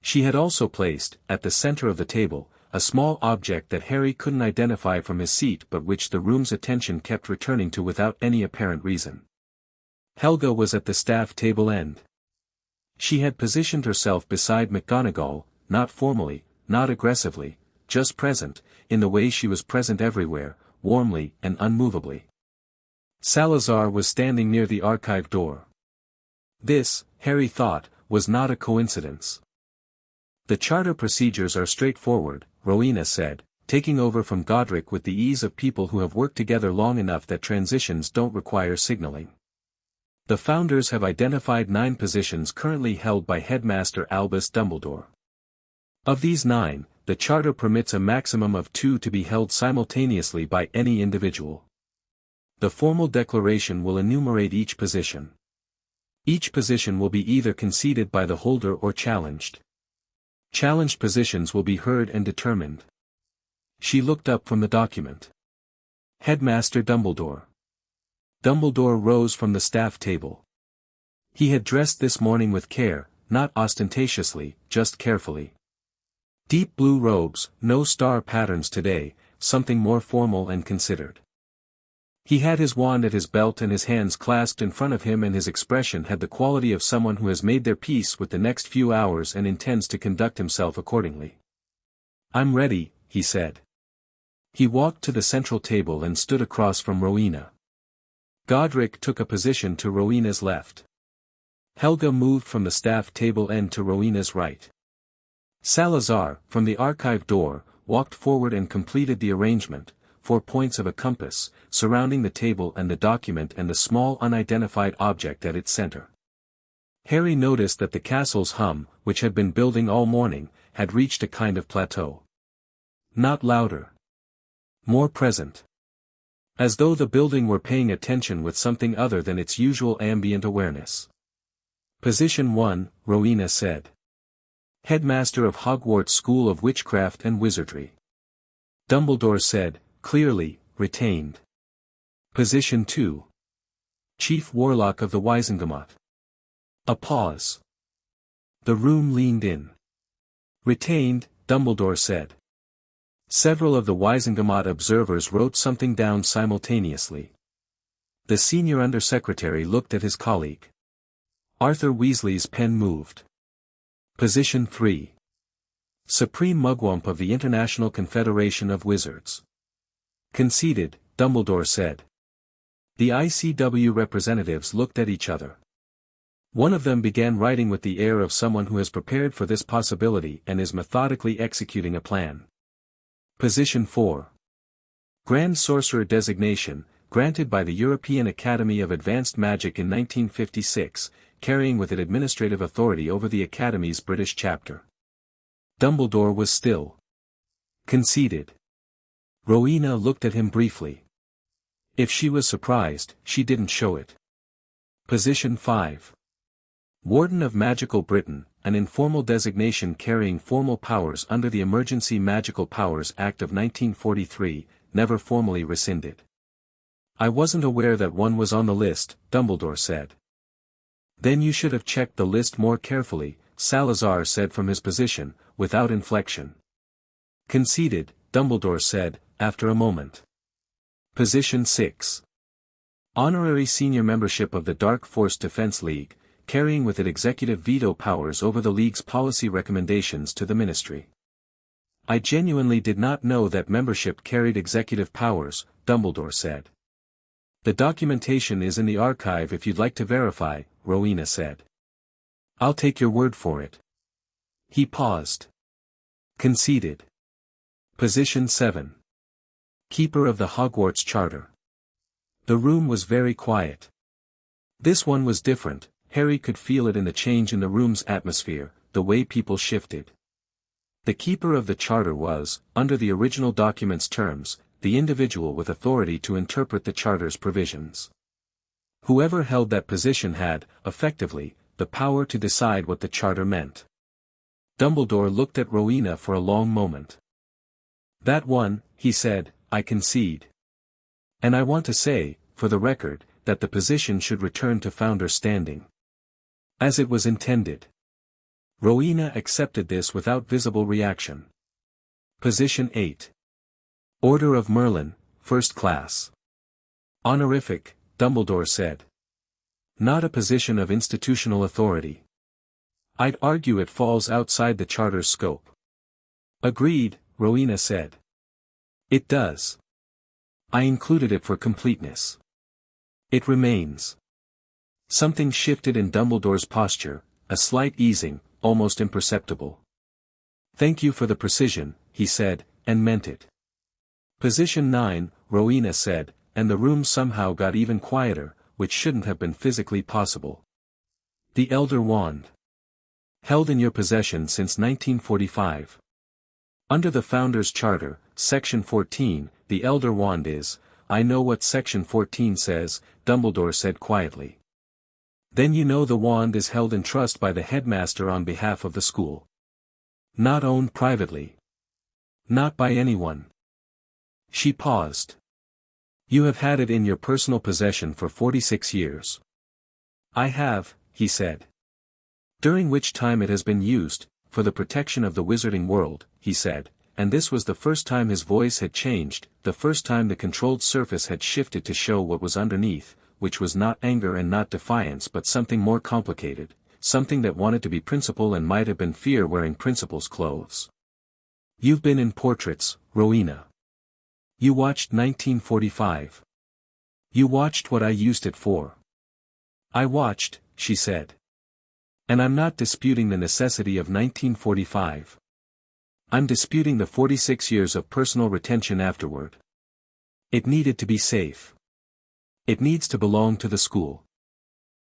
She had also placed, at the center of the table, a small object that Harry couldn't identify from his seat but which the room's attention kept returning to without any apparent reason. Helga was at the staff table end. She had positioned herself beside McGonagall, not formally, not aggressively, just present, in the way she was present everywhere, warmly and unmovably. Salazar was standing near the archive door. This, Harry thought, was not a coincidence. The charter procedures are straightforward, Rowena said, taking over from Godric with the ease of people who have worked together long enough that transitions don't require signaling. The Founders have identified 9 positions currently held by Headmaster Albus Dumbledore. Of these 9, the charter permits a maximum of 2 to be held simultaneously by any individual. The formal declaration will enumerate each position. Each position will be either conceded by the holder or challenged. Challenged positions will be heard and determined. She looked up from the document. Headmaster Dumbledore. Dumbledore rose from the staff table. He had dressed this morning with care, not ostentatiously, just carefully. Deep blue robes, no star patterns today, something more formal and considered. He had his wand at his belt and his hands clasped in front of him, and his expression had the quality of someone who has made their peace with the next few hours and intends to conduct himself accordingly. "I'm ready," he said. He walked to the central table and stood across from Rowena. Godric took a position to Rowena's left. Helga moved from the staff table end to Rowena's right. Salazar, from the archive door, walked forward and completed the arrangement, 4 points of a compass, surrounding the table and the document and the small unidentified object at its center. Harry noticed that the castle's hum, which had been building all morning, had reached a kind of plateau. Not louder. More present. As though the building were paying attention with something other than its usual ambient awareness. Position 1, Rowena said. Headmaster of Hogwarts School of Witchcraft and Wizardry. Dumbledore said, clearly, retained. Position 2. Chief Warlock of the Wisengamot. A pause. The room leaned in. Retained, Dumbledore said. Several of the Wisengamot observers wrote something down simultaneously. The senior undersecretary looked at his colleague. Arthur Weasley's pen moved. Position 3. Supreme Mugwump of the International Confederation of Wizards. Conceded, Dumbledore said. The ICW representatives looked at each other. One of them began writing with the air of someone who has prepared for this possibility and is methodically executing a plan. Position 4. Grand Sorcerer designation, granted by the European Academy of Advanced Magic in 1956, carrying with it administrative authority over the Academy's British chapter. Dumbledore was still. Conceded. Rowena looked at him briefly. If she was surprised, she didn't show it. Position 5. Warden of Magical Britain, an informal designation carrying formal powers under the Emergency Magical Powers Act of 1943, never formally rescinded. I wasn't aware that one was on the list, Dumbledore said. Then you should have checked the list more carefully, Salazar said from his position, without inflection. Conceded, Dumbledore said, after a moment. Position 6. Honorary senior membership of the Dark Force Defense League, carrying with it executive veto powers over the League's policy recommendations to the Ministry. I genuinely did not know that membership carried executive powers, Dumbledore said. The documentation is in the archive if you'd like to verify, Rowena said. I'll take your word for it. He paused. Conceded. Position 7. Keeper of the Hogwarts Charter. The room was very quiet. This one was different. Harry could feel it in the change in the room's atmosphere, the way people shifted. The keeper of the charter was, under the original document's terms, the individual with authority to interpret the charter's provisions. Whoever held that position had, effectively, the power to decide what the charter meant. Dumbledore looked at Rowena for a long moment. That one, he said, I concede. And I want to say, for the record, that the position should return to founder standing. As it was intended. Rowena accepted this without visible reaction. Position 8. Order of Merlin, First Class. Honorific, Dumbledore said. Not a position of institutional authority. I'd argue it falls outside the charter's scope. Agreed, Rowena said. It does. I included it for completeness. It remains. Something shifted in Dumbledore's posture, a slight easing, almost imperceptible. Thank you for the precision, he said, and meant it. Position 9, Rowena said, and the room somehow got even quieter, which shouldn't have been physically possible. The Elder Wand. Held in your possession since 1945. Under the Founder's Charter, Section 14, the Elder Wand is, I know what Section 14 says, Dumbledore said quietly. Then you know the wand is held in trust by the headmaster on behalf of the school. Not owned privately. Not by anyone. She paused. You have had it in your personal possession for 46 years. I have, he said. During which time it has been used, for the protection of the wizarding world, he said, and this was the first time his voice had changed, the first time the controlled surface had shifted to show what was underneath, which was not anger and not defiance but something more complicated, something that wanted to be principle and might have been fear wearing principle's clothes. You've been in portraits, Rowena. You watched 1945. You watched what I used it for. I watched, she said. And I'm not disputing the necessity of 1945. I'm disputing the 46 years of personal retention afterward. It needed to be safe. It needs to belong to the school.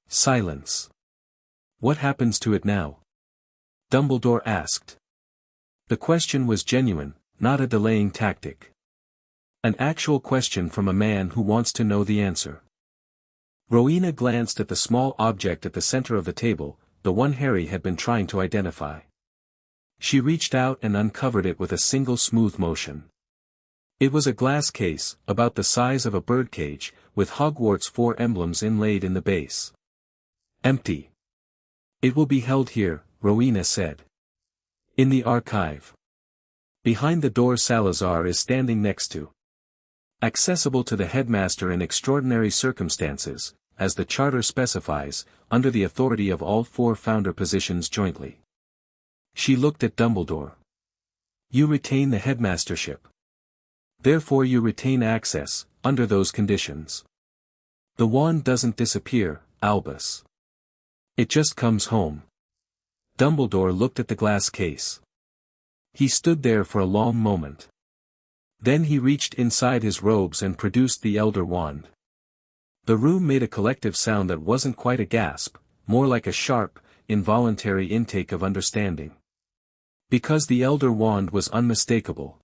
Silence. What happens to it now? Dumbledore asked. The question was genuine, not a delaying tactic. An actual question from a man who wants to know the answer. Rowena glanced at the small object at the center of the table, the one Harry had been trying to identify. She reached out and uncovered it with a single smooth motion. It was a glass case, about the size of a birdcage, with Hogwarts' 4 emblems inlaid in the base. Empty. It will be held here, Rowena said. In the archive. Behind the door Salazar is standing next to. Accessible to the headmaster in extraordinary circumstances, as the charter specifies, under the authority of all 4 founder positions jointly. She looked at Dumbledore. You retain the headmastership. Therefore you retain access, under those conditions. The wand doesn't disappear, Albus. It just comes home. Dumbledore looked at the glass case. He stood there for a long moment. Then he reached inside his robes and produced the Elder Wand. The room made a collective sound that wasn't quite a gasp, more like a sharp, involuntary intake of understanding. Because the Elder Wand was unmistakable.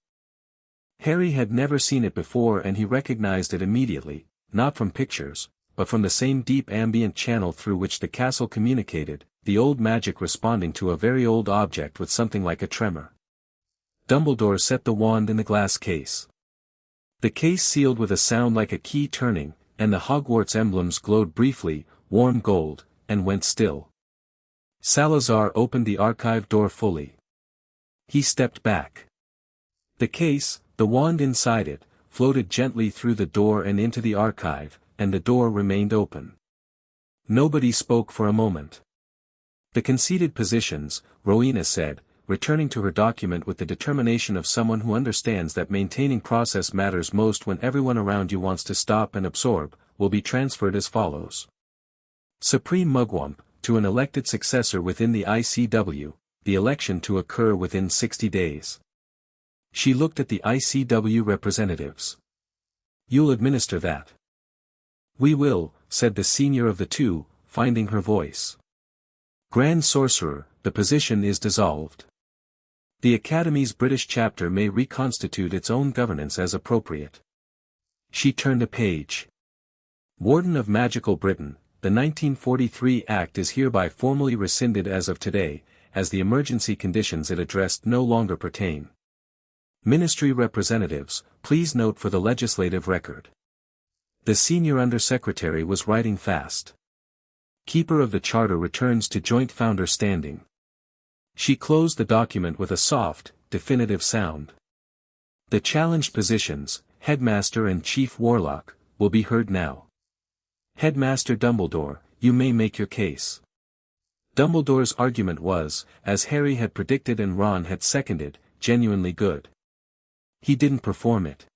Harry had never seen it before and he recognized it immediately, not from pictures, but from the same deep ambient channel through which the castle communicated, the old magic responding to a very old object with something like a tremor. Dumbledore set the wand in the glass case. The case sealed with a sound like a key turning, and the Hogwarts emblems glowed briefly, warm gold, and went still. Salazar opened the archive door fully. He stepped back. The case, the wand inside it, floated gently through the door and into the archive, and the door remained open. Nobody spoke for a moment. The conceded positions, Rowena said, returning to her document with the determination of someone who understands that maintaining process matters most when everyone around you wants to stop and absorb, will be transferred as follows. Supreme Mugwump, to an elected successor within the ICW, the election to occur within 60 days. She looked at the ICW representatives. You'll administer that. We will, said the senior of the two, finding her voice. Grand Sorcerer, the position is dissolved. The Academy's British chapter may reconstitute its own governance as appropriate. She turned a page. Warden of Magical Britain, the 1943 Act is hereby formally rescinded as of today, as the emergency conditions it addressed no longer pertain. Ministry representatives, please note for the legislative record. The senior undersecretary was writing fast. Keeper of the Charter returns to joint founder standing. She closed the document with a soft, definitive sound. The challenged positions, Headmaster and Chief Warlock, will be heard now. Headmaster Dumbledore, you may make your case. Dumbledore's argument was, as Harry had predicted and Ron had seconded, genuinely good. He didn't perform it.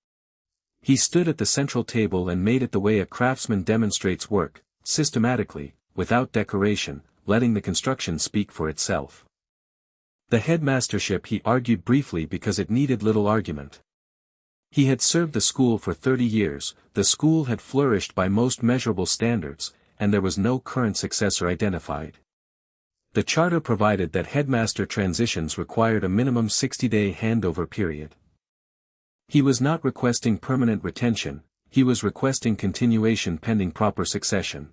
He stood at the central table and made it the way a craftsman demonstrates work, systematically, without decoration, letting the construction speak for itself. The headmastership he argued briefly because it needed little argument. He had served the school for 30 years, the school had flourished by most measurable standards, and there was no current successor identified. The charter provided that headmaster transitions required a minimum 60-day handover period. He was not requesting permanent retention, he was requesting continuation pending proper succession.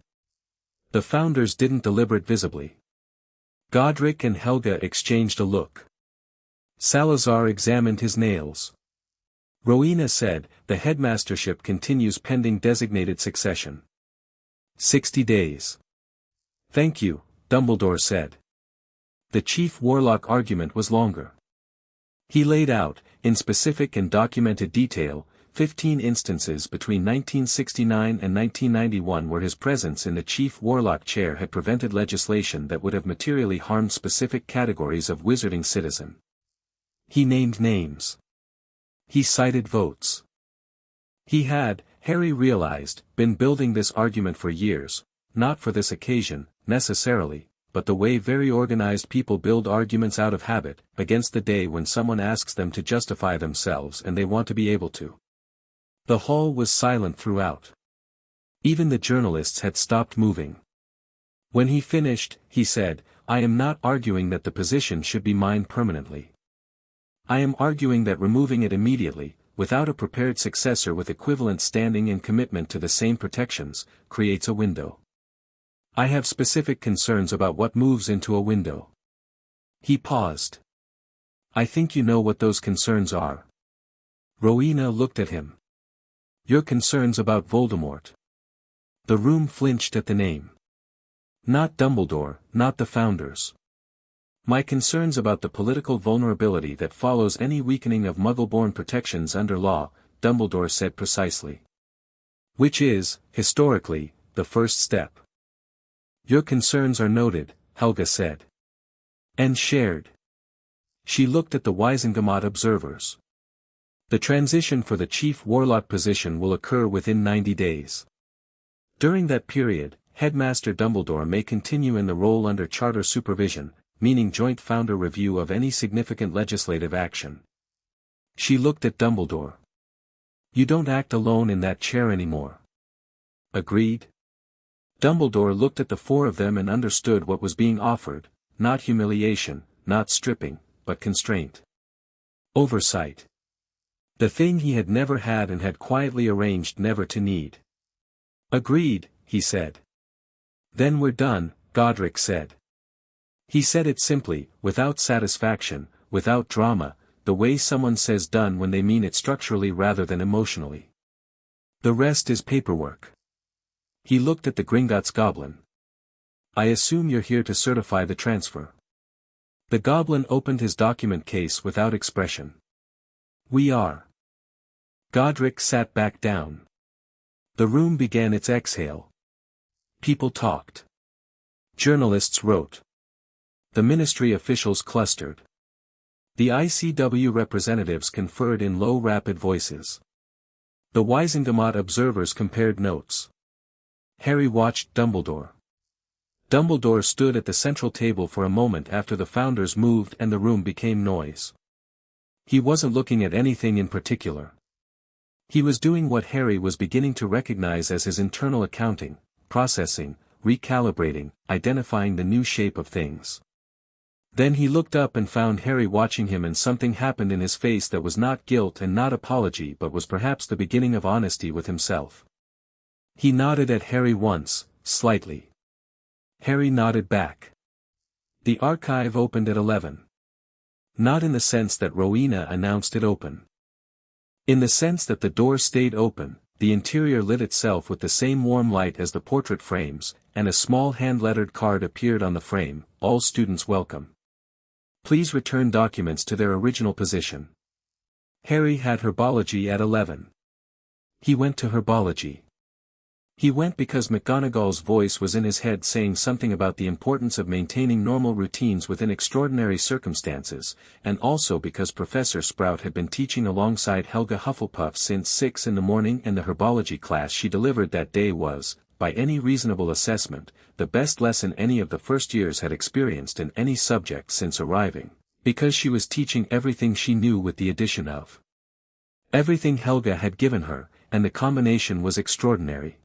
The founders didn't deliberate visibly. Godric and Helga exchanged a look. Salazar examined his nails. Rowena said, the headmastership continues pending designated succession. 60 days. Thank you, Dumbledore said. The Chief Warlock argument was longer. He laid out, in specific and documented detail, 15 instances between 1969 and 1991 where his presence in the Chief Warlock chair had prevented legislation that would have materially harmed specific categories of wizarding citizen. He named names. He cited votes. He had, Harry realized, been building this argument for years, not for this occasion, necessarily, but the way very organized people build arguments out of habit, against the day when someone asks them to justify themselves and they want to be able to. The hall was silent throughout. Even the journalists had stopped moving. When he finished, he said, I am not arguing that the position should be mine permanently. I am arguing that removing it immediately, without a prepared successor with equivalent standing and commitment to the same protections, creates a window. I have specific concerns about what moves into a window. He paused. I think you know what those concerns are. Rowena looked at him. Your concerns about Voldemort. The room flinched at the name. Not Dumbledore, not the founders. My concerns about the political vulnerability that follows any weakening of Muggle-born protections under law, Dumbledore said precisely. Which is, historically, the first step. Your concerns are noted, Helga said. And shared. She looked at the Wizengamot observers. The transition for the Chief Warlock position will occur within 90 days. During that period, Headmaster Dumbledore may continue in the role under charter supervision, meaning joint founder review of any significant legislative action. She looked at Dumbledore. You don't act alone in that chair anymore. Agreed? Dumbledore looked at the four of them and understood what was being offered, not humiliation, not stripping, but constraint. Oversight. The thing he had never had and had quietly arranged never to need. Agreed, he said. Then we're done, Godric said. He said it simply, without satisfaction, without drama, the way someone says done when they mean it structurally rather than emotionally. The rest is paperwork. He looked at the Gringotts goblin. I assume you're here to certify the transfer. The goblin opened his document case without expression. We are. Godric sat back down. The room began its exhale. People talked. Journalists wrote. The ministry officials clustered. The ICW representatives conferred in low rapid voices. The Wisengamot observers compared notes. Harry watched Dumbledore. Dumbledore stood at the central table for a moment after the founders moved and the room became noise. He wasn't looking at anything in particular. He was doing what Harry was beginning to recognize as his internal accounting, processing, recalibrating, identifying the new shape of things. Then he looked up and found Harry watching him, and something happened in his face that was not guilt and not apology but was perhaps the beginning of honesty with himself. He nodded at Harry once, slightly. Harry nodded back. The archive opened at 11. Not in the sense that Rowena announced it open. In the sense that the door stayed open, the interior lit itself with the same warm light as the portrait frames, and a small hand-lettered card appeared on the frame, "All students welcome. Please return documents to their original position." Harry had herbology at 11. He went to herbology. He went because McGonagall's voice was in his head saying something about the importance of maintaining normal routines within extraordinary circumstances, and also because Professor Sprout had been teaching alongside Helga Hufflepuff since 6 in the morning, and the herbology class she delivered that day was, by any reasonable assessment, the best lesson any of the first years had experienced in any subject since arriving, because she was teaching everything she knew with the addition of everything Helga had given her, and the combination was extraordinary.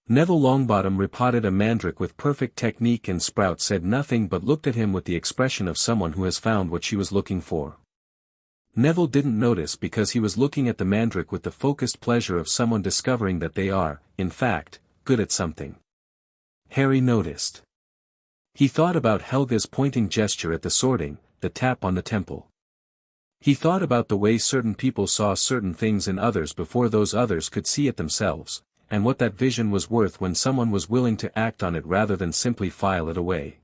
Neville Longbottom repotted a mandrake with perfect technique, and Sprout said nothing but looked at him with the expression of someone who has found what she was looking for. Neville didn't notice because he was looking at the mandrake with the focused pleasure of someone discovering that they are, in fact, good at something. Harry noticed. He thought about Helga's pointing gesture at the sorting, the tap on the temple. He thought about the way certain people saw certain things in others before those others could see it themselves, and what that vision was worth when someone was willing to act on it rather than simply file it away.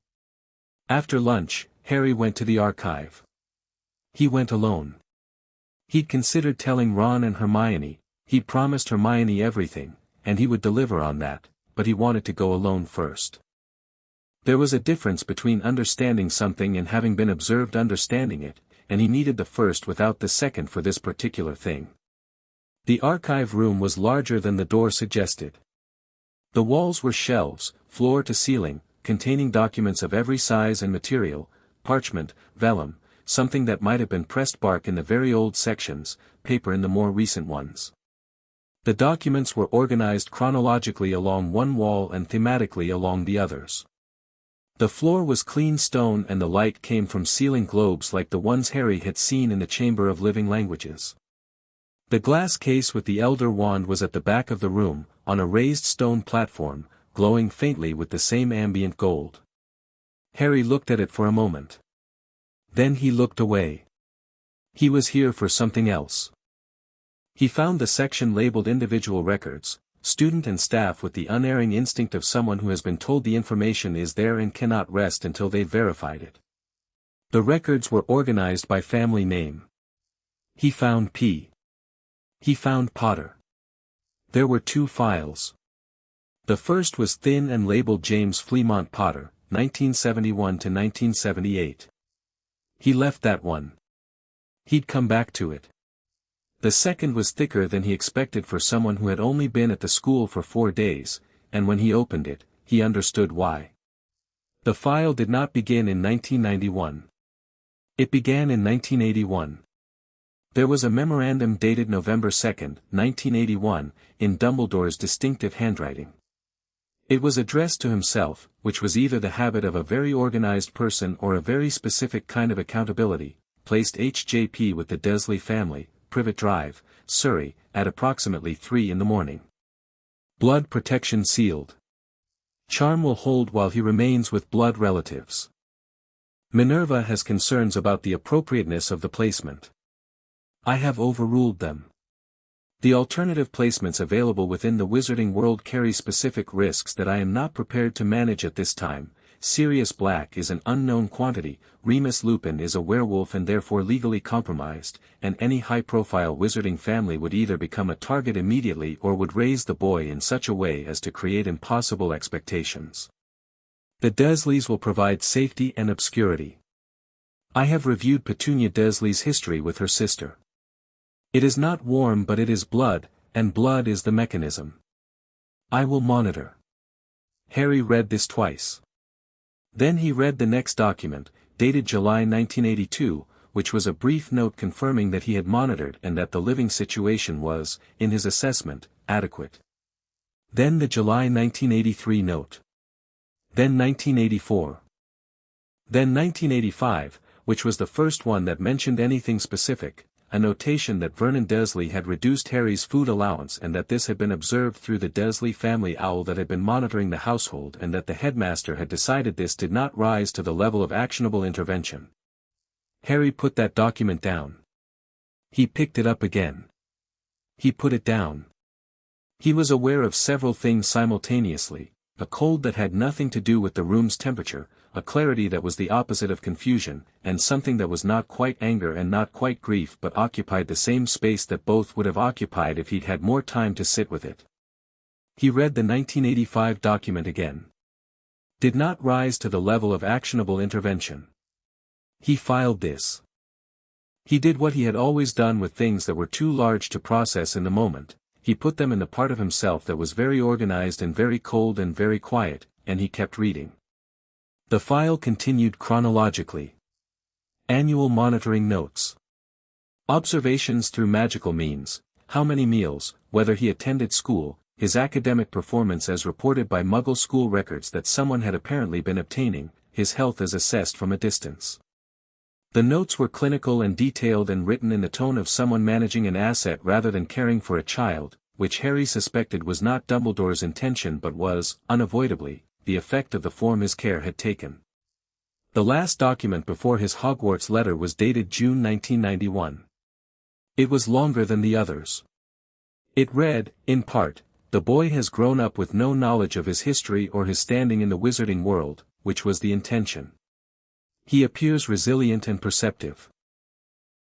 After lunch, Harry went to the archive. He went alone. He'd considered telling Ron and Hermione, he'd promised Hermione everything, and he would deliver on that, but he wanted to go alone first. There was a difference between understanding something and having been observed understanding it, and he needed the first without the second for this particular thing. The archive room was larger than the door suggested. The walls were shelves, floor to ceiling, containing documents of every size and material, parchment, vellum, something that might have been pressed bark in the very old sections, paper in the more recent ones. The documents were organized chronologically along one wall and thematically along the others. The floor was clean stone, and the light came from ceiling globes like the ones Harry had seen in the Chamber of Living Languages. The glass case with the Elder Wand was at the back of the room, on a raised stone platform, glowing faintly with the same ambient gold. Harry looked at it for a moment. Then he looked away. He was here for something else. He found the section labeled Individual Records, student and staff, with the unerring instinct of someone who has been told the information is there and cannot rest until they've verified it. The records were organized by family name. He found P. He found Potter. There were 2 files. The first was thin and labeled James Fleamont Potter, 1971 to 1978. He left that one. He'd come back to it. The second was thicker than he expected for someone who had only been at the school for 4 days, and when he opened it, he understood why. The file did not begin in 1991. It began in 1981. There was a memorandum dated November 2, 1981, in Dumbledore's distinctive handwriting. It was addressed to himself, which was either the habit of a very organized person or a very specific kind of accountability, placed HJP with the Desley family, Privet Drive, Surrey, at approximately 3 in the morning. Blood protection sealed. Charm will hold while he remains with blood relatives. Minerva has concerns about the appropriateness of the placement. I have overruled them. The alternative placements available within the wizarding world carry specific risks that I am not prepared to manage at this time, Sirius Black is an unknown quantity, Remus Lupin is a werewolf and therefore legally compromised, and any high-profile wizarding family would either become a target immediately or would raise the boy in such a way as to create impossible expectations. The Dursleys will provide safety and obscurity. I have reviewed Petunia Dursley's history with her sister. It is not warm but it is blood, and blood is the mechanism. I will monitor. Harry read this twice. Then he read the next document, dated July 1982, which was a brief note confirming that he had monitored and that the living situation was, in his assessment, adequate. Then the July 1983 note. Then 1984. Then 1985, which was the first one that mentioned anything specific, a notation that Vernon Dursley had reduced Harry's food allowance and that this had been observed through the Dursley family owl that had been monitoring the household and that the headmaster had decided this did not rise to the level of actionable intervention. Harry put that document down. He picked it up again. He put it down. He was aware of several things simultaneously, a cold that had nothing to do with the room's temperature, a clarity that was the opposite of confusion, and something that was not quite anger and not quite grief but occupied the same space that both would have occupied if he'd had more time to sit with it. He read the 1985 document again. Did not rise to the level of actionable intervention. He filed this. He did what he had always done with things that were too large to process in the moment. He put them in the part of himself that was very organized and very cold and very quiet, and he kept reading. The file continued chronologically. Annual monitoring notes. Observations through magical means, how many meals, whether he attended school, his academic performance as reported by Muggle school records that someone had apparently been obtaining, his health as assessed from a distance. The notes were clinical and detailed and written in the tone of someone managing an asset rather than caring for a child, which Harry suspected was not Dumbledore's intention but was, unavoidably, the effect of the form his care had taken. The last document before his Hogwarts letter was dated June 1991. It was longer than the others. It read, in part, "The boy has grown up with no knowledge of his history or his standing in the wizarding world," which was the intention. He appears resilient and perceptive.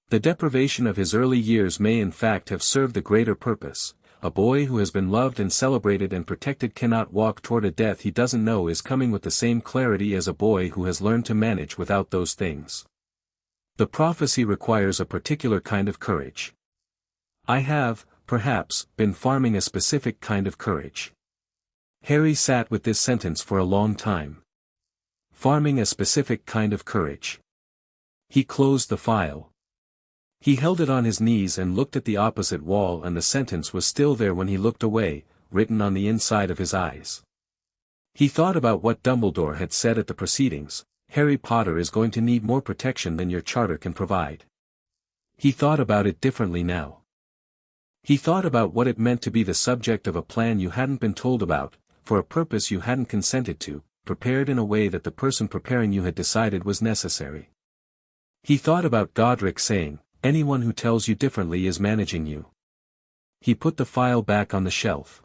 The deprivation of his early years may in fact have served the greater purpose. A boy who has been loved and celebrated and protected cannot walk toward a death he doesn't know is coming with the same clarity as a boy who has learned to manage without those things. The prophecy requires a particular kind of courage. I have, perhaps, been farming a specific kind of courage. Harry sat with this sentence for a long time. Farming a specific kind of courage. He closed the file. He held it on his knees and looked at the opposite wall, and the sentence was still there when he looked away, written on the inside of his eyes. He thought about what Dumbledore had said at the proceedings: Harry Potter is going to need more protection than your charter can provide. He thought about it differently now. He thought about what it meant to be the subject of a plan you hadn't been told about, for a purpose you hadn't consented to, prepared in a way that the person preparing you had decided was necessary. He thought about Godric saying, "Anyone who tells you differently is managing you." He put the file back on the shelf.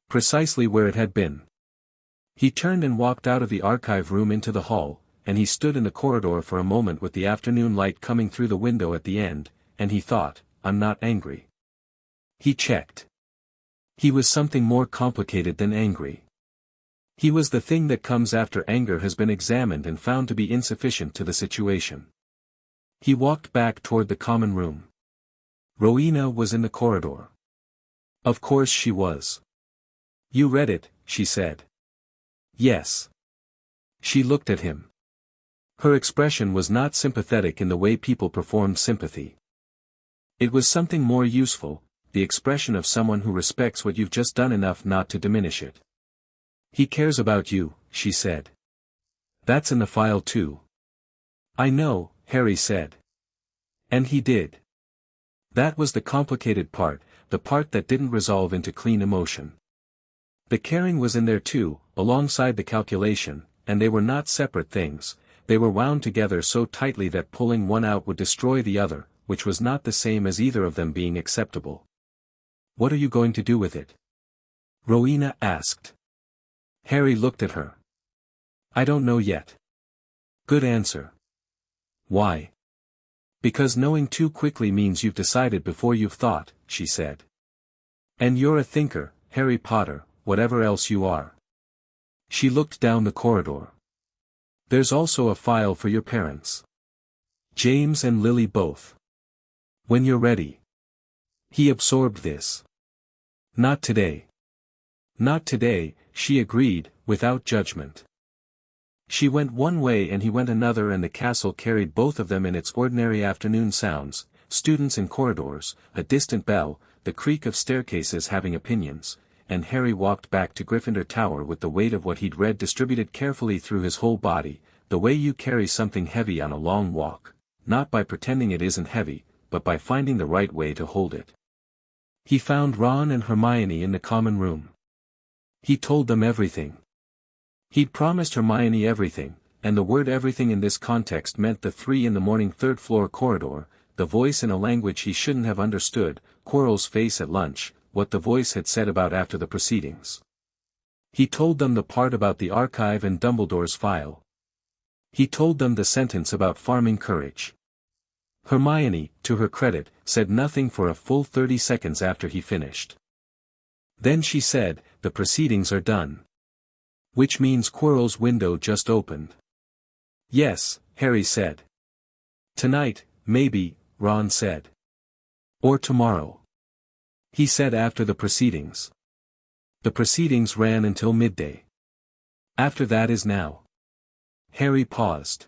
Precisely where it had been. He turned and walked out of the archive room into the hall, and he stood in the corridor for a moment with the afternoon light coming through the window at the end, and he thought, "I'm not angry." He checked. He was something more complicated than angry. He was the thing that comes after anger has been examined and found to be insufficient to the situation. He walked back toward the common room. Rowena was in the corridor. Of course she was. "You read it," she said. "Yes." She looked at him. Her expression was not sympathetic in the way people performed sympathy. It was something more useful, the expression of someone who respects what you've just done enough not to diminish it. "He cares about you," she said. "That's in the file too." "I know," Harry said. And he did. That was the complicated part, the part that didn't resolve into clean emotion. The caring was in there too, alongside the calculation, and they were not separate things, they were wound together so tightly that pulling one out would destroy the other, which was not the same as either of them being acceptable. "What are you going to do with it?" Rowena asked. Harry looked at her. I don't know yet. Good answer. Why? Because knowing too quickly means you've decided before you've thought, she said. And you're a thinker, Harry Potter, whatever else you are. She looked down the corridor. There's also a file for your parents. James and Lily both. When you're ready. He absorbed this. Not today. Not today, she agreed, without judgment. She went one way and he went another, and the castle carried both of them in its ordinary afternoon sounds, students in corridors, a distant bell, the creak of staircases having opinions, and Harry walked back to Gryffindor Tower with the weight of what he'd read distributed carefully through his whole body, the way you carry something heavy on a long walk, not by pretending it isn't heavy, but by finding the right way to hold it. He found Ron and Hermione in the common room. He told them everything. He'd promised Hermione everything, and the word everything in this context meant the 3 in the morning third-floor corridor, the voice in a language he shouldn't have understood, Quirrell's face at lunch, what the voice had said about after the proceedings. He told them the part about the archive and Dumbledore's file. He told them the sentence about farming courage. Hermione, to her credit, said nothing for a full 30 seconds after he finished. Then she said, "The proceedings are done." Which means Quirrell's window just opened. Yes, Harry said. Tonight, maybe, Ron said. Or tomorrow. He said after the proceedings. The proceedings ran until midday. After that is now. Harry paused.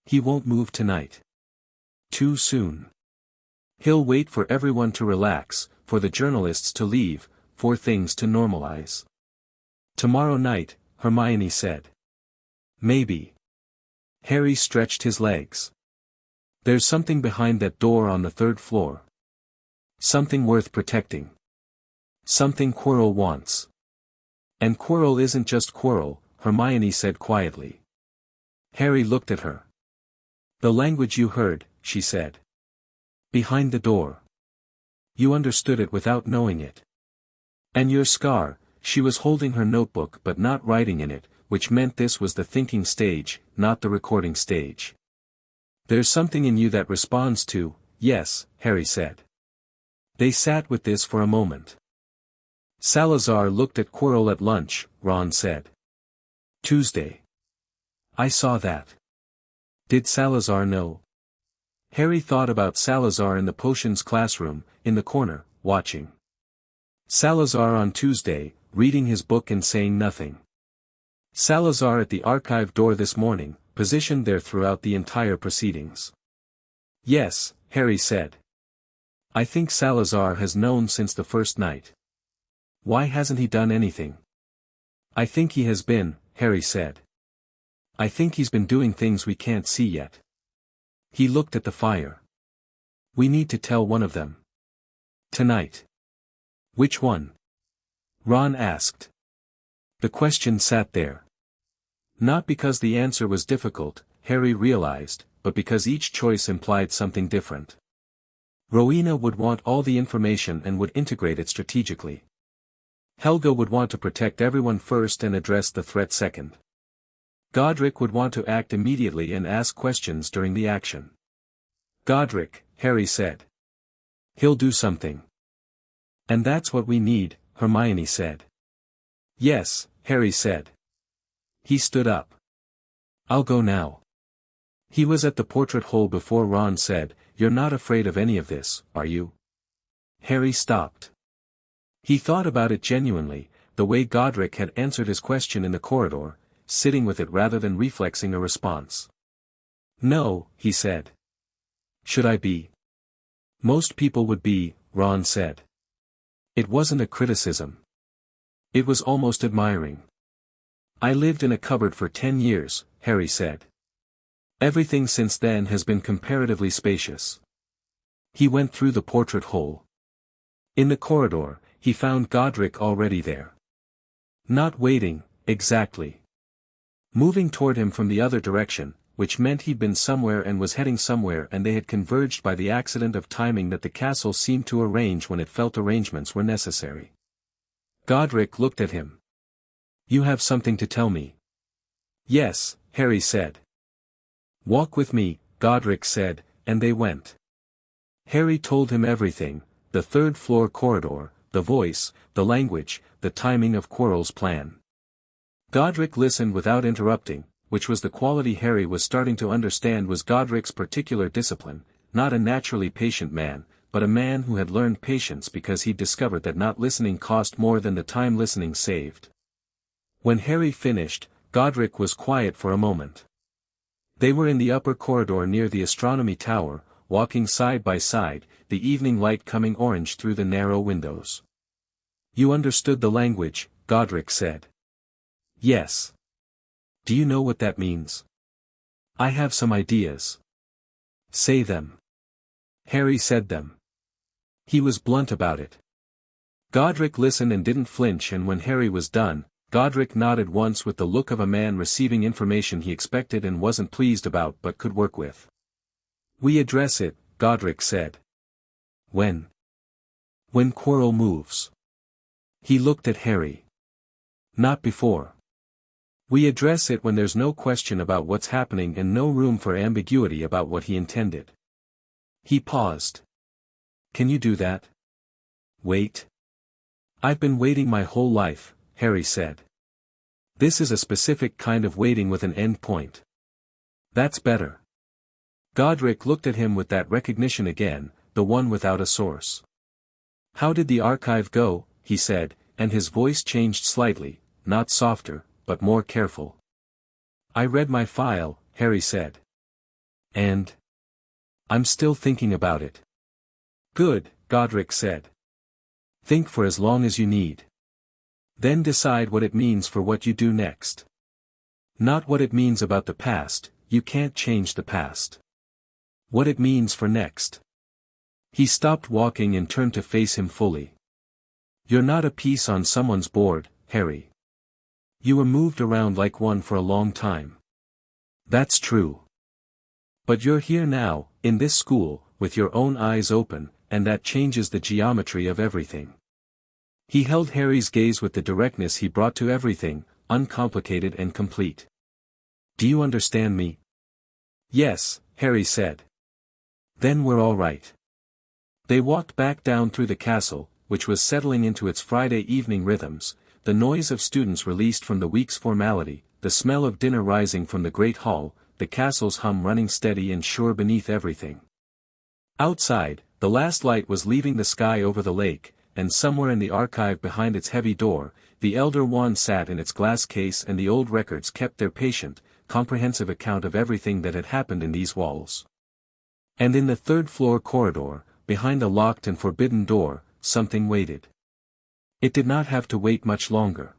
He won't move tonight. Too soon. He'll wait for everyone to relax, for the journalists to leave, for things to normalize. Tomorrow night, Hermione said. Maybe. Harry stretched his legs. There's something behind that door on the 3rd floor. Something worth protecting. Something Quirrell wants. And Quirrell isn't just Quirrell, Hermione said quietly. Harry looked at her. The language you heard, she said. Behind the door. You understood it without knowing it. And your scar, she was holding her notebook but not writing in it, which meant this was the thinking stage, not the recording stage. There's something in you that responds to, yes, Harry said. They sat with this for a moment. Salazar looked at Quirrell at lunch, Ron said. Tuesday. I saw that. Did Salazar know? Harry thought about Salazar in the potions classroom, in the corner, watching. Salazar on Tuesday, reading his book and saying nothing. Salazar at the archive door this morning, positioned there throughout the entire proceedings. Yes, Harry said. I think Salazar has known since the first night. Why hasn't he done anything? I think he has been, Harry said. I think he's been doing things we can't see yet. He looked at the fire. We need to tell one of them. Tonight. Which one? Ron asked. The question sat there. Not because the answer was difficult, Harry realized, but because each choice implied something different. Rowena would want all the information and would integrate it strategically. Helga would want to protect everyone first and address the threat second. Godric would want to act immediately and ask questions during the action. Godric, Harry said. He'll do something. And that's what we need, Hermione said. Yes, Harry said. He stood up. I'll go now. He was at the portrait hole before Ron said, You're not afraid of any of this, are you? Harry stopped. He thought about it genuinely, the way Godric had answered his question in the corridor, sitting with it rather than reflexing a response. No, he said. Should I be? Most people would be, Ron said. It wasn't a criticism. It was almost admiring. I lived in a cupboard for 10 years, Harry said. Everything since then has been comparatively spacious. He went through the portrait hole. In the corridor, he found Godric already there. Not waiting, exactly. Moving toward him from the other direction, which meant he'd been somewhere and was heading somewhere, and they had converged by the accident of timing that the castle seemed to arrange when it felt arrangements were necessary. Godric looked at him. You have something to tell me. Yes, Harry said. Walk with me, Godric said, and they went. Harry told him everything, the third-floor corridor, the voice, the language, the timing of Quirrell's plan. Godric listened without interrupting, which was the quality Harry was starting to understand was Godric's particular discipline, not a naturally patient man, but a man who had learned patience because he'd discovered that not listening cost more than the time listening saved. When Harry finished, Godric was quiet for a moment. They were in the upper corridor near the astronomy tower, walking side by side, the evening light coming orange through the narrow windows. You understood the language, Godric said. Yes. Do you know what that means? I have some ideas. Say them. Harry said them. He was blunt about it. Godric listened and didn't flinch, and when Harry was done, Godric nodded once with the look of a man receiving information he expected and wasn't pleased about but could work with. We address it, Godric said. When? When Quirrell moves. He looked at Harry. Not before. We address it when there's no question about what's happening and no room for ambiguity about what he intended. He paused. Can you do that? Wait. I've been waiting my whole life, Harry said. This is a specific kind of waiting with an end point. That's better. Godric looked at him with that recognition again, the one without a source. How did the archive go? He said, and his voice changed slightly, not softer, but more careful. I read my file, Harry said. And? I'm still thinking about it. Good, Godric said. Think for as long as you need. Then decide what it means for what you do next. Not what it means about the past, you can't change the past. What it means for next. He stopped walking and turned to face him fully. You're not a piece on someone's board, Harry. You were moved around like one for a long time. That's true. But you're here now, in this school, with your own eyes open, and that changes the geometry of everything. He held Harry's gaze with the directness he brought to everything, uncomplicated and complete. Do you understand me? Yes, Harry said. Then we're all right. They walked back down through the castle, which was settling into its Friday evening rhythms, the noise of students released from the week's formality, the smell of dinner rising from the great hall, the castle's hum running steady and sure beneath everything. Outside, the last light was leaving the sky over the lake, and somewhere in the archive behind its heavy door, the elder wand sat in its glass case and the old records kept their patient, comprehensive account of everything that had happened in these walls. And in the third-floor corridor, behind a locked and forbidden door, something waited. It did not have to wait much longer.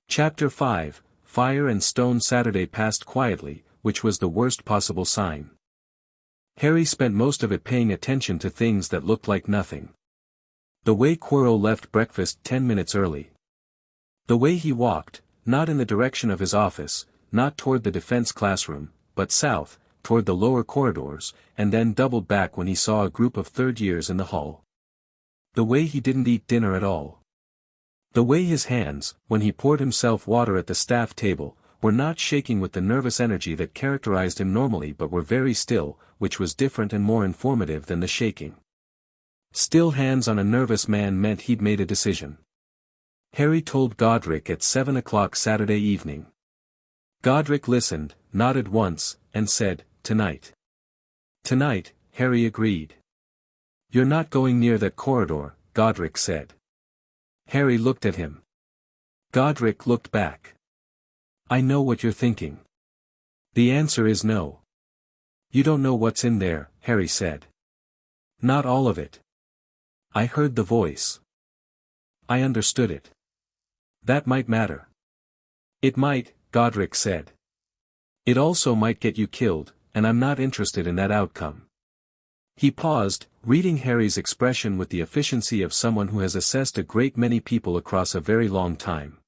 Chapter 5, Fire and Stone. Saturday passed quietly, which was the worst possible sign. Harry spent most of it paying attention to things that looked like nothing. The way Quirrell left breakfast 10 minutes early. The way he walked, not in the direction of his office, not toward the defense classroom, but south, toward the lower corridors, and then doubled back when he saw a group of third years in the hall. The way he didn't eat dinner at all. The way his hands, when he poured himself water at the staff table, were not shaking with the nervous energy that characterized him normally but were very still, which was different and more informative than the shaking. Still hands on a nervous man meant he'd made a decision. Harry told Godric at 7 o'clock Saturday evening. Godric listened, nodded once, and said, "Tonight." "Tonight," Harry agreed. "You're not going near that corridor," Godric said. Harry looked at him. Godric looked back. "I know what you're thinking. The answer is no." "You don't know what's in there," Harry said. "Not all of it." "I heard the voice. I understood it." "That might matter." "It might," Godric said. "It also might get you killed, and I'm not interested in that outcome." He paused, reading Harry's expression with the efficiency of someone who has assessed a great many people across a very long time.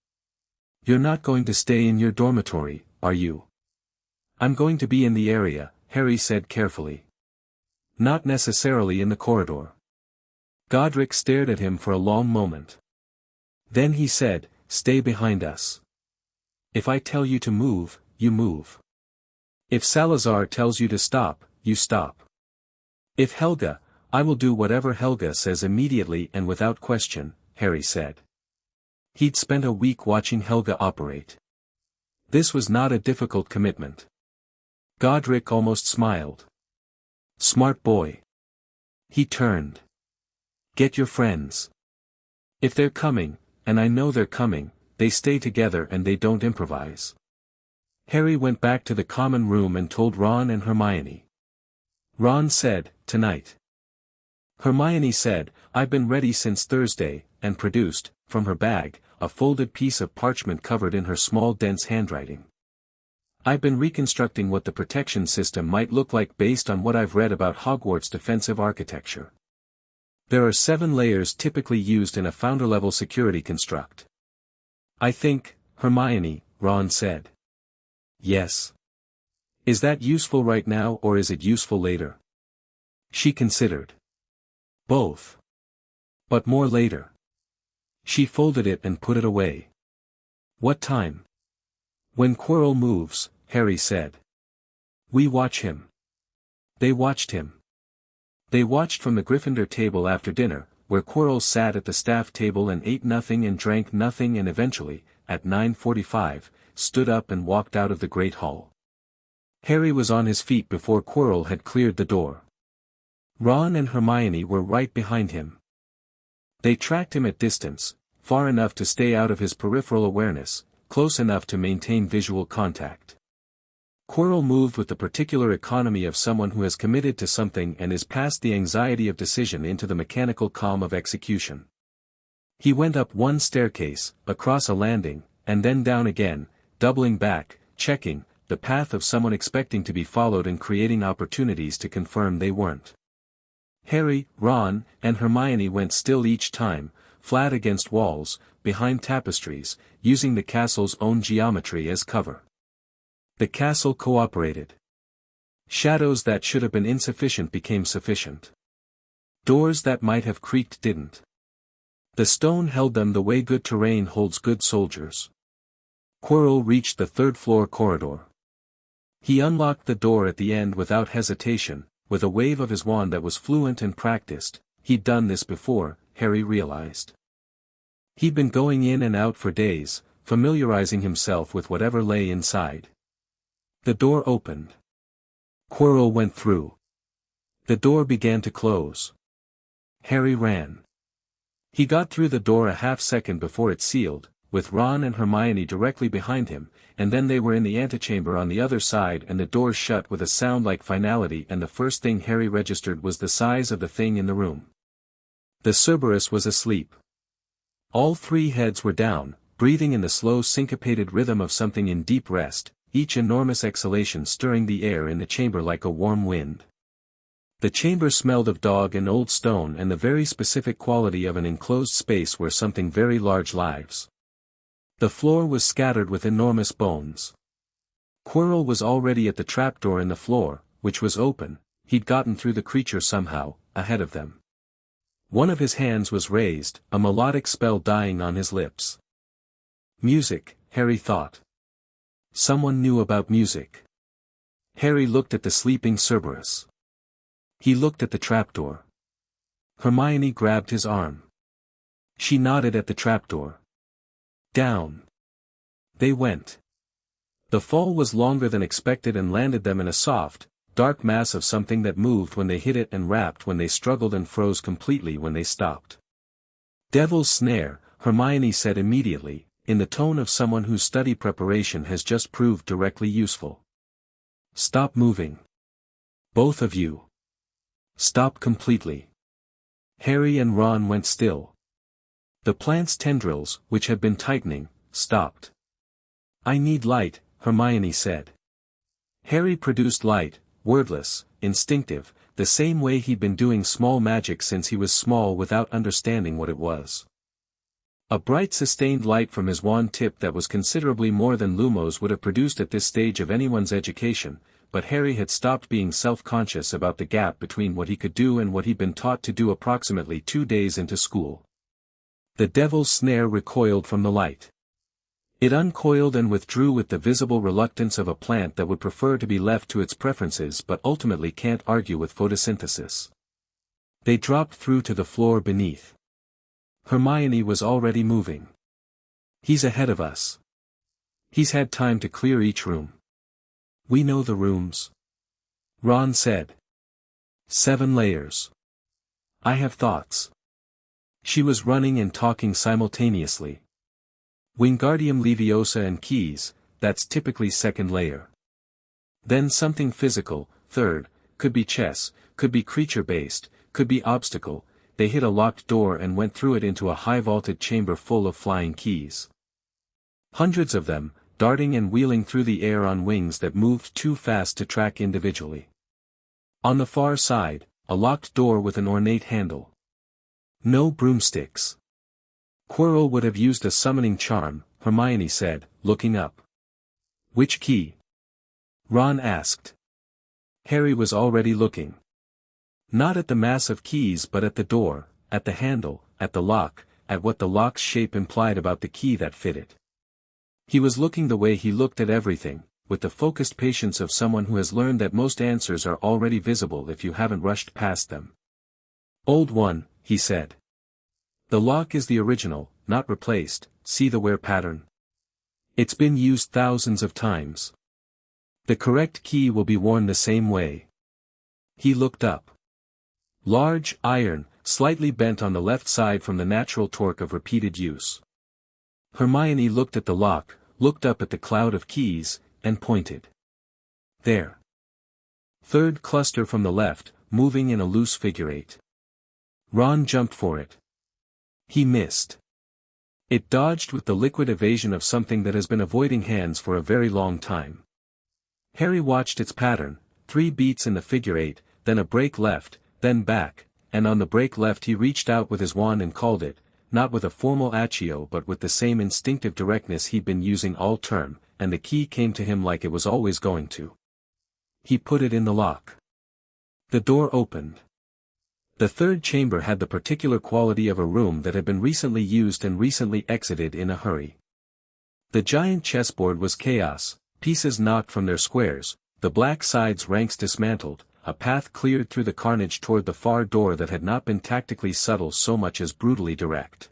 "You're not going to stay in your dormitory, are you?" "I'm going to be in the area," Harry said carefully. "Not necessarily in the corridor." Godric stared at him for a long moment. Then he said, "Stay behind us. If I tell you to move, you move. If Salazar tells you to stop, you stop. If Helga, I will do whatever Helga says immediately and without question, Harry said. He'd spent a week watching Helga operate. This was not a difficult commitment. Godric almost smiled. Smart boy. He turned. Get your friends. If they're coming, and I know they're coming, they stay together and they don't improvise. Harry went back to the common room and told Ron and Hermione. Ron said, tonight. Hermione said, I've been ready since Thursday, and produced, from her bag, a folded piece of parchment covered in her small dense handwriting. I've been reconstructing what the protection system might look like based on what I've read about Hogwarts defensive architecture. There are 7 layers typically used in a founder-level security construct. I think, Hermione, Ron said. Yes. Is that useful right now or is it useful later? She considered. Both. But more later. She folded it and put it away. What time? When Quirrell moves, Harry said. We watch him. They watched him. They watched from the Gryffindor table after dinner, where Quirrell sat at the staff table and ate nothing and drank nothing and eventually, at 9:45, stood up and walked out of the Great Hall. Harry was on his feet before Quirrell had cleared the door. Ron and Hermione were right behind him. They tracked him at distance, far enough to stay out of his peripheral awareness, close enough to maintain visual contact. Quirrell moved with the particular economy of someone who has committed to something and is past the anxiety of decision into the mechanical calm of execution. He went up one staircase, across a landing, and then down again, doubling back, checking, the path of someone expecting to be followed and creating opportunities to confirm they weren't. Harry, Ron, and Hermione went still each time, flat against walls, behind tapestries, using the castle's own geometry as cover. The castle cooperated. Shadows that should have been insufficient became sufficient. Doors that might have creaked didn't. The stone held them the way good terrain holds good soldiers. Quirrell reached the 3rd-floor corridor. He unlocked the door at the end without hesitation, with a wave of his wand that was fluent and practiced. He'd done this before, Harry realized. He'd been going in and out for days, familiarizing himself with whatever lay inside. The door opened. Quirrell went through. The door began to close. Harry ran. He got through the door a half-second before it sealed, with Ron and Hermione directly behind him, and then they were in the antechamber on the other side and the door shut with a sound like finality, and the first thing Harry registered was the size of the thing in the room. The Cerberus was asleep. All 3 heads were down, breathing in the slow syncopated rhythm of something in deep rest, each enormous exhalation stirring the air in the chamber like a warm wind. The chamber smelled of dog and old stone and the very specific quality of an enclosed space where something very large lives. The floor was scattered with enormous bones. Quirrell was already at the trapdoor in the floor, which was open. He'd gotten through the creature somehow, ahead of them. One of his hands was raised, a melodic spell dying on his lips. Music, Harry thought. Someone knew about music. Harry looked at the sleeping Cerberus. He looked at the trapdoor. Hermione grabbed his arm. She nodded at the trapdoor. Down. They went. The fall was longer than expected and landed them in a soft, dark mass of something that moved when they hit it and wrapped when they struggled and froze completely when they stopped. Devil's Snare, Hermione said immediately, in the tone of someone whose study preparation has just proved directly useful. Stop moving. Both of you. Stop completely. Harry and Ron went still. The plant's tendrils, which had been tightening, stopped. I need light, Hermione said. Harry produced light, wordless, instinctive, the same way he'd been doing small magic since he was small without understanding what it was. A bright sustained light from his wand tip that was considerably more than Lumos would have produced at this stage of anyone's education, but Harry had stopped being self-conscious about the gap between what he could do and what he'd been taught to do approximately 2 days into school. The Devil's Snare recoiled from the light. It uncoiled and withdrew with the visible reluctance of a plant that would prefer to be left to its preferences but ultimately can't argue with photosynthesis. They dropped through to the floor beneath. Hermione was already moving. He's ahead of us. He's had time to clear each room. We know the rooms. Ron said. 7 layers. I have thoughts. She was running and talking simultaneously. Wingardium Leviosa and keys, that's typically 2nd layer. Then something physical, 3rd, could be chess, could be creature-based, could be obstacle. They hit a locked door and went through it into a high-vaulted chamber full of flying keys. Hundreds of them, darting and wheeling through the air on wings that moved too fast to track individually. On the far side, a locked door with an ornate handle. No broomsticks. Quirrell would have used a summoning charm, Hermione said, looking up. Which key? Ron asked. Harry was already looking. Not at the mass of keys but at the door, at the handle, at the lock, at what the lock's shape implied about the key that fit it. He was looking the way he looked at everything, with the focused patience of someone who has learned that most answers are already visible if you haven't rushed past them. Old one, he said. The lock is the original, not replaced. See the wear pattern? It's been used thousands of times. The correct key will be worn the same way. He looked up. Large, iron, slightly bent on the left side from the natural torque of repeated use. Hermione looked at the lock, looked up at the cloud of keys, and pointed. There. 3rd cluster from the left, moving in a loose figure 8. Ron jumped for it. He missed. It dodged with the liquid evasion of something that has been avoiding hands for a very long time. Harry watched its pattern, 3 beats in the figure 8, then a break left, then back, and on the break left he reached out with his wand and called it, not with a formal accio but with the same instinctive directness he'd been using all term, and the key came to him like it was always going to. He put it in the lock. The door opened. The 3rd chamber had the particular quality of a room that had been recently used and recently exited in a hurry. The giant chessboard was chaos, pieces knocked from their squares, the black sides ranks dismantled, a path cleared through the carnage toward the far door that had not been tactically subtle so much as brutally direct.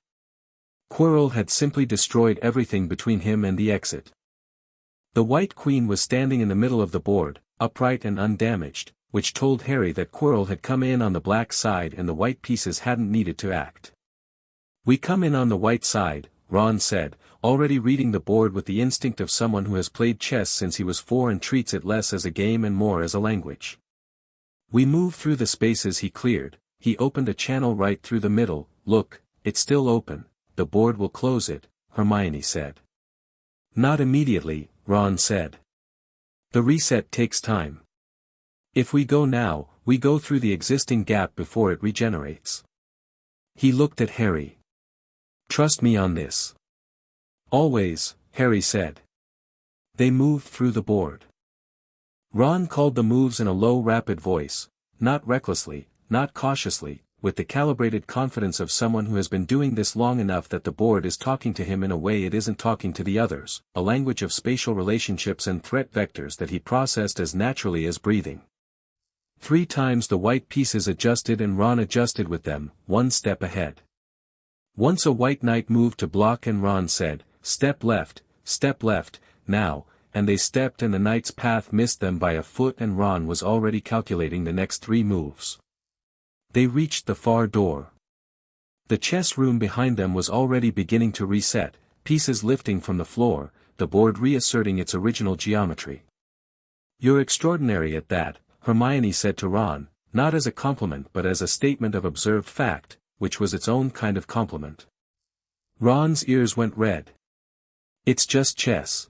Quirrell had simply destroyed everything between him and the exit. The White Queen was standing in the middle of the board, upright and undamaged, which told Harry that Quirrell had come in on the black side and the white pieces hadn't needed to act. We come in on the white side, Ron said, already reading the board with the instinct of someone who has played chess since he was 4 and treats it less as a game and more as a language. We move through the spaces he cleared. He opened a channel right through the middle. Look, it's still open. The board will close it, Hermione said. Not immediately, Ron said. The reset takes time. If we go now, we go through the existing gap before it regenerates. He looked at Harry. Trust me on this. Always, Harry said. They moved through the board. Ron called the moves in a low rapid voice, not recklessly, not cautiously, with the calibrated confidence of someone who has been doing this long enough that the board is talking to him in a way it isn't talking to the others, a language of spatial relationships and threat vectors that he processed as naturally as breathing. 3 times the white pieces adjusted and Ron adjusted with them, 1 step ahead. Once a white knight moved to block and Ron said, step left, now, and they stepped and the knight's path missed them by a foot and Ron was already calculating the next 3 moves. They reached the far door. The chess room behind them was already beginning to reset, pieces lifting from the floor, the board reasserting its original geometry. You're extraordinary at that, Hermione said to Ron, not as a compliment but as a statement of observed fact, which was its own kind of compliment. Ron's ears went red. It's just chess.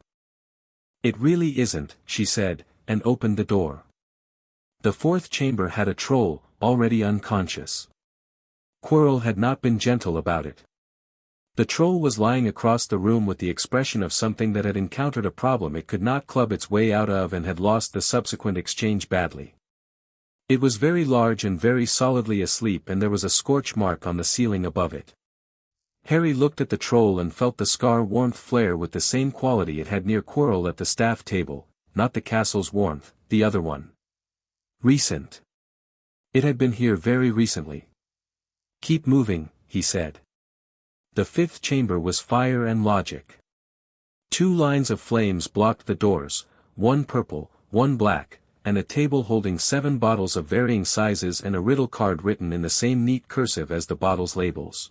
It really isn't, she said, and opened the door. The 4th chamber had a troll, already unconscious. Quirrell had not been gentle about it. The troll was lying across the room with the expression of something that had encountered a problem it could not club its way out of and had lost the subsequent exchange badly. It was very large and very solidly asleep and there was a scorch mark on the ceiling above it. Harry looked at the troll and felt the scar warmth flare with the same quality it had near Quirrell at the staff table, not the castle's warmth, the other one. Recent. It had been here very recently. Keep moving, he said. The fifth chamber was fire and logic. 2 lines of flames blocked the doors, one purple, one black, and a table holding 7 bottles of varying sizes and a riddle card written in the same neat cursive as the bottles' labels.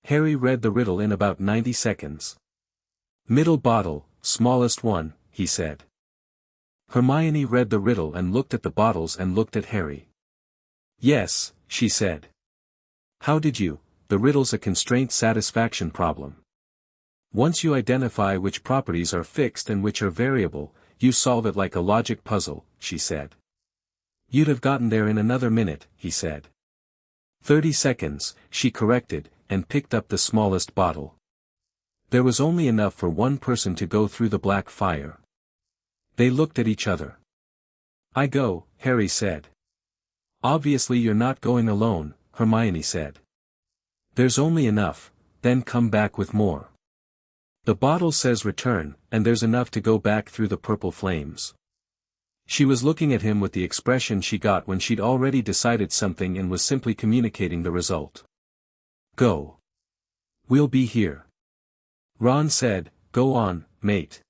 Harry read the riddle in about 90 seconds. Middle bottle, smallest one, he said. Hermione read the riddle and looked at the bottles and looked at Harry. Yes, she said. How did you? The riddle's a constraint satisfaction problem. Once you identify which properties are fixed and which are variable, you solve it like a logic puzzle, she said. You'd have gotten there in another minute, he said. 30 seconds, she corrected, and picked up the smallest bottle. There was only enough for one person to go through the black fire. They looked at each other. I go, Harry said. Obviously you're not going alone, Hermione said. There's only enough, then come back with more. The bottle says return, and there's enough to go back through the purple flames. She was looking at him with the expression she got when she'd already decided something and was simply communicating the result. Go. We'll be here. Ron said, go on, mate.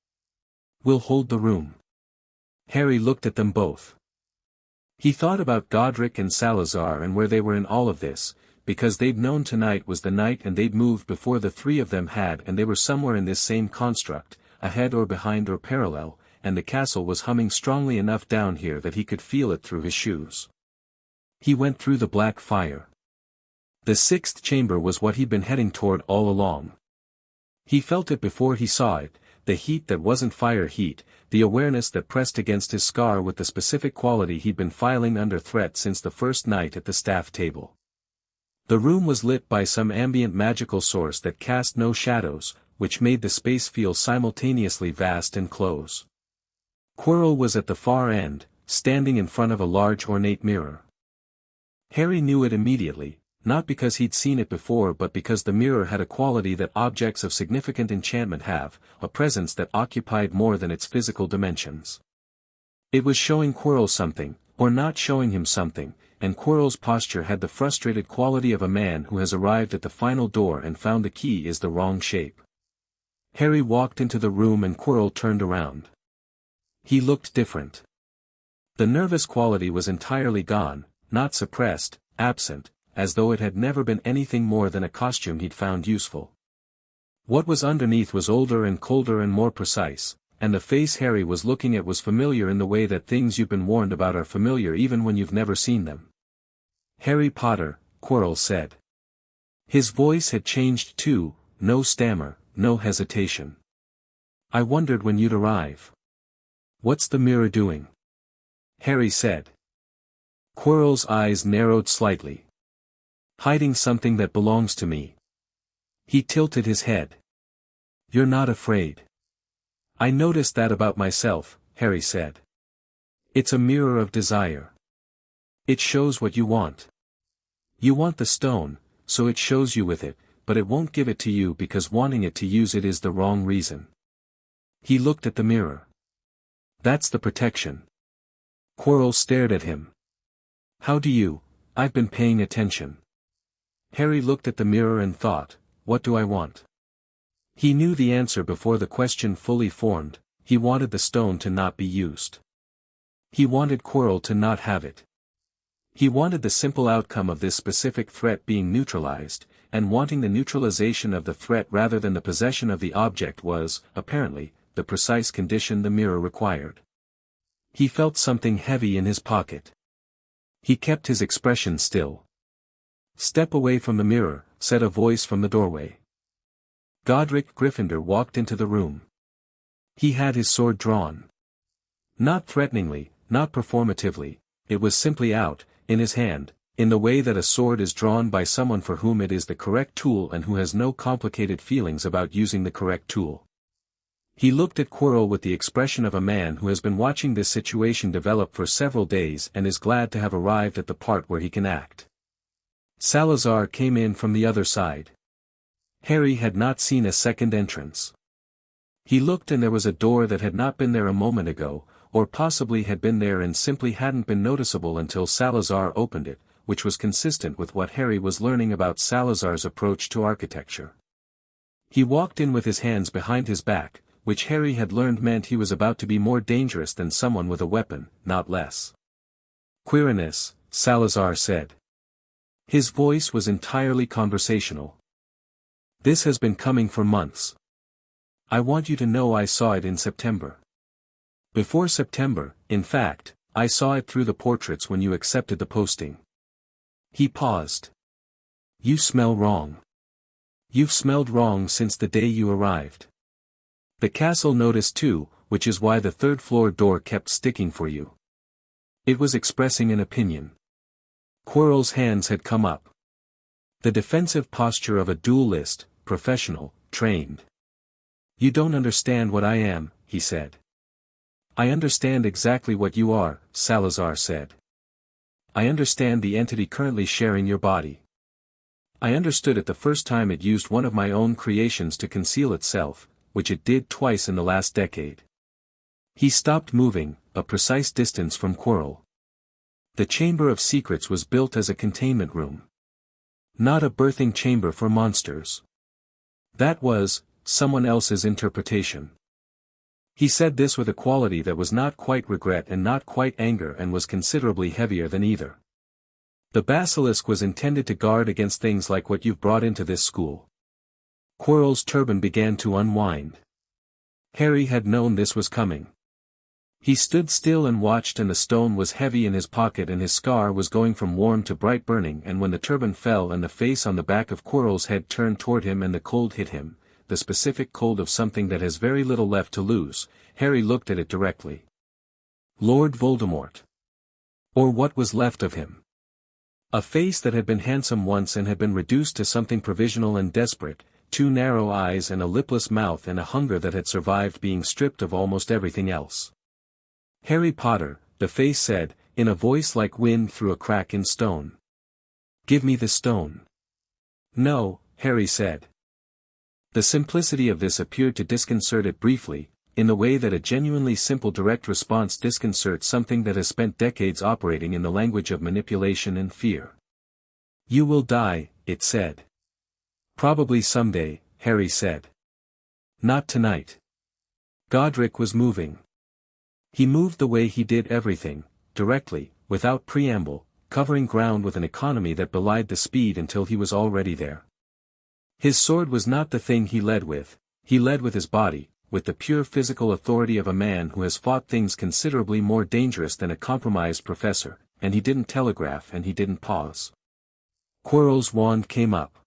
We'll hold the room. Harry looked at them both. He thought about Godric and Salazar and where they were in all of this, because they'd known tonight was the night and they'd moved before the 3 of them had and they were somewhere in this same construct, ahead or behind or parallel, and the castle was humming strongly enough down here that he could feel it through his shoes. He went through the black fire. The 6th chamber was what he'd been heading toward all along. He felt it before he saw it, the heat that wasn't fire heat, the awareness that pressed against his scar with the specific quality he'd been filing under threat since the first night at the staff table. The room was lit by some ambient magical source that cast no shadows, which made the space feel simultaneously vast and close. Quirrell was at the far end, standing in front of a large ornate mirror. Harry knew it immediately, not because he'd seen it before but because the mirror had a quality that objects of significant enchantment have, a presence that occupied more than its physical dimensions. It was showing Quirrell something, or not showing him something, and Quirrell's posture had the frustrated quality of a man who has arrived at the final door and found the key is the wrong shape. Harry walked into the room and Quirrell turned around. He looked different. The nervous quality was entirely gone, not suppressed, absent, as though it had never been anything more than a costume he'd found useful. What was underneath was older and colder and more precise, and the face Harry was looking at was familiar in the way that things you've been warned about are familiar even when you've never seen them. Harry Potter, Quirrell said. His voice had changed too, no stammer, no hesitation. I wondered when you'd arrive. What's the mirror doing? Harry said. Quirrell's eyes narrowed slightly. Hiding something that belongs to me. He tilted his head. You're not afraid. I noticed that about myself, Harry said. It's a mirror of desire. It shows what you want. You want the stone, so it shows you with it, but it won't give it to you because wanting it to use it is the wrong reason. He looked at the mirror. That's the protection. Quirrell stared at him. How do you? I've been paying attention. Harry looked at the mirror and thought, what do I want? He knew the answer before the question fully formed, he wanted the stone to not be used. He wanted Quirrell to not have it. He wanted the simple outcome of this specific threat being neutralized, and wanting the neutralization of the threat rather than the possession of the object was, apparently, the precise condition the mirror required. He felt something heavy in his pocket. He kept his expression still. Step away from the mirror, said a voice from the doorway. Godric Gryffindor walked into the room. He had his sword drawn. Not threateningly, not performatively, it was simply out, in his hand, in the way that a sword is drawn by someone for whom it is the correct tool and who has no complicated feelings about using the correct tool. He looked at Quirrell with the expression of a man who has been watching this situation develop for several days and is glad to have arrived at the part where he can act. Salazar came in from the other side. Harry had not seen a second entrance. He looked and there was a door that had not been there a moment ago, or possibly had been there and simply hadn't been noticeable until Salazar opened it, which was consistent with what Harry was learning about Salazar's approach to architecture. He walked in with his hands behind his back, which Harry had learned meant he was about to be more dangerous than someone with a weapon, not less. Quirinus, Salazar said. His voice was entirely conversational. This has been coming for months. I want you to know I saw it in September. Before September, in fact, I saw it through the portraits when you accepted the posting. He paused. You smell wrong. You've smelled wrong since the day you arrived. The castle noticed too, which is why the third-floor door kept sticking for you. It was expressing an opinion. Quirrell's hands had come up. The defensive posture of a duelist, professional, trained. You don't understand what I am, he said. I understand exactly what you are, Salazar said. I understand the entity currently sharing your body. I understood it the first time it used one of my own creations to conceal itself, which it did twice in the last decade. He stopped moving, a precise distance from Quirrell. The Chamber of Secrets was built as a containment room. Not a birthing chamber for monsters. That was someone else's interpretation. He said this with a quality that was not quite regret and not quite anger and was considerably heavier than either. The basilisk was intended to guard against things like what you've brought into this school. Quirrell's turban began to unwind. Harry had known this was coming. He stood still and watched, and the stone was heavy in his pocket and his scar was going from warm to bright burning, and when the turban fell and the face on the back of Quirrell's head turned toward him and the cold hit him, the specific cold of something that has very little left to lose, Harry looked at it directly. Lord Voldemort. Or what was left of him. A face that had been handsome once and had been reduced to something provisional and desperate, two narrow eyes and a lipless mouth and a hunger that had survived being stripped of almost everything else. Harry Potter, the face said, in a voice like wind through a crack in stone. Give me the stone. No, Harry said. The simplicity of this appeared to disconcert it briefly, in the way that a genuinely simple direct response disconcerts something that has spent decades operating in the language of manipulation and fear. You will die, it said. Probably someday, Harry said. Not tonight. Godric was moving. He moved the way he did everything, directly, without preamble, covering ground with an economy that belied the speed until he was already there. His sword was not the thing he led with his body, with the pure physical authority of a man who has fought things considerably more dangerous than a compromised professor, and he didn't telegraph and he didn't pause. Quirrell's wand came up.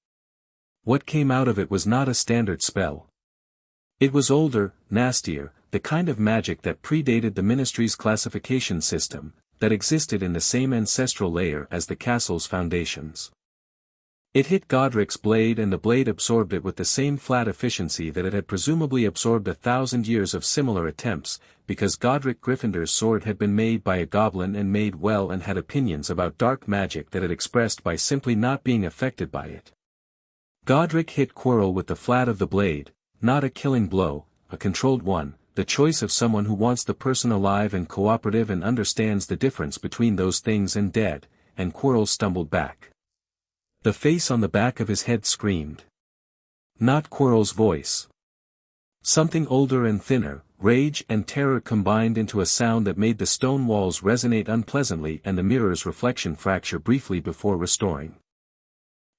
What came out of it was not a standard spell. It was older, nastier, the kind of magic that predated the Ministry's classification system, that existed in the same ancestral layer as the castle's foundations. It hit Godric's blade and the blade absorbed it with the same flat efficiency that it had presumably absorbed 1,000 years of similar attempts, because Godric Gryffindor's sword had been made by a goblin and made well and had opinions about dark magic that it expressed by simply not being affected by it. Godric hit Quirrell with the flat of the blade, not a killing blow, a controlled one, the choice of someone who wants the person alive and cooperative and understands the difference between those things and dead, and Quirrell stumbled back. The face on the back of his head screamed. Not Quirrell's voice. Something older and thinner, rage and terror combined into a sound that made the stone walls resonate unpleasantly and the mirror's reflection fracture briefly before restoring.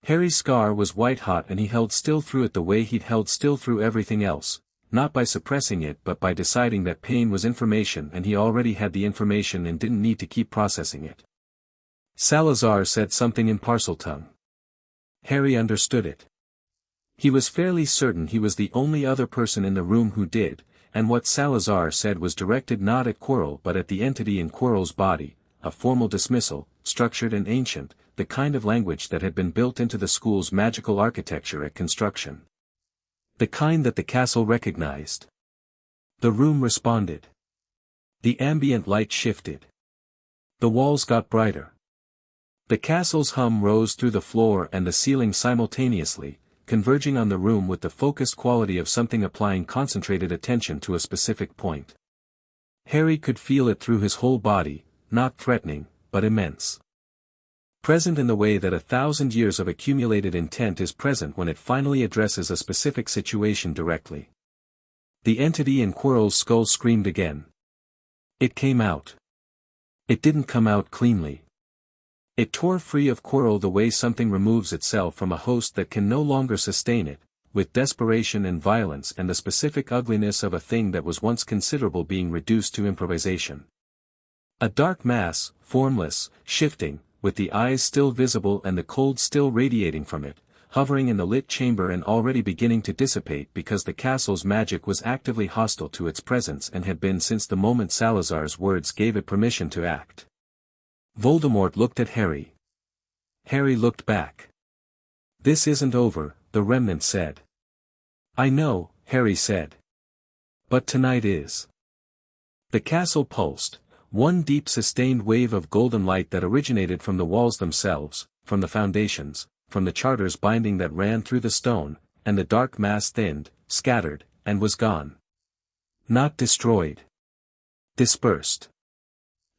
Harry's scar was white-hot and he held still through it the way he'd held still through everything else. Not by suppressing it but by deciding that pain was information and he already had the information and didn't need to keep processing it. Salazar said something in Parseltongue. Harry understood it. He was fairly certain he was the only other person in the room who did, and what Salazar said was directed not at Quirrell but at the entity in Quirrell's body, a formal dismissal, structured and ancient, the kind of language that had been built into the school's magical architecture at construction. The kind that the castle recognized. The room responded. The ambient light shifted. The walls got brighter. The castle's hum rose through the floor and the ceiling simultaneously, converging on the room with the focused quality of something applying concentrated attention to a specific point. Harry could feel it through his whole body, not threatening, but immense. Present in the way that 1,000 years of accumulated intent is present when it finally addresses a specific situation directly. The entity in Quirrell's skull screamed again. It came out. It didn't come out cleanly. It tore free of Quirrell the way something removes itself from a host that can no longer sustain it, with desperation and violence and the specific ugliness of a thing that was once considerable being reduced to improvisation. A dark mass, formless, shifting, with the eyes still visible and the cold still radiating from it, hovering in the lit chamber and already beginning to dissipate because the castle's magic was actively hostile to its presence and had been since the moment Salazar's words gave it permission to act. Voldemort looked at Harry. Harry looked back. "This isn't over," the remnant said. "I know," Harry said. "But tonight is." The castle pulsed, one deep sustained wave of golden light that originated from the walls themselves, from the foundations, from the charter's binding that ran through the stone, and the dark mass thinned, scattered, and was gone. Not destroyed. Dispersed.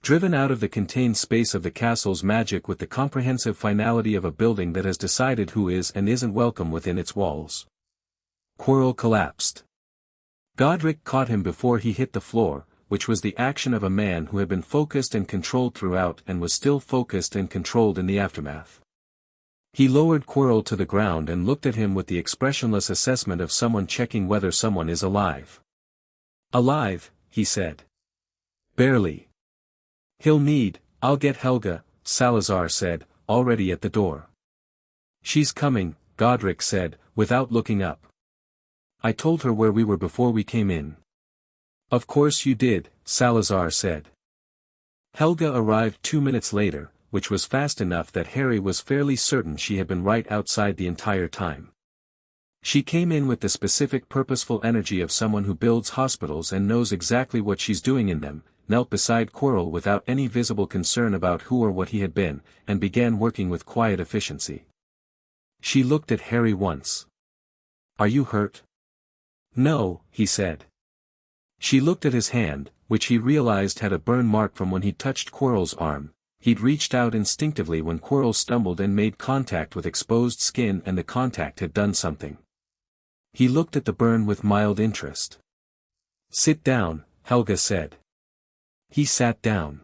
Driven out of the contained space of the castle's magic with the comprehensive finality of a building that has decided who is and isn't welcome within its walls. Quirrell collapsed. Godric caught him before he hit the floor, which was the action of a man who had been focused and controlled throughout and was still focused and controlled in the aftermath. He lowered Quirrell to the ground and looked at him with the expressionless assessment of someone checking whether someone is alive. "Alive," he said. "Barely." I'll get Helga," Salazar said, already at the door. "She's coming," Godric said, without looking up. "I told her where we were before we came in." "Of course you did," Salazar said. Helga arrived 2 minutes later, which was fast enough that Harry was fairly certain she had been right outside the entire time. She came in with the specific purposeful energy of someone who builds hospitals and knows exactly what she's doing in them, knelt beside Quirrell without any visible concern about who or what he had been, and began working with quiet efficiency. She looked at Harry once. "Are you hurt?" "No," he said. She looked at his hand, which he realized had a burn mark from when he touched Quirrell's arm. He'd reached out instinctively when Quirrell stumbled and made contact with exposed skin, and the contact had done something. He looked at the burn with mild interest. "Sit down," Helga said. He sat down.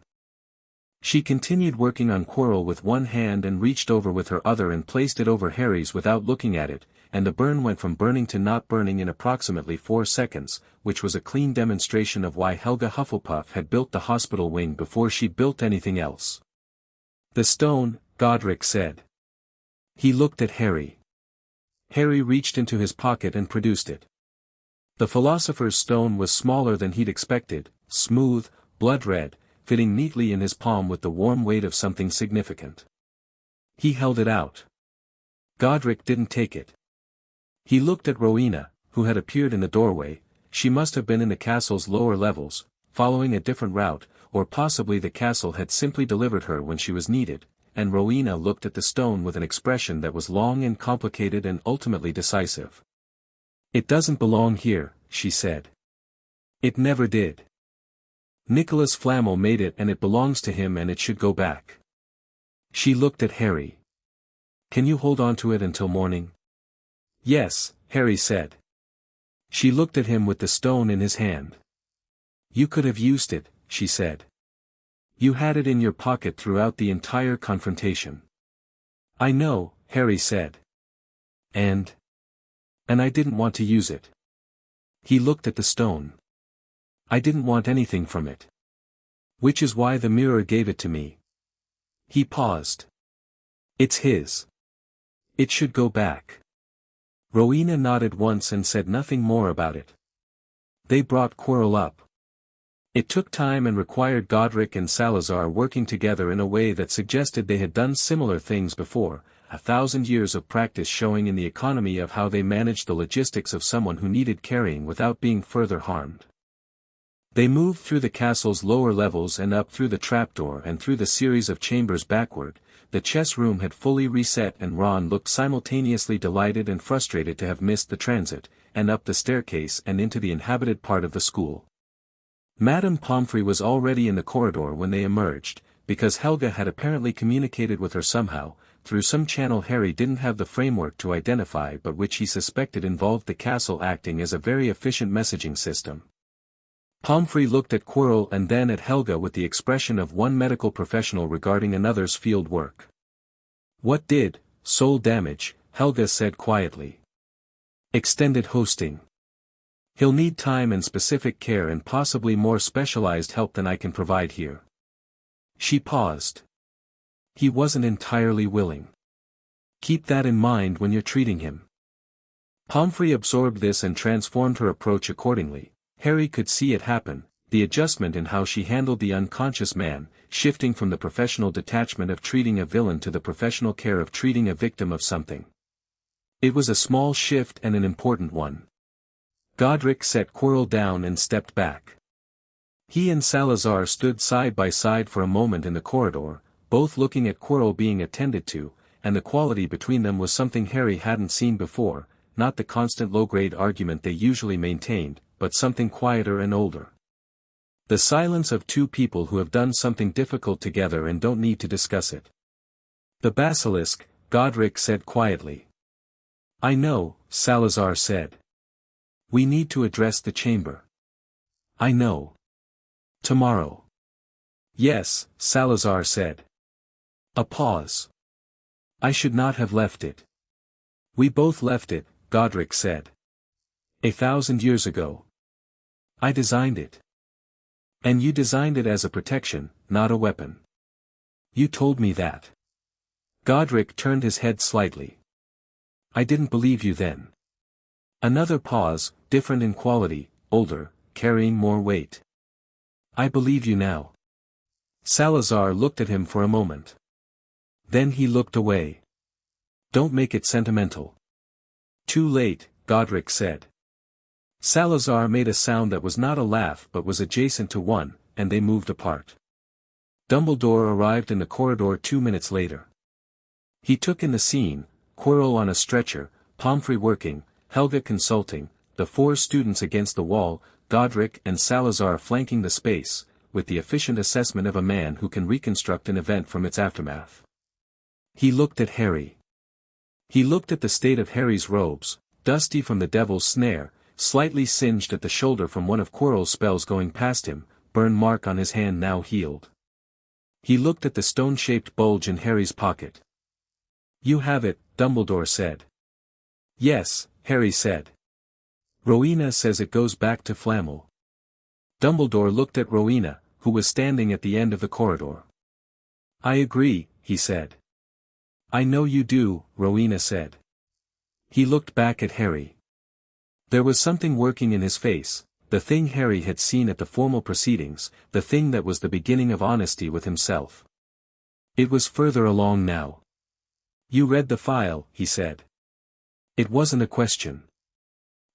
She continued working on Quirrell with one hand and reached over with her other and placed it over Harry's without looking at it, and the burn went from burning to not burning in approximately 4 seconds, which was a clean demonstration of why Helga Hufflepuff had built the hospital wing before she built anything else. "The stone," Godric said. He looked at Harry. Harry reached into his pocket and produced it. The Philosopher's Stone was smaller than he'd expected, smooth, blood-red, fitting neatly in his palm with the warm weight of something significant. He held it out. Godric didn't take it. He looked at Rowena, who had appeared in the doorway. She must have been in the castle's lower levels, following a different route, or possibly the castle had simply delivered her when she was needed, and Rowena looked at the stone with an expression that was long and complicated and ultimately decisive. "It doesn't belong here," she said. "It never did. Nicholas Flamel made it and it belongs to him and it should go back." She looked at Harry. "Can you hold on to it until morning?" "Yes," Harry said. She looked at him with the stone in his hand. "You could have used it," she said. "You had it in your pocket throughout the entire confrontation." "I know," Harry said. And I didn't want to use it." He looked at the stone. "I didn't want anything from it. Which is why the mirror gave it to me." He paused. "It's his. It should go back." Rowena nodded once and said nothing more about it. They brought Quirrell up. It took time and required Godric and Salazar working together in a way that suggested they had done similar things before, 1,000 years of practice showing in the economy of how they managed the logistics of someone who needed carrying without being further harmed. They moved through the castle's lower levels and up through the trapdoor and through the series of chambers backward, the chess room had fully reset and Ron looked simultaneously delighted and frustrated to have missed the transit, and up the staircase and into the inhabited part of the school. Madame Pomfrey was already in the corridor when they emerged, because Helga had apparently communicated with her somehow, through some channel Harry didn't have the framework to identify but which he suspected involved the castle acting as a very efficient messaging system. Pomfrey looked at Quirrell and then at Helga with the expression of one medical professional regarding another's field work. "What did, soul damage?" Helga said quietly. "Extended hosting. He'll need time and specific care and possibly more specialized help than I can provide here." She paused. "He wasn't entirely willing. Keep that in mind when you're treating him." Pomfrey absorbed this and transformed her approach accordingly. Harry could see it happen, the adjustment in how she handled the unconscious man, shifting from the professional detachment of treating a villain to the professional care of treating a victim of something. It was a small shift and an important one. Godric set Quirrell down and stepped back. He and Salazar stood side by side for a moment in the corridor, both looking at Quirrell being attended to, and the quality between them was something Harry hadn't seen before, not the constant low-grade argument they usually maintained, but something quieter and older. The silence of two people who have done something difficult together and don't need to discuss it. "The basilisk," Godric said quietly. "I know," Salazar said. "We need to address the chamber." "I know. Tomorrow." "Yes," Salazar said. A pause. "I should not have left it." "We both left it," Godric said. 1,000 years ago. I designed it. And you designed it as a protection, not a weapon. You told me that." Godric turned his head slightly. "I didn't believe you then." Another pause, different in quality, older, carrying more weight. "I believe you now." Salazar looked at him for a moment. Then he looked away. "Don't make it sentimental." "Too late," Godric said. Salazar made a sound that was not a laugh but was adjacent to one, and they moved apart. Dumbledore arrived in the corridor 2 minutes later. He took in the scene, Quirrell on a stretcher, Pomfrey working, Helga consulting, the 4 students against the wall, Godric and Salazar flanking the space, with the efficient assessment of a man who can reconstruct an event from its aftermath. He looked at Harry. He looked at the state of Harry's robes, dusty from the devil's snare, slightly singed at the shoulder from one of Quirrell's spells going past him, burn mark on his hand now healed. He looked at the stone-shaped bulge in Harry's pocket. "You have it," Dumbledore said. "Yes," Harry said. "Rowena says it goes back to Flamel." Dumbledore looked at Rowena, who was standing at the end of the corridor. "I agree," he said. "I know you do," Rowena said. He looked back at Harry. There was something working in his face, the thing Harry had seen at the formal proceedings, the thing that was the beginning of honesty with himself. It was further along now. "You read the file," he said. It wasn't a question.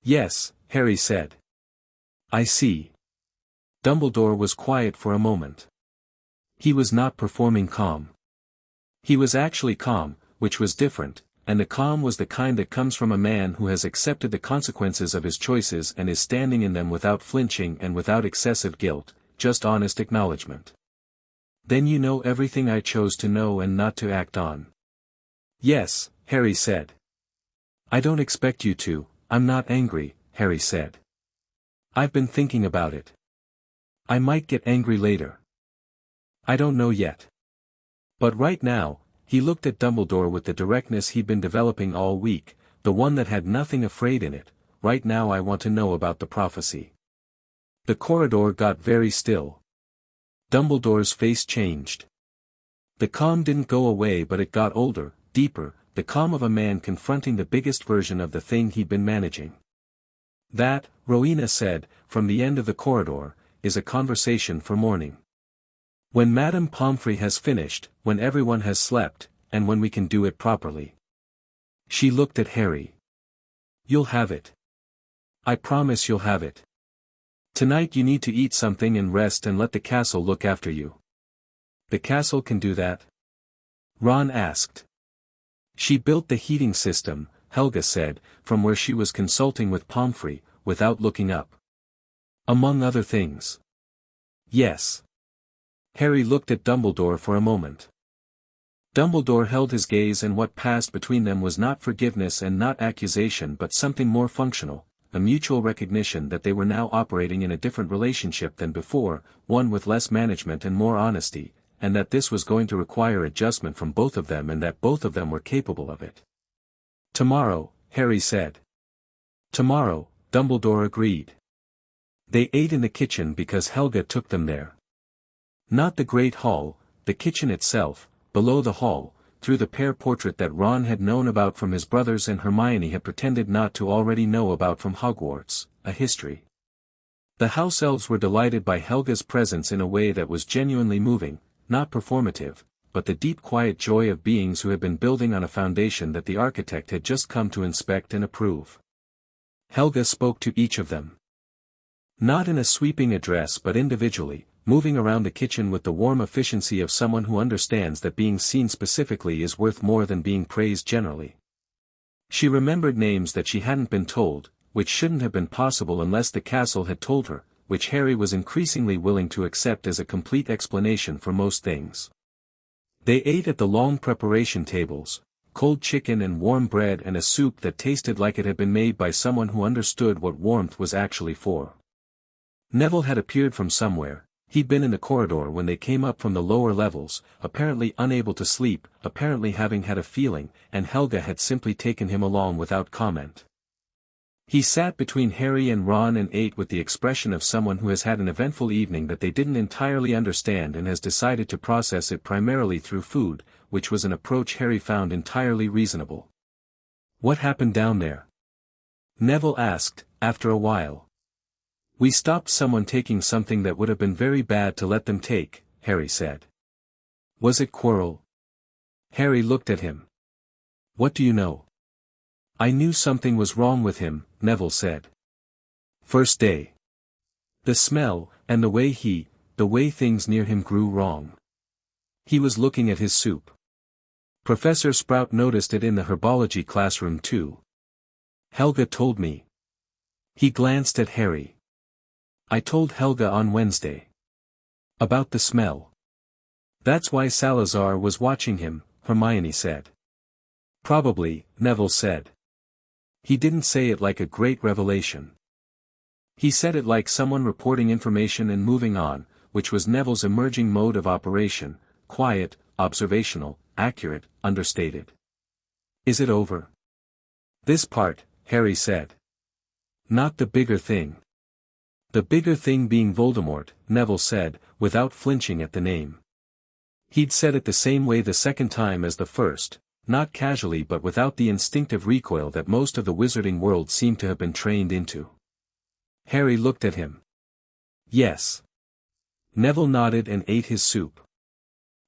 "Yes," Harry said. "I see." Dumbledore was quiet for a moment. He was not performing calm. He was actually calm, which was different, and the calm was the kind that comes from a man who has accepted the consequences of his choices and is standing in them without flinching and without excessive guilt, just honest acknowledgement. "Then you know everything I chose to know and not to act on." "Yes," Harry said. "I don't expect you to, I'm not angry," Harry said. "I've been thinking about it. I might get angry later. I don't know yet. But right now," he looked at Dumbledore with the directness he'd been developing all week, the one that had nothing afraid in it, "right now I want to know about the prophecy." The corridor got very still. Dumbledore's face changed. The calm didn't go away but it got older, deeper, the calm of a man confronting the biggest version of the thing he'd been managing. "That," Rowena said, from the end of the corridor, "is a conversation for morning. When Madame Pomfrey has finished, when everyone has slept, and when we can do it properly." She looked at Harry. "You'll have it. I promise you'll have it. Tonight you need to eat something and rest and let the castle look after you." "The castle can do that?" Ron asked. She built the heating system, Helga said, from where she was consulting with Pomfrey, without looking up. Among other things. Yes. Harry looked at Dumbledore for a moment. Dumbledore held his gaze, and what passed between them was not forgiveness and not accusation but something more functional, a mutual recognition that they were now operating in a different relationship than before, one with less management and more honesty, and that this was going to require adjustment from both of them and that both of them were capable of it. Tomorrow, Harry said. Tomorrow, Dumbledore agreed. They ate in the kitchen because Helga took them there. Not the great hall, the kitchen itself, below the hall, through the pair portrait that Ron had known about from his brothers and Hermione had pretended not to already know about from Hogwarts, a history. The house elves were delighted by Helga's presence in a way that was genuinely moving, not performative, but the deep quiet joy of beings who had been building on a foundation that the architect had just come to inspect and approve. Helga spoke to each of them. Not in a sweeping address but individually, moving around the kitchen with the warm efficiency of someone who understands that being seen specifically is worth more than being praised generally. She remembered names that she hadn't been told, which shouldn't have been possible unless the castle had told her, which Harry was increasingly willing to accept as a complete explanation for most things. They ate at the long preparation tables, cold chicken and warm bread and a soup that tasted like it had been made by someone who understood what warmth was actually for. Neville had appeared from somewhere. He'd been in the corridor when they came up from the lower levels, apparently unable to sleep, apparently having had a feeling, and Helga had simply taken him along without comment. He sat between Harry and Ron and ate with the expression of someone who has had an eventful evening that they didn't entirely understand and has decided to process it primarily through food, which was an approach Harry found entirely reasonable. "What happened down there?" Neville asked, after a while. "We stopped someone taking something that would have been very bad to let them take," Harry said. "Was it Quirrell?" Harry looked at him. "What do you know?" "I knew something was wrong with him," Neville said. "First day. The smell, and the way things near him grew wrong. He was looking at his soup. Professor Sprout noticed it in the herbology classroom too. Helga told me." He glanced at Harry. "I told Helga on Wednesday. About the smell. That's why Salazar was watching him," Hermione said. "Probably," Neville said. He didn't say it like a great revelation. He said it like someone reporting information and moving on, which was Neville's emerging mode of operation, quiet, observational, accurate, understated. "Is it over?" "This part," Harry said. "Not the bigger thing." "The bigger thing being Voldemort," Neville said, without flinching at the name. He'd said it the same way the second time as the first, not casually but without the instinctive recoil that most of the wizarding world seemed to have been trained into. Harry looked at him. "Yes." Neville nodded and ate his soup.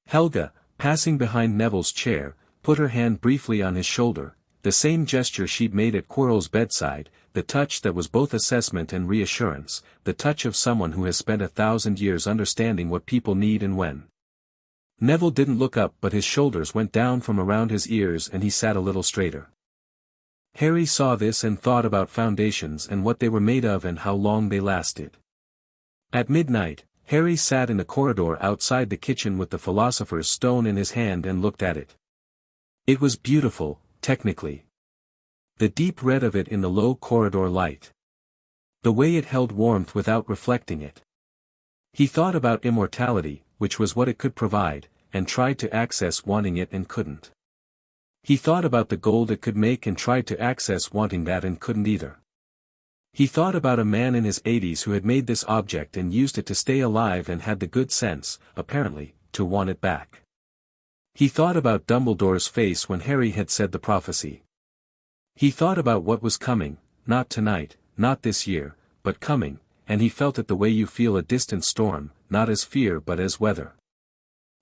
Helga, passing behind Neville's chair, put her hand briefly on his shoulder, the same gesture she'd made at Quirrell's bedside, the touch that was both assessment and reassurance, the touch of someone who has spent 1,000 years understanding what people need and when. Neville didn't look up but his shoulders went down from around his ears and he sat a little straighter. Harry saw this and thought about foundations and what they were made of and how long they lasted. At midnight, Harry sat in the corridor outside the kitchen with the Philosopher's Stone in his hand and looked at it. It was beautiful, technically. The deep red of it in the low corridor light. The way it held warmth without reflecting it. He thought about immortality, which was what it could provide, and tried to access wanting it and couldn't. He thought about the gold it could make and tried to access wanting that and couldn't either. He thought about a man in his 80s who had made this object and used it to stay alive and had the good sense, apparently, to want it back. He thought about Dumbledore's face when Harry had said the prophecy. He thought about what was coming, not tonight, not this year, but coming, and he felt it the way you feel a distant storm, not as fear but as weather.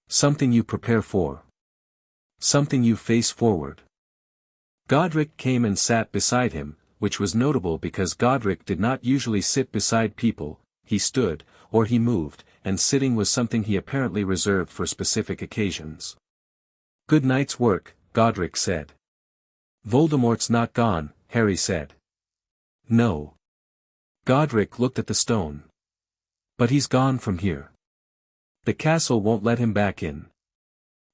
Something you prepare for. Something you face forward. Godric came and sat beside him, which was notable because Godric did not usually sit beside people, he stood, or he moved, and sitting was something he apparently reserved for specific occasions. Good night's work, Godric said. Voldemort's not gone, Harry said. No. Godric looked at the stone. But he's gone from here. The castle won't let him back in.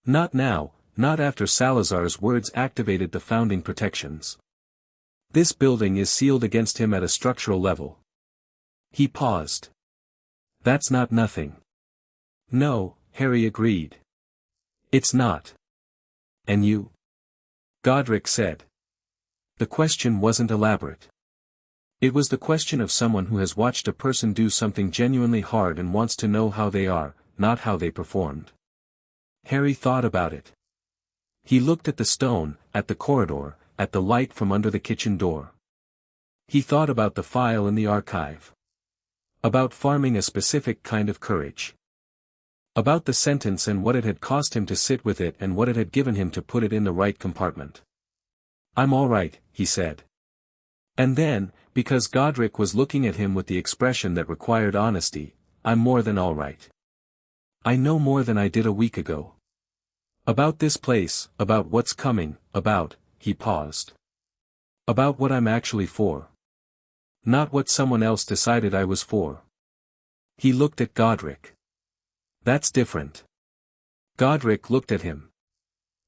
Not now, not after Salazar's words activated the founding protections. This building is sealed against him at a structural level. He paused. That's not nothing. No, Harry agreed. It's not. And you? Godric said. The question wasn't elaborate. It was the question of someone who has watched a person do something genuinely hard and wants to know how they are, not how they performed. Harry thought about it. He looked at the stone, at the corridor, at the light from under the kitchen door. He thought about the file in the archive. About farming a specific kind of courage. About the sentence and what it had cost him to sit with it and what it had given him to put it in the right compartment. I'm all right, he said. And then, because Godric was looking at him with the expression that required honesty, I'm more than all right. I know more than I did a week ago. About this place, about what's coming, about, he paused. About what I'm actually for. Not what someone else decided I was for. He looked at Godric. That's different. Godric looked at him.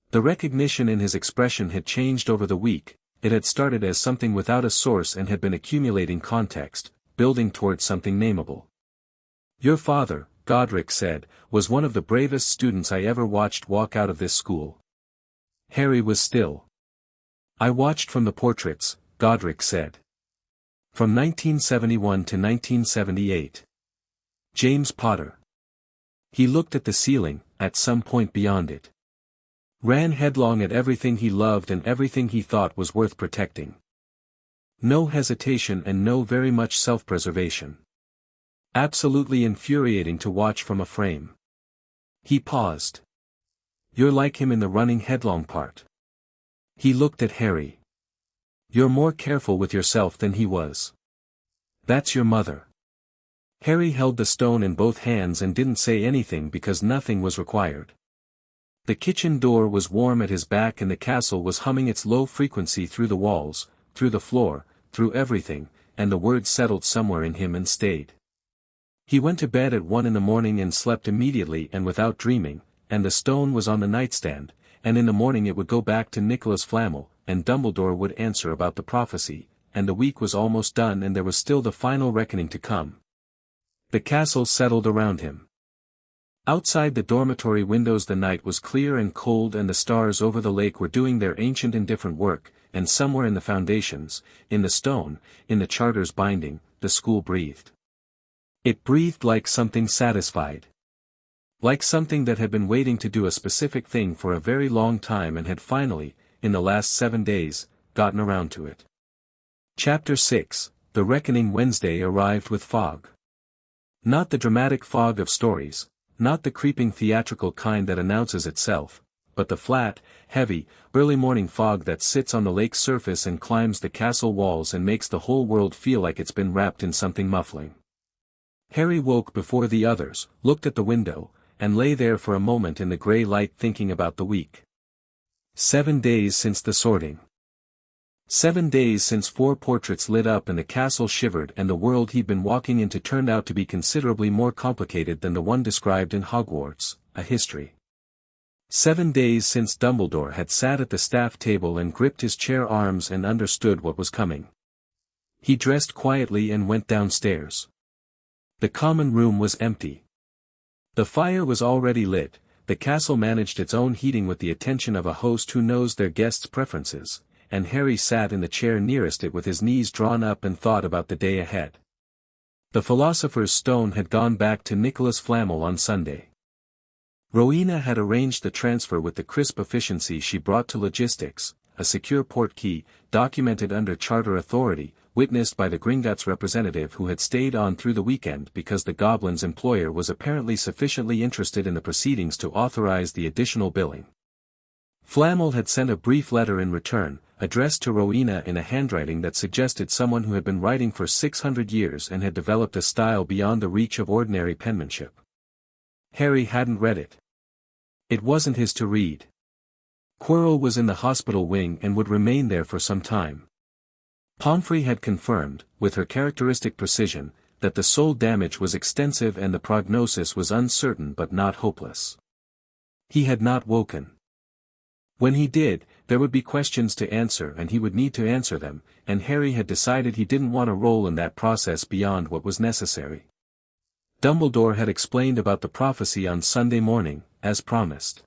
The recognition in his expression had changed over the week. It had started as something without a source and had been accumulating context, building towards something nameable. Your father, Godric said, was one of the bravest students I ever watched walk out of this school. Harry was still. I watched from the portraits, Godric said. From 1971 to 1978. James Potter. He looked at the ceiling, at some point beyond it. Ran headlong at everything he loved and everything he thought was worth protecting. No hesitation and no very much self-preservation. Absolutely infuriating to watch from a frame. He paused. You're like him in the running headlong part. He looked at Harry. You're more careful with yourself than he was. That's your mother. Harry held the stone in both hands and didn't say anything because nothing was required. The kitchen door was warm at his back and the castle was humming its low frequency through the walls, through the floor, through everything, and the words settled somewhere in him and stayed. He went to bed at 1 a.m. and slept immediately and without dreaming, and the stone was on the nightstand, and in the morning it would go back to Nicholas Flamel, and Dumbledore would answer about the prophecy, and the week was almost done and there was still the final reckoning to come. The castle settled around him. Outside the dormitory windows the night was clear and cold and the stars over the lake were doing their ancient indifferent work, and somewhere in the foundations, in the stone, in the charter's binding, the school breathed. It breathed like something satisfied. Like something that had been waiting to do a specific thing for a very long time and had finally, in the last 7 days, gotten around to it. Chapter 6, The Reckoning. Wednesday arrived with fog. Not the dramatic fog of stories. Not the creeping theatrical kind that announces itself, but the flat, heavy, early morning fog that sits on the lake's surface and climbs the castle walls and makes the whole world feel like it's been wrapped in something muffling. Harry woke before the others, looked at the window, and lay there for a moment in the grey light thinking about the week. 7 days since the sorting. 7 days since 4 portraits lit up and the castle shivered and the world he'd been walking into turned out to be considerably more complicated than the one described in Hogwarts, a history. 7 days since Dumbledore had sat at the staff table and gripped his chair arms and understood what was coming. He dressed quietly and went downstairs. The common room was empty. The fire was already lit, the castle managed its own heating with the attention of a host who knows their guests' preferences, and Harry sat in the chair nearest it with his knees drawn up and thought about the day ahead. The Philosopher's Stone had gone back to Nicholas Flamel on Sunday. Rowena had arranged the transfer with the crisp efficiency she brought to logistics, a secure port key, documented under charter authority, witnessed by the Gringotts representative who had stayed on through the weekend because the Goblin's employer was apparently sufficiently interested in the proceedings to authorize the additional billing. Flamel had sent a brief letter in return, addressed to Rowena in a handwriting that suggested someone who had been writing for 600 years and had developed a style beyond the reach of ordinary penmanship. Harry hadn't read it. It wasn't his to read. Quirrell was in the hospital wing and would remain there for some time. Pomfrey had confirmed, with her characteristic precision, that the soul damage was extensive and the prognosis was uncertain but not hopeless. He had not woken. When he did, there would be questions to answer and he would need to answer them, and Harry had decided he didn't want to roll in that process beyond what was necessary. Dumbledore had explained about the prophecy on Sunday morning, as promised.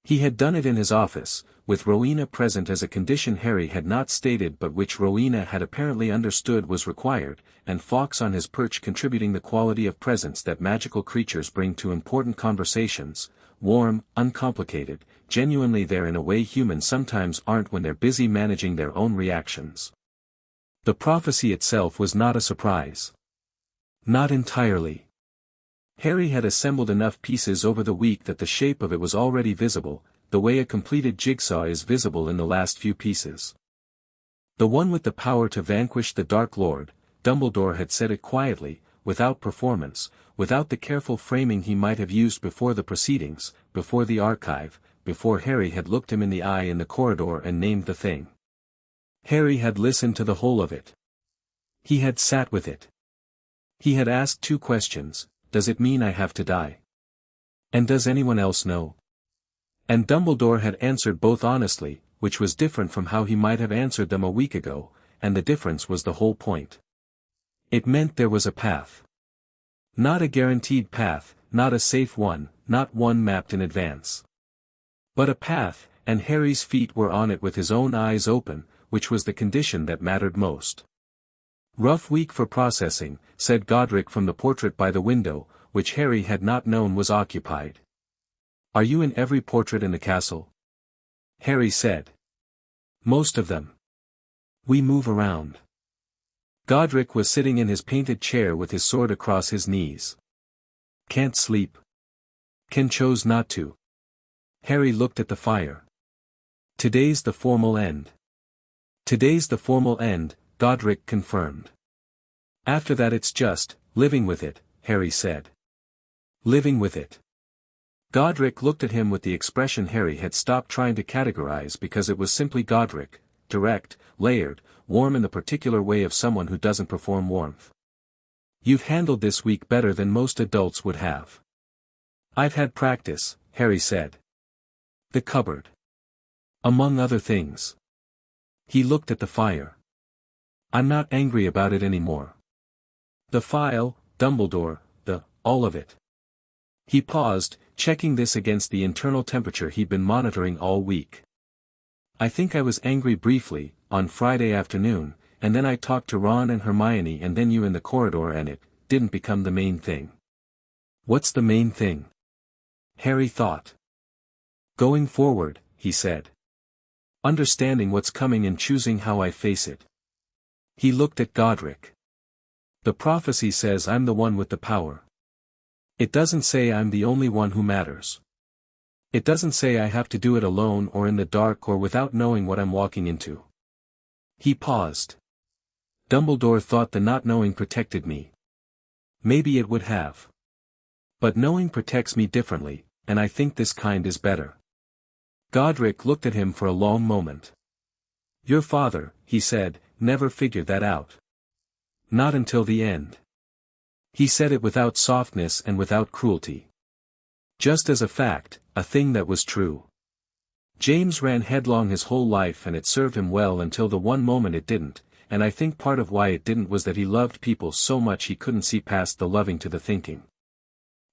He had done it in his office, with Rowena present as a condition Harry had not stated but which Rowena had apparently understood was required, and Fawkes on his perch contributing the quality of presence that magical creatures bring to important conversations, warm, uncomplicated, genuinely there in a way humans sometimes aren't when they're busy managing their own reactions. The prophecy itself was not a surprise. Not entirely. Harry had assembled enough pieces over the week that the shape of it was already visible, the way a completed jigsaw is visible in the last few pieces. The one with the power to vanquish the Dark Lord, Dumbledore had said it quietly, without performance, without the careful framing he might have used before the proceedings, before the archive, before Harry had looked him in the eye in the corridor and named the thing. Harry had listened to the whole of it. He had sat with it. He had asked 2 questions. Does it mean I have to die? And does anyone else know? And Dumbledore had answered both honestly, which was different from how he might have answered them a week ago, and the difference was the whole point. It meant there was a path. Not a guaranteed path, not a safe one, not one mapped in advance. But a path, and Harry's feet were on it with his own eyes open, which was the condition that mattered most. "Rough week for processing," said Godric from the portrait by the window, which Harry had not known was occupied. "Are you in every portrait in the castle?" Harry said. "Most of them. We move around." Godric was sitting in his painted chair with his sword across his knees. "Can't sleep." Ken chose not to. Harry looked at the fire. "Today's the formal end." "Today's the formal end," Godric confirmed. "After that it's just, living with it," Harry said. "Living with it." Godric looked at him with the expression Harry had stopped trying to categorize because it was simply Godric, direct, layered, warm in the particular way of someone who doesn't perform warmth. "You've handled this week better than most adults would have." "I've had practice," Harry said. "The cupboard. Among other things." He looked at the fire. "I'm not angry about it anymore." "The file, Dumbledore, all of it." He paused, checking this against the internal temperature he'd been monitoring all week. "I think I was angry briefly, on Friday afternoon, and then I talked to Ron and Hermione and then you in the corridor and it didn't become the main thing." "What's the main thing?" Harry thought. "Going forward," he said. "Understanding what's coming and choosing how I face it." He looked at Godric. "The prophecy says I'm the one with the power. It doesn't say I'm the only one who matters. It doesn't say I have to do it alone or in the dark or without knowing what I'm walking into." He paused. "Dumbledore thought the not knowing protected me. Maybe it would have. But knowing protects me differently, and I think this kind is better." Godric looked at him for a long moment. "Your father," he said, "never figured that out. Not until the end." He said it without softness and without cruelty. Just as a fact, a thing that was true. James ran headlong his whole life and it served him well until the one moment it didn't, and I think part of why it didn't was that he loved people so much he couldn't see past the loving to the thinking.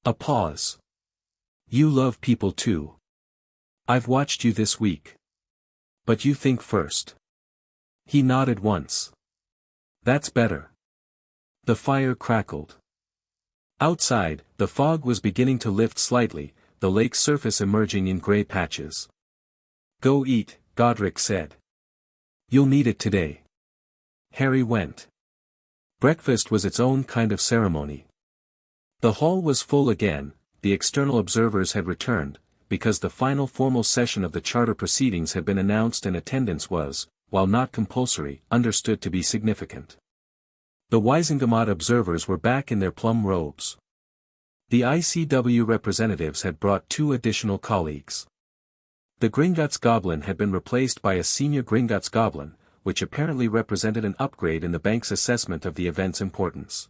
A pause. "You love people too. I've watched you this week. But you think first." He nodded once. "That's better." The fire crackled. Outside, the fog was beginning to lift slightly, the lake's surface emerging in gray patches. "Go eat," Godric said. "You'll need it today." Harry went. Breakfast was its own kind of ceremony. The hall was full again, the external observers had returned, because the final formal session of the charter proceedings had been announced and attendance was, while not compulsory, understood to be significant. The Wisengamot observers were back in their plum robes. The ICW representatives had brought 2 additional colleagues. The Gringotts Goblin had been replaced by a senior Gringotts Goblin, which apparently represented an upgrade in the bank's assessment of the event's importance.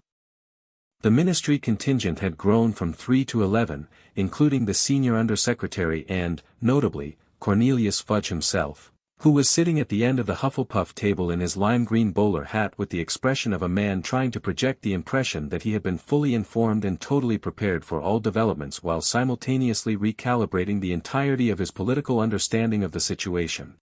The ministry contingent had grown from 3 to 11, including the senior undersecretary and, notably, Cornelius Fudge himself, who was sitting at the end of the Hufflepuff table in his lime green bowler hat with the expression of a man trying to project the impression that he had been fully informed and totally prepared for all developments while simultaneously recalibrating the entirety of his political understanding of the situation.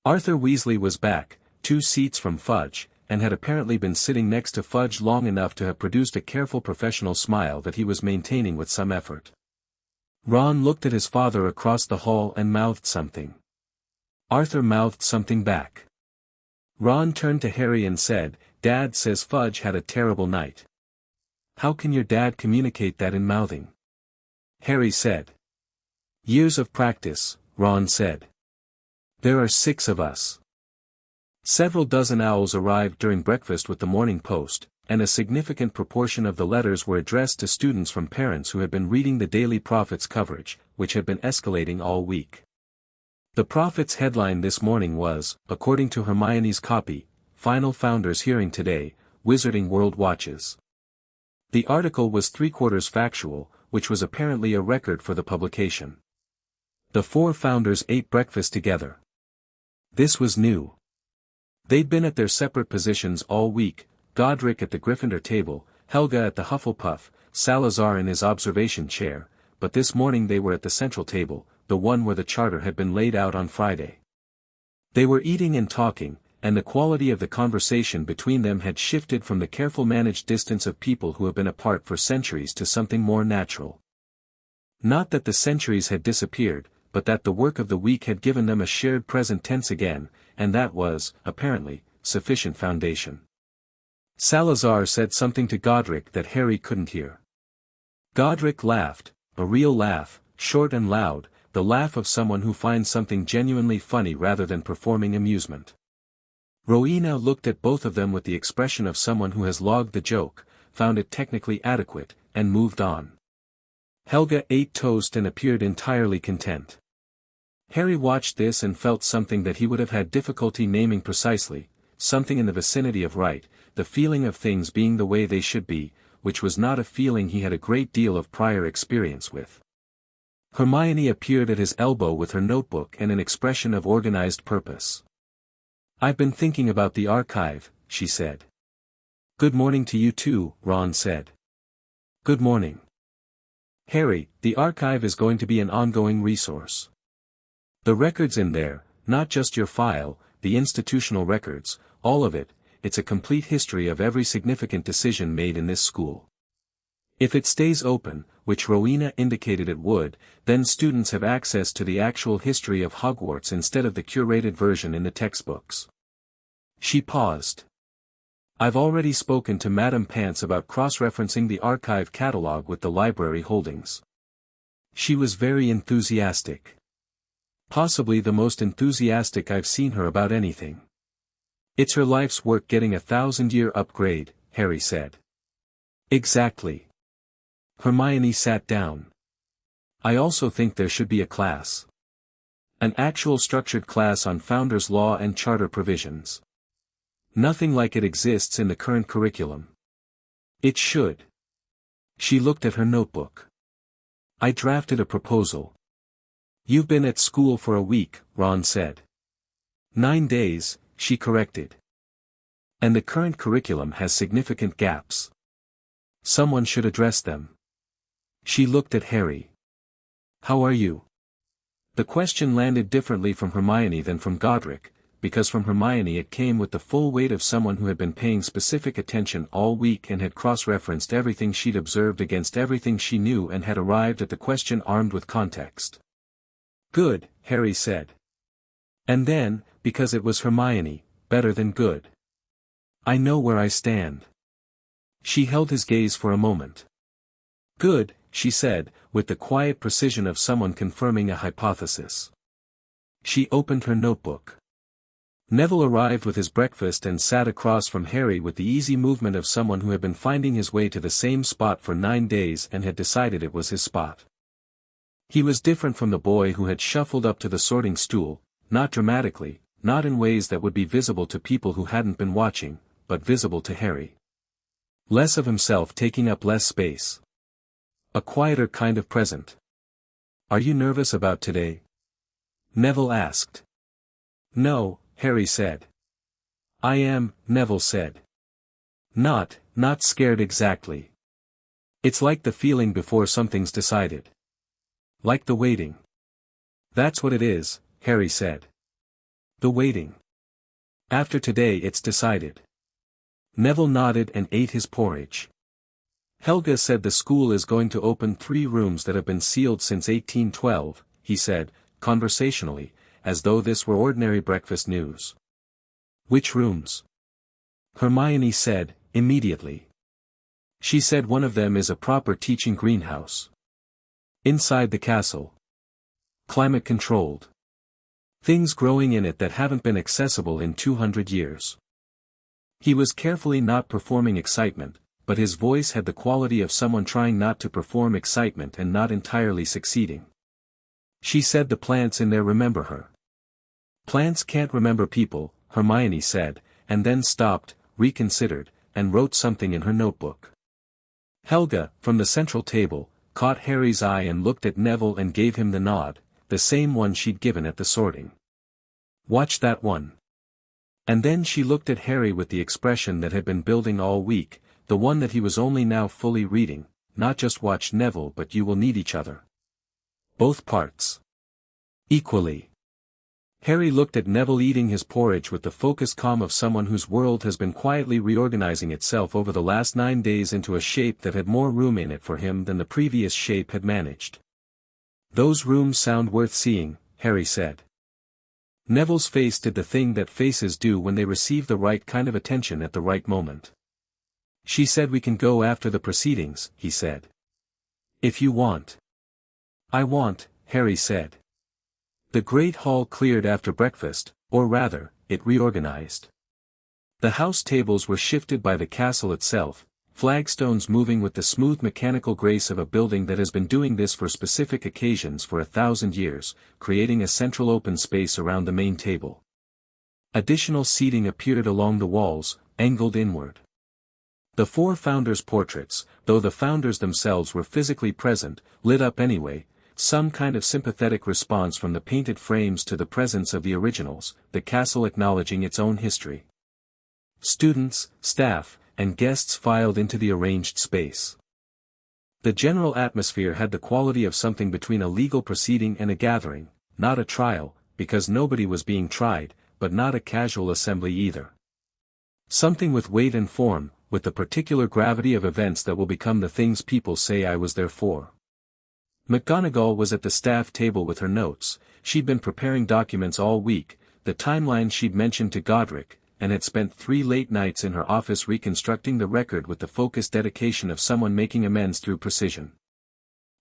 Arthur Weasley was back, 2 seats from Fudge, and had apparently been sitting next to Fudge long enough to have produced a careful professional smile that he was maintaining with some effort. Ron looked at his father across the hall and mouthed something. Arthur mouthed something back. Ron turned to Harry and said, "Dad says Fudge had a terrible night." "How can your dad communicate that in mouthing?" Harry said. "Years of practice," Ron said. "There are 6 of us." Several dozen owls arrived during breakfast with the Morning Post, and a significant proportion of the letters were addressed to students from parents who had been reading the Daily Prophet's coverage, which had been escalating all week. The Prophet's headline this morning was, according to Hermione's copy, "Final Founders Hearing Today, Wizarding World Watches." The article was 3/4 factual, which was apparently a record for the publication. The 4 founders ate breakfast together. This was new. They'd been at their separate positions all week, Godric at the Gryffindor table, Helga at the Hufflepuff, Salazar in his observation chair, but this morning they were at the central table, the one where the charter had been laid out on Friday. They were eating and talking, and the quality of the conversation between them had shifted from the careful managed distance of people who have been apart for centuries to something more natural. Not that the centuries had disappeared, but that the work of the week had given them a shared present tense again, and that was, apparently, sufficient foundation. Salazar said something to Godric that Harry couldn't hear. Godric laughed, a real laugh, short and loud, the laugh of someone who finds something genuinely funny rather than performing amusement. Rowena looked at both of them with the expression of someone who has logged the joke, found it technically adequate, and moved on. Helga ate toast and appeared entirely content. Harry watched this and felt something that he would have had difficulty naming precisely, something in the vicinity of right, the feeling of things being the way they should be, which was not a feeling he had a great deal of prior experience with. Hermione appeared at his elbow with her notebook and an expression of organized purpose. "I've been thinking about the archive," she said. "Good morning to you too," Ron said. "Good morning. Harry, the archive is going to be an ongoing resource. The records in there, not just your file, the institutional records, all of it, it's a complete history of every significant decision made in this school. If it stays open, which Rowena indicated it would, then students have access to the actual history of Hogwarts instead of the curated version in the textbooks." She paused. "I've already spoken to Madame Pants about cross-referencing the archive catalog with the library holdings." She was very enthusiastic. Possibly the most enthusiastic I've seen her about anything. "It's her life's work getting a 1,000-year upgrade," Harry said. "Exactly." Hermione sat down. "I also think there should be a class. An actual structured class on Founders' Law and Charter provisions. Nothing like it exists in the current curriculum. It should." She looked at her notebook. "I drafted a proposal." "You've been at school for a week," Ron said. 9 days, she corrected. "And the current curriculum has significant gaps. Someone should address them." She looked at Harry. "How are you?" The question landed differently from Hermione than from Godric, because from Hermione it came with the full weight of someone who had been paying specific attention all week and had cross-referenced everything she'd observed against everything she knew and had arrived at the question armed with context. "Good," Harry said. And then, because it was Hermione, better than good. "I know where I stand." She held his gaze for a moment. "Good," she said, with the quiet precision of someone confirming a hypothesis. She opened her notebook. Neville arrived with his breakfast and sat across from Harry with the easy movement of someone who had been finding his way to the same spot for 9 days and had decided it was his spot. He was different from the boy who had shuffled up to the sorting stool, not dramatically, not in ways that would be visible to people who hadn't been watching, but visible to Harry. Less of himself taking up less space. A quieter kind of present. "Are you nervous about today?" Neville asked. "No," Harry said. "I am," Neville said. Not scared exactly. It's like the feeling before something's decided. Like the waiting." "That's what it is," Harry said. "The waiting. After today it's decided." Neville nodded and ate his porridge. "Helga said the school is going to open 3 rooms that have been sealed since 1812, he said, conversationally, as though this were ordinary breakfast news. "Which rooms?" Hermione said, immediately. "She said one of them is a proper teaching greenhouse. Inside the castle. Climate-controlled. Things growing in it that haven't been accessible in 200 years. He was carefully not performing excitement, but his voice had the quality of someone trying not to perform excitement and not entirely succeeding. "She said the plants in there remember her." "Plants can't remember people," Hermione said, and then stopped, reconsidered, and wrote something in her notebook. Helga, from the central table, caught Harry's eye and looked at Neville and gave him the nod, the same one she'd given at the sorting. "Watch that one." And then she looked at Harry with the expression that had been building all week, the one that he was only now fully reading, "Not just watch Neville, but you will need each other. Both parts. Equally." Harry looked at Neville eating his porridge with the focused calm of someone whose world has been quietly reorganizing itself over the last 9 days into a shape that had more room in it for him than the previous shape had managed. "Those rooms sound worth seeing," Harry said. Neville's face did the thing that faces do when they receive the right kind of attention at the right moment. "She said we can go after the proceedings," he said. "If you want." "I want," Harry said. The great hall cleared after breakfast, or rather, it reorganized. The house tables were shifted by the castle itself, flagstones moving with the smooth mechanical grace of a building that has been doing this for specific occasions for 1,000 years, creating a central open space around the main table. Additional seating appeared along the walls, angled inward. The 4 founders' portraits, though the founders themselves were physically present, lit up anyway, some kind of sympathetic response from the painted frames to the presence of the originals, the castle acknowledging its own history. Students, staff, and guests filed into the arranged space. The general atmosphere had the quality of something between a legal proceeding and a gathering, not a trial, because nobody was being tried, but not a casual assembly either. Something with weight and form, with the particular gravity of events that will become the things people say I was there for. McGonagall was at the staff table with her notes. She'd been preparing documents all week, the timeline she'd mentioned to Godric, and had spent 3 late nights in her office reconstructing the record with the focused dedication of someone making amends through precision.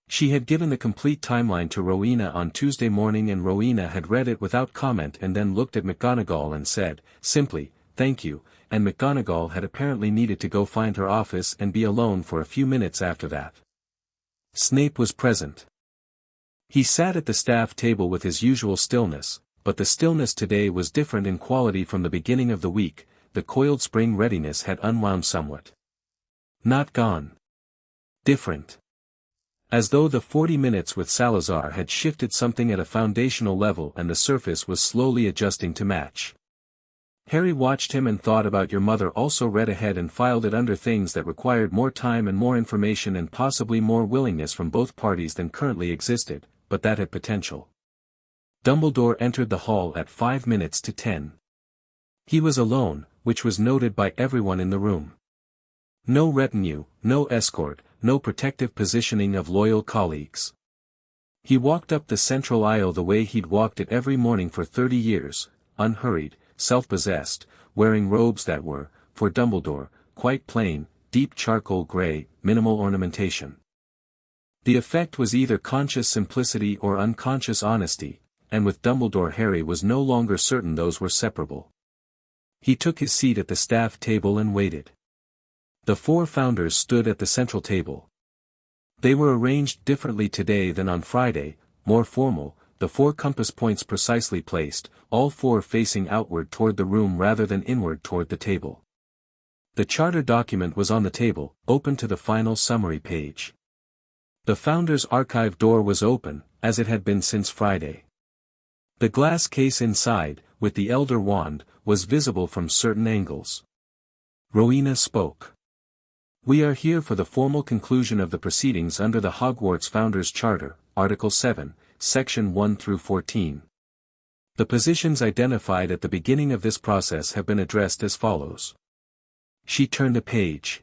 She had given the complete timeline to Rowena on Tuesday morning, and Rowena had read it without comment and then looked at McGonagall and said, simply, "Thank you," and McGonagall had apparently needed to go find her office and be alone for a few minutes after that. Snape was present. He sat at the staff table with his usual stillness, but the stillness today was different in quality from the beginning of the week. The coiled spring readiness had unwound somewhat. Not gone. Different. As though the 40 minutes with Salazar had shifted something at a foundational level and the surface was slowly adjusting to match. Harry watched him and thought about your mother also read ahead and filed it under things that required more time and more information and possibly more willingness from both parties than currently existed, but that had potential. Dumbledore entered the hall at 5 minutes to 10. He was alone, which was noted by everyone in the room. No retinue, no escort, no protective positioning of loyal colleagues. He walked up the central aisle the way he'd walked it every morning for 30 years, unhurried, self-possessed, wearing robes that were, for Dumbledore, quite plain, deep charcoal grey, minimal ornamentation. The effect was either conscious simplicity or unconscious honesty, and with Dumbledore Harry was no longer certain those were separable. He took his seat at the staff table and waited. The 4 founders stood at the central table. They were arranged differently today than on Friday, more formal, the 4 compass points precisely placed, all 4 facing outward toward the room rather than inward toward the table. The charter document was on the table, open to the final summary page. The Founders' Archive door was open, as it had been since Friday. The glass case inside, with the Elder Wand, was visible from certain angles. Rowena spoke. "We are here for the formal conclusion of the proceedings under the Hogwarts Founders' Charter, Article 7, Section 1 through 14. The positions identified at the beginning of this process have been addressed as follows." She turned a page.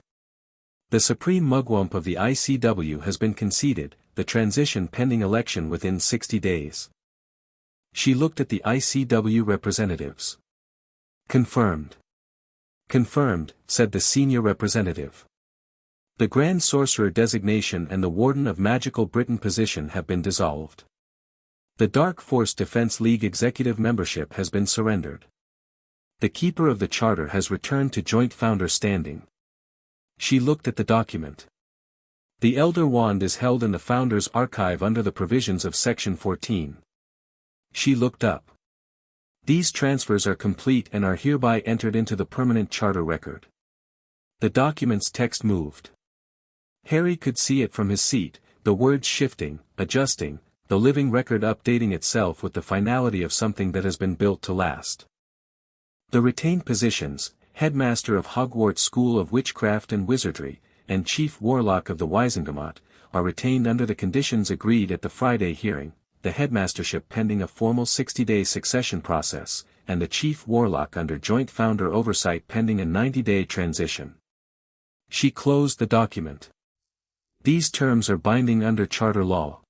"The supreme mugwump of the ICW has been conceded, the transition pending election within 60 days. She looked at the ICW representatives. "Confirmed." "Confirmed," said the senior representative. "The Grand Sorcerer designation and the Warden of Magical Britain position have been dissolved. The Dark Force Defense League executive membership has been surrendered. The Keeper of the Charter has returned to joint founder standing." She looked at the document. "The Elder Wand is held in the Founders' Archive under the provisions of Section 14. She looked up. "These transfers are complete and are hereby entered into the permanent charter record." The document's text moved. Harry could see it from his seat, the words shifting, adjusting, the living record updating itself with the finality of something that has been built to last. The retained positions, Headmaster of Hogwarts School of Witchcraft and Wizardry, and Chief Warlock of the Wizengamot, are retained under the conditions agreed at the Friday hearing, the headmastership pending a formal 60-day succession process, and the Chief Warlock under joint founder oversight pending a 90-day transition. She closed the document. "These terms are binding under charter law."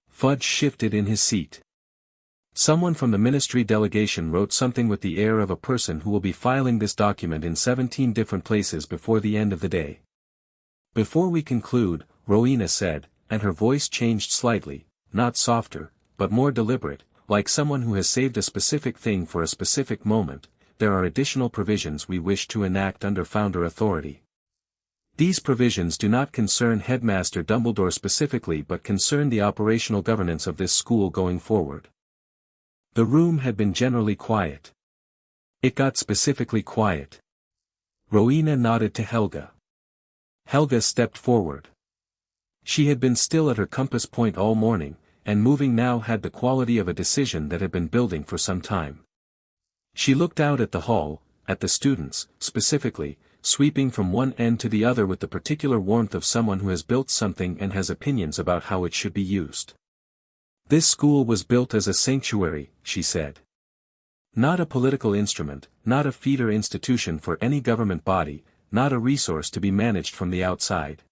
Fudge shifted in his seat. Someone from the ministry delegation wrote something with the air of a person who will be filing this document in 17 different places before the end of the day. "Before we conclude," Rowena said, and her voice changed slightly, not softer, but more deliberate, like someone who has saved a specific thing for a specific moment, "there are additional provisions we wish to enact under founder authority. These provisions do not concern Headmaster Dumbledore specifically but concern the operational governance of this school going forward." The room had been generally quiet. It got specifically quiet. Rowena nodded to Helga. Helga stepped forward. She had been still at her compass point all morning, and moving now had the quality of a decision that had been building for some time. She looked out at the hall, at the students, specifically, sweeping from one end to the other with the particular warmth of someone who has built something and has opinions about how it should be used. "This school was built as a sanctuary," she said. "Not a political instrument, not a feeder institution for any government body, not a resource to be managed from the outside.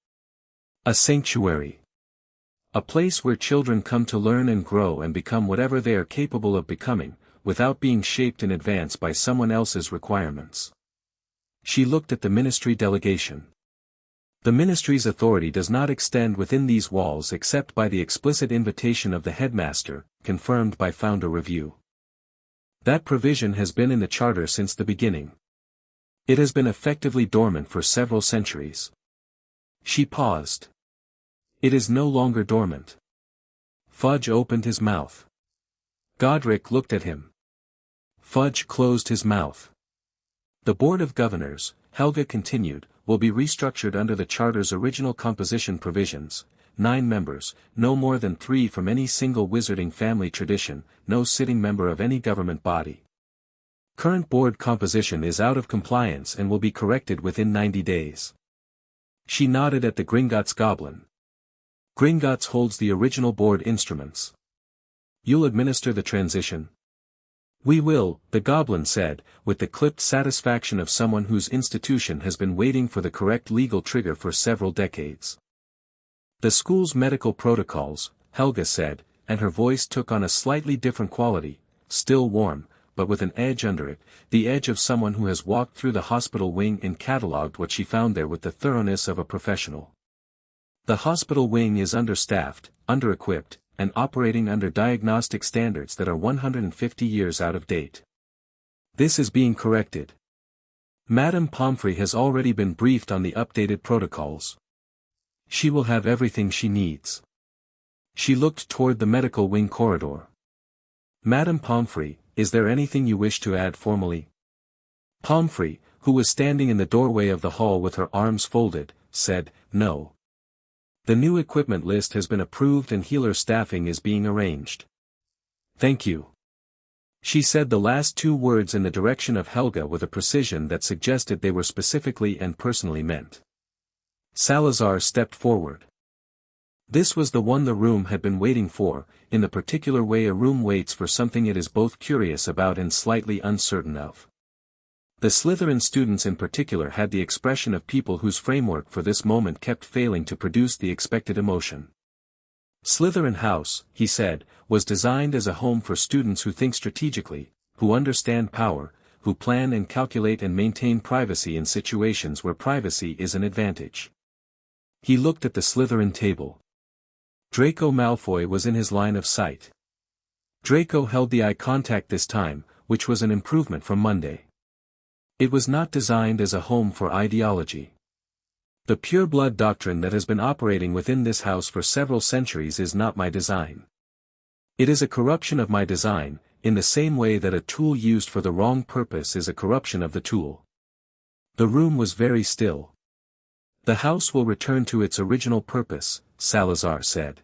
A sanctuary. A place where children come to learn and grow and become whatever they are capable of becoming, without being shaped in advance by someone else's requirements." She looked at the ministry delegation. "The ministry's authority does not extend within these walls except by the explicit invitation of the headmaster, confirmed by Founder Review. That provision has been in the charter since the beginning. It has been effectively dormant for several centuries." She paused. "It is no longer dormant." Fudge opened his mouth. Godric looked at him. Fudge closed his mouth. "The Board of Governors," Helga continued, "will be restructured under the Charter's original composition provisions, 9 members, no more than 3 from any single wizarding family tradition, no sitting member of any government body. Current board composition is out of compliance and will be corrected within 90 days. She nodded at the Gringotts Goblin. "Gringotts holds the original board instruments. You'll administer the transition?" "We will," the Goblin said, with the clipped satisfaction of someone whose institution has been waiting for the correct legal trigger for several decades. "The school's medical protocols," Helga said, and her voice took on a slightly different quality, still warm, but with an edge under it, the edge of someone who has walked through the hospital wing and catalogued what she found there with the thoroughness of a professional. "The hospital wing is understaffed, under-equipped, and operating under diagnostic standards that are 150 years out of date. This is being corrected. Madame Pomfrey has already been briefed on the updated protocols. She will have everything she needs. She looked toward the medical wing corridor. Madame Pomfrey, is there anything you wish to add formally? Pomfrey, who was standing in the doorway of the hall with her arms folded, said, no. The new equipment list has been approved and healer staffing is being arranged. Thank you. She said the last two words in the direction of Helga with a precision that suggested they were specifically and personally meant. Salazar stepped forward. This was the one the room had been waiting for, in the particular way a room waits for something it is both curious about and slightly uncertain of. The Slytherin students in particular had the expression of people whose framework for this moment kept failing to produce the expected emotion. Slytherin House, he said, was designed as a home for students who think strategically, who understand power, who plan and calculate and maintain privacy in situations where privacy is an advantage. He looked at the Slytherin table. Draco Malfoy was in his line of sight. Draco held the eye contact this time, which was an improvement from Monday. It was not designed as a home for ideology. The pure blood doctrine that has been operating within this house for several centuries is not my design. It is a corruption of my design, in the same way that a tool used for the wrong purpose is a corruption of the tool. The room was very still. The house will return to its original purpose, Salazar said.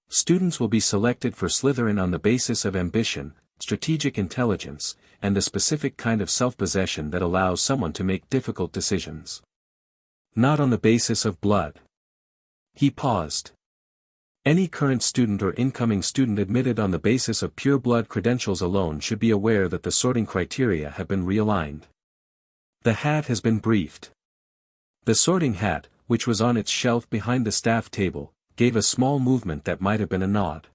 Students will be selected for Slytherin on the basis of ambition, strategic intelligence, and a specific kind of self-possession that allows someone to make difficult decisions. Not on the basis of blood. He paused. Any current student or incoming student admitted on the basis of pure blood credentials alone should be aware that the sorting criteria have been realigned. The hat has been briefed. The sorting hat, which was on its shelf behind the staff table, gave a small movement that might have been a nod.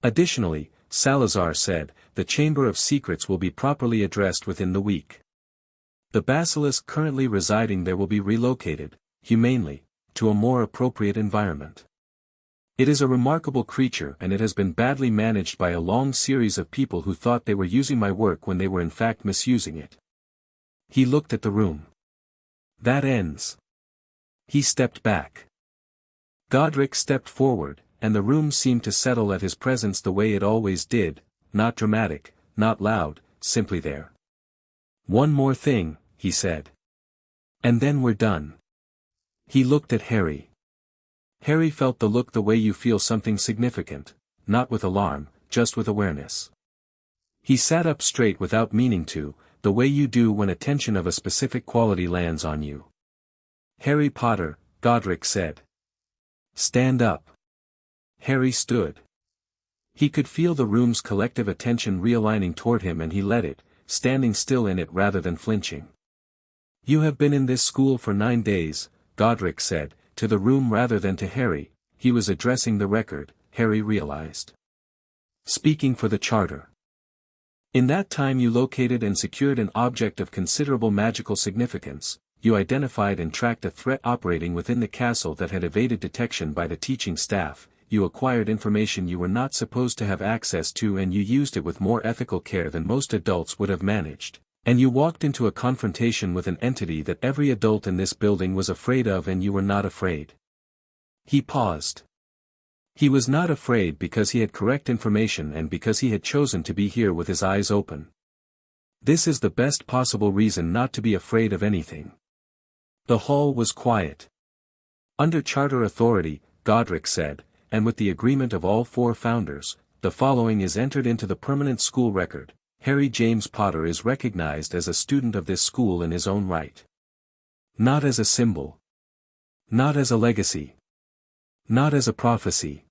Additionally, Salazar said, the Chamber of Secrets will be properly addressed within the week. The basilisk currently residing there will be relocated, humanely, to a more appropriate environment. It is a remarkable creature and it has been badly managed by a long series of people who thought they were using my work when they were in fact misusing it. He looked at the room. That ends. He stepped back. Godric stepped forward, and the room seemed to settle at his presence the way it always did, not dramatic, not loud, simply there. One more thing, he said. And then we're done. He looked at Harry. Harry felt the look the way you feel something significant, not with alarm, just with awareness. He sat up straight without meaning to, the way you do when attention of a specific quality lands on you. Harry Potter, Godric said. Stand up. Harry stood. He could feel the room's collective attention realigning toward him and he let it, standing still in it rather than flinching. You have been in this school for 9 days, Godric said, to the room rather than to Harry. He was addressing the record, Harry realized. Speaking for the charter. In that time you located and secured an object of considerable magical significance, you identified and tracked a threat operating within the castle that had evaded detection by the teaching staff, you acquired information you were not supposed to have access to and you used it with more ethical care than most adults would have managed, and you walked into a confrontation with an entity that every adult in this building was afraid of and you were not afraid. He paused. He was not afraid because he had correct information and because he had chosen to be here with his eyes open. This is the best possible reason not to be afraid of anything. The hall was quiet. Under charter authority, Godric said, and with the agreement of all 4 founders, the following is entered into the permanent school record: Harry James Potter is recognized as a student of this school in his own right. Not as a symbol. Not as a legacy. Not as a prophecy.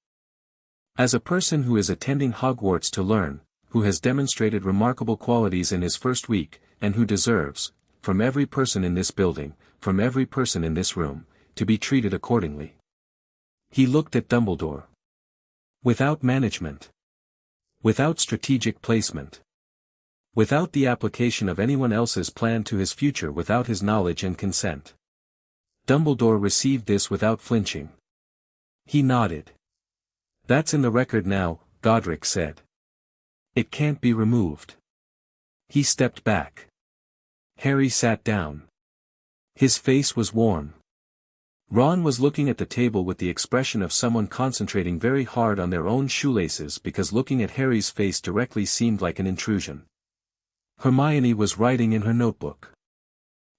As a person who is attending Hogwarts to learn, who has demonstrated remarkable qualities in his first week, and who deserves, from every person in this building, from every person in this room, to be treated accordingly. He looked at Dumbledore. Without management. Without strategic placement. Without the application of anyone else's plan to his future without his knowledge and consent. Dumbledore received this without flinching. He nodded. That's in the record now, Godric said. It can't be removed. He stepped back. Harry sat down. His face was warm. Ron was looking at the table with the expression of someone concentrating very hard on their own shoelaces because looking at Harry's face directly seemed like an intrusion. Hermione was writing in her notebook.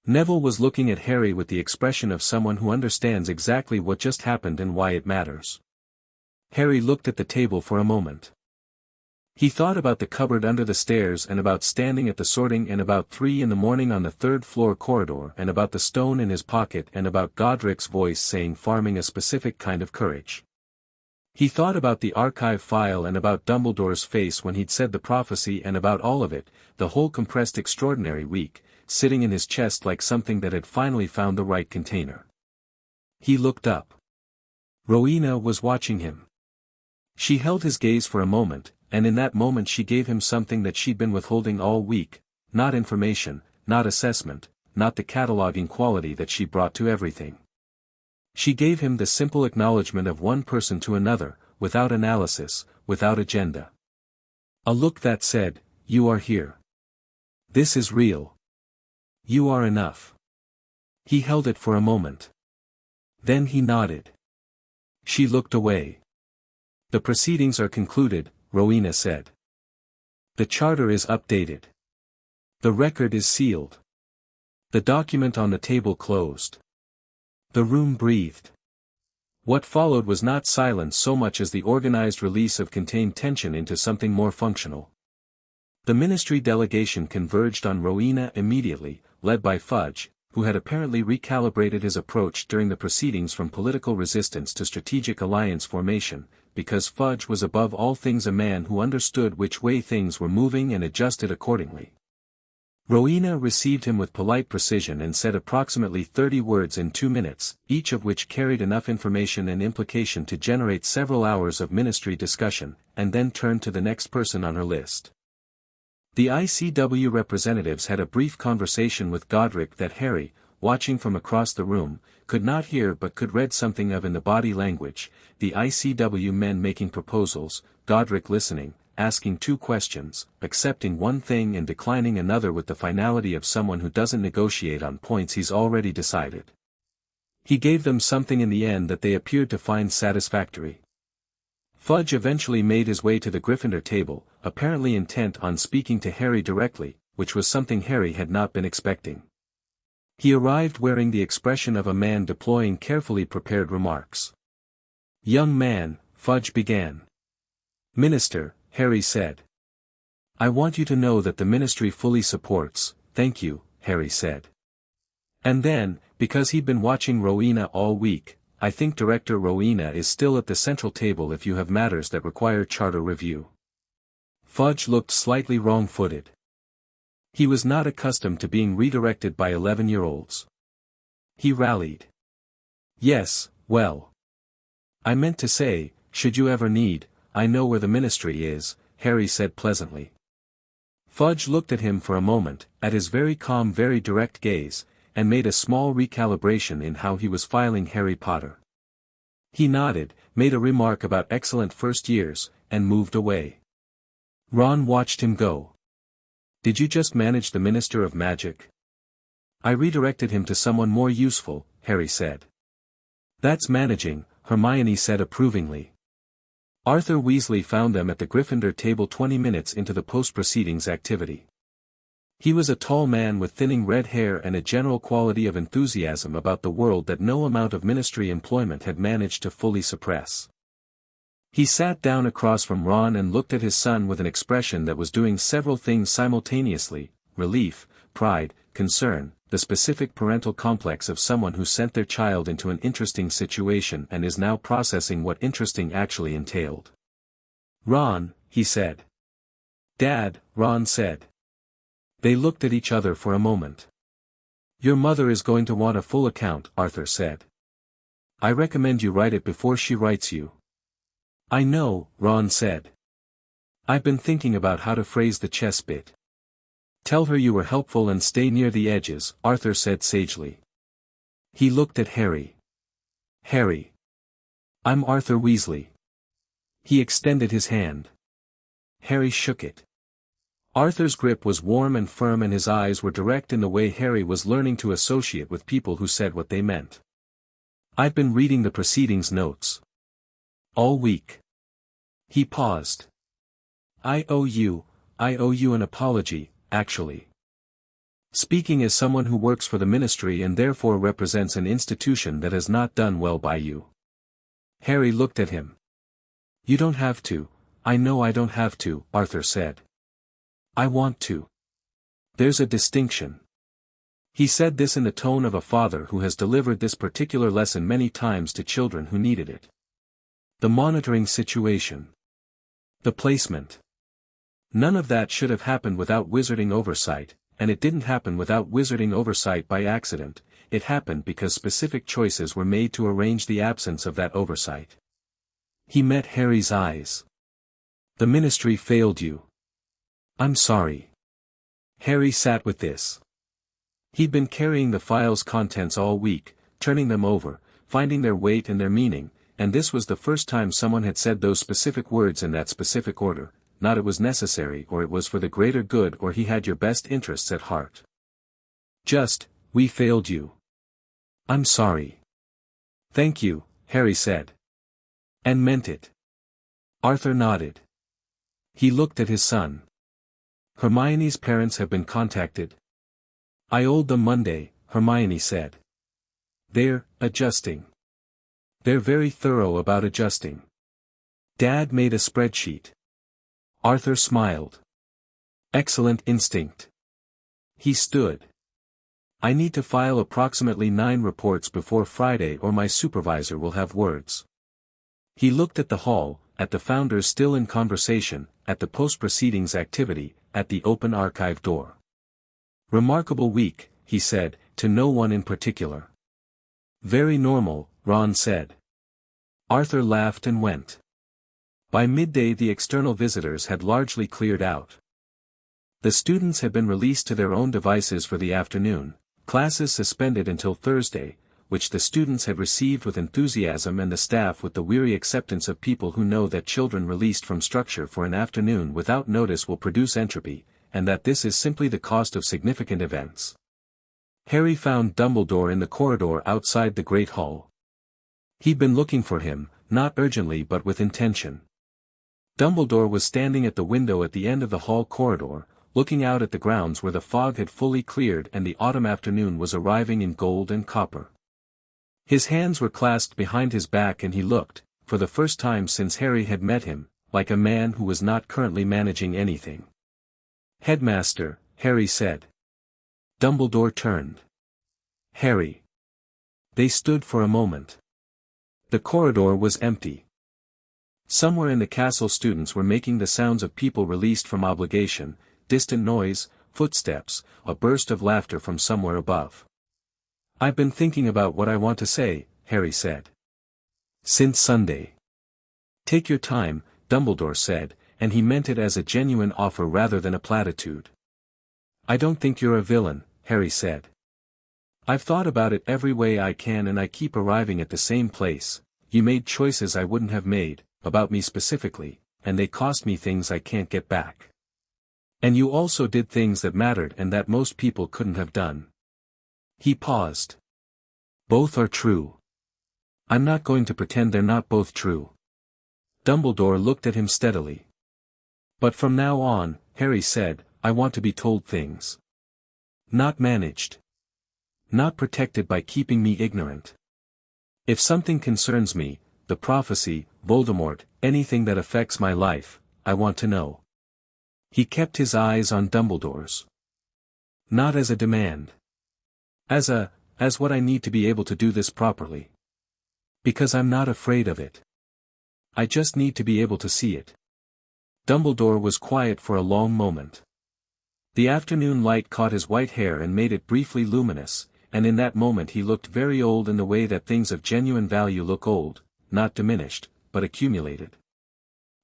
Neville was looking at Harry with the expression of someone who understands exactly what just happened and why it matters. Harry looked at the table for a moment. He thought about the cupboard under the stairs and about standing at the sorting and about 3 in the morning on the third-floor corridor and about the stone in his pocket and about Godric's voice saying farming a specific kind of courage. He thought about the archive file and about Dumbledore's face when he'd said the prophecy and about all of it, the whole compressed extraordinary week, sitting in his chest like something that had finally found the right container. He looked up. Rowena was watching him. She held his gaze for a moment, and in that moment she gave him something that she'd been withholding all week, not information, not assessment, not the cataloging quality that she brought to everything. She gave him the simple acknowledgement of one person to another, without analysis, without agenda. A look that said, "You are here. This is real. You are enough." He held it for a moment. Then he nodded. She looked away. "The proceedings are concluded," Rowena said. "The charter is updated. The record is sealed. The document on the table closed." The room breathed. What followed was not silence so much as the organized release of contained tension into something more functional. The ministry delegation converged on Rowena immediately, led by Fudge, who had apparently recalibrated his approach during the proceedings from political resistance to strategic alliance formation, because Fudge was above all things a man who understood which way things were moving and adjusted accordingly. Rowena received him with polite precision and said approximately 30 words in 2 minutes, each of which carried enough information and implication to generate several hours of ministry discussion, and then turned to the next person on her list. The ICW representatives had a brief conversation with Godric that Harry, watching from across the room, could not hear but could read something of in the body language, the ICW men making proposals, Godric listening, asking 2 questions, accepting one thing and declining another with the finality of someone who doesn't negotiate on points he's already decided. He gave them something in the end that they appeared to find satisfactory. Fudge eventually made his way to the Gryffindor table, apparently intent on speaking to Harry directly, which was something Harry had not been expecting. He arrived wearing the expression of a man deploying carefully prepared remarks. "Young man," Fudge began. "Minister," Harry said. "I want you to know that the ministry fully supports." "Thank you," Harry said. And then, because he'd been watching Rowena all week, "I think Director Rowena is still at the central table if you have matters that require charter review." Fudge looked slightly wrong-footed. He was not accustomed to being redirected by 11-year-olds. He rallied. "Yes, well. I meant to say, should you ever need, I know where the ministry is," Harry said pleasantly. Fudge looked at him for a moment, at his very calm very direct gaze, and made a small recalibration in how he was filing Harry Potter. He nodded, made a remark about excellent first years, and moved away. Ron watched him go. "Did you just manage the Minister of Magic?" "I redirected him to someone more useful," Harry said. "That's managing," Hermione said approvingly. Arthur Weasley found them at the Gryffindor table 20 minutes into the post-proceedings activity. He was a tall man with thinning red hair and a general quality of enthusiasm about the world that no amount of ministry employment had managed to fully suppress. He sat down across from Ron and looked at his son with an expression that was doing several things simultaneously: relief, pride, concern, the specific parental complex of someone who sent their child into an interesting situation and is now processing what interesting actually entailed. "Ron," he said. "Dad," Ron said. They looked at each other for a moment. "Your mother is going to want a full account," Arthur said. "I recommend you write it before she writes you." "I know," Ron said. "I've been thinking about how to phrase the chess bit." "Tell her you were helpful and stay near the edges," Arthur said sagely. He looked at Harry. "Harry. I'm Arthur Weasley." He extended his hand. Harry shook it. Arthur's grip was warm and firm and his eyes were direct in the way Harry was learning to associate with people who said what they meant. I've been reading the proceedings notes. All week. He paused. I owe you an apology, actually. Speaking as someone who works for the ministry and therefore represents an institution that has not done well by you. Harry looked at him. You don't have to, I know I don't have to, Arthur said. I want to. There's a distinction. He said this in the tone of a father who has delivered this particular lesson many times to children who needed it. The monitoring situation. The placement. None of that should have happened without wizarding oversight, and it didn't happen without wizarding oversight by accident, it happened because specific choices were made to arrange the absence of that oversight. He met Harry's eyes. The ministry failed you. I'm sorry. Harry sat with this. He'd been carrying the file's contents all week, turning them over, finding their weight and their meaning, and this was the first time someone had said those specific words in that specific order, not it was necessary or it was for the greater good or he had your best interests at heart. Just, we failed you. I'm sorry. Thank you, Harry said. And meant it. Arthur nodded. He looked at his son. Hermione's parents have been contacted. I old them Monday, Hermione said. They're adjusting. They're very thorough about adjusting. Dad made a spreadsheet. Arthur smiled. Excellent instinct. He stood. I need to file approximately 9 reports before Friday or my supervisor will have words. He looked at the hall, at the founders still in conversation, at the post-proceedings activity, at the open archive door. Remarkable week, he said, to no one in particular. Very normal, Ron said. Arthur laughed and went. By midday the external visitors had largely cleared out. The students had been released to their own devices for the afternoon, classes suspended until Thursday, which the students had received with enthusiasm and the staff with the weary acceptance of people who know that children released from structure for an afternoon without notice will produce entropy, and that this is simply the cost of significant events. Harry found Dumbledore in the corridor outside the Great Hall. He'd been looking for him, not urgently but with intention. Dumbledore was standing at the window at the end of the hall corridor, looking out at the grounds where the fog had fully cleared and the autumn afternoon was arriving in gold and copper. His hands were clasped behind his back and he looked, for the first time since Harry had met him, like a man who was not currently managing anything. Headmaster, Harry said. Dumbledore turned. Harry. They stood for a moment. The corridor was empty. Somewhere in the castle students were making the sounds of people released from obligation, distant noise, footsteps, a burst of laughter from somewhere above. I've been thinking about what I want to say, Harry said. Since Sunday. Take your time, Dumbledore said, and he meant it as a genuine offer rather than a platitude. I don't think you're a villain, Harry said. I've thought about it every way I can and I keep arriving at the same place. You made choices I wouldn't have made, about me specifically, and they cost me things I can't get back. And you also did things that mattered and that most people couldn't have done. He paused. Both are true. I'm not going to pretend they're not both true. Dumbledore looked at him steadily. But from now on, Harry said, I want to be told things. Not managed. Not protected by keeping me ignorant. If something concerns me, the prophecy, Voldemort, anything that affects my life, I want to know. He kept his eyes on Dumbledore's. Not as a demand. As what I need to be able to do this properly. Because I'm not afraid of it. I just need to be able to see it. Dumbledore was quiet for a long moment. The afternoon light caught his white hair and made it briefly luminous, and in that moment he looked very old in the way that things of genuine value look old, not diminished, but accumulated.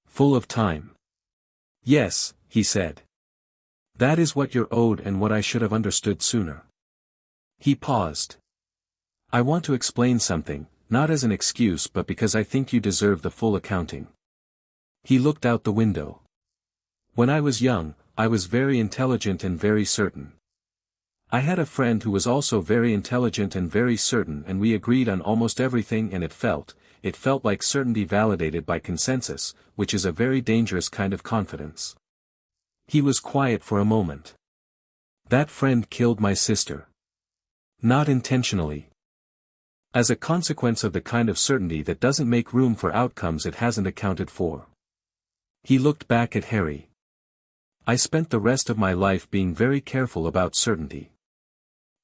Full of time. Yes, he said. That is what you're owed and what I should have understood sooner. He paused. I want to explain something, not as an excuse but because I think you deserve the full accounting. He looked out the window. When I was young, I was very intelligent and very certain. I had a friend who was also very intelligent and very certain, and we agreed on almost everything, and it felt like certainty validated by consensus, which is a very dangerous kind of confidence. He was quiet for a moment. That friend killed my sister. Not intentionally. As a consequence of the kind of certainty that doesn't make room for outcomes it hasn't accounted for. He looked back at Harry. I spent the rest of my life being very careful about certainty.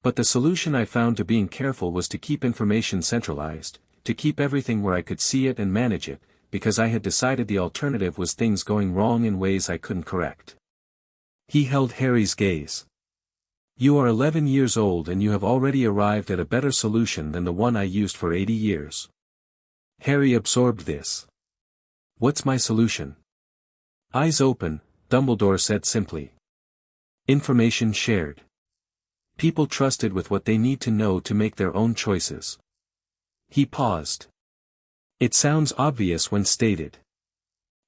But the solution I found to being careful was to keep information centralized, to keep everything where I could see it and manage it, because I had decided the alternative was things going wrong in ways I couldn't correct. He held Harry's gaze. You are 11 years old and you have already arrived at a better solution than the one I used for 80 years. Harry absorbed this. What's my solution? Eyes open, Dumbledore said simply. Information shared. People trusted with what they need to know to make their own choices. He paused. It sounds obvious when stated.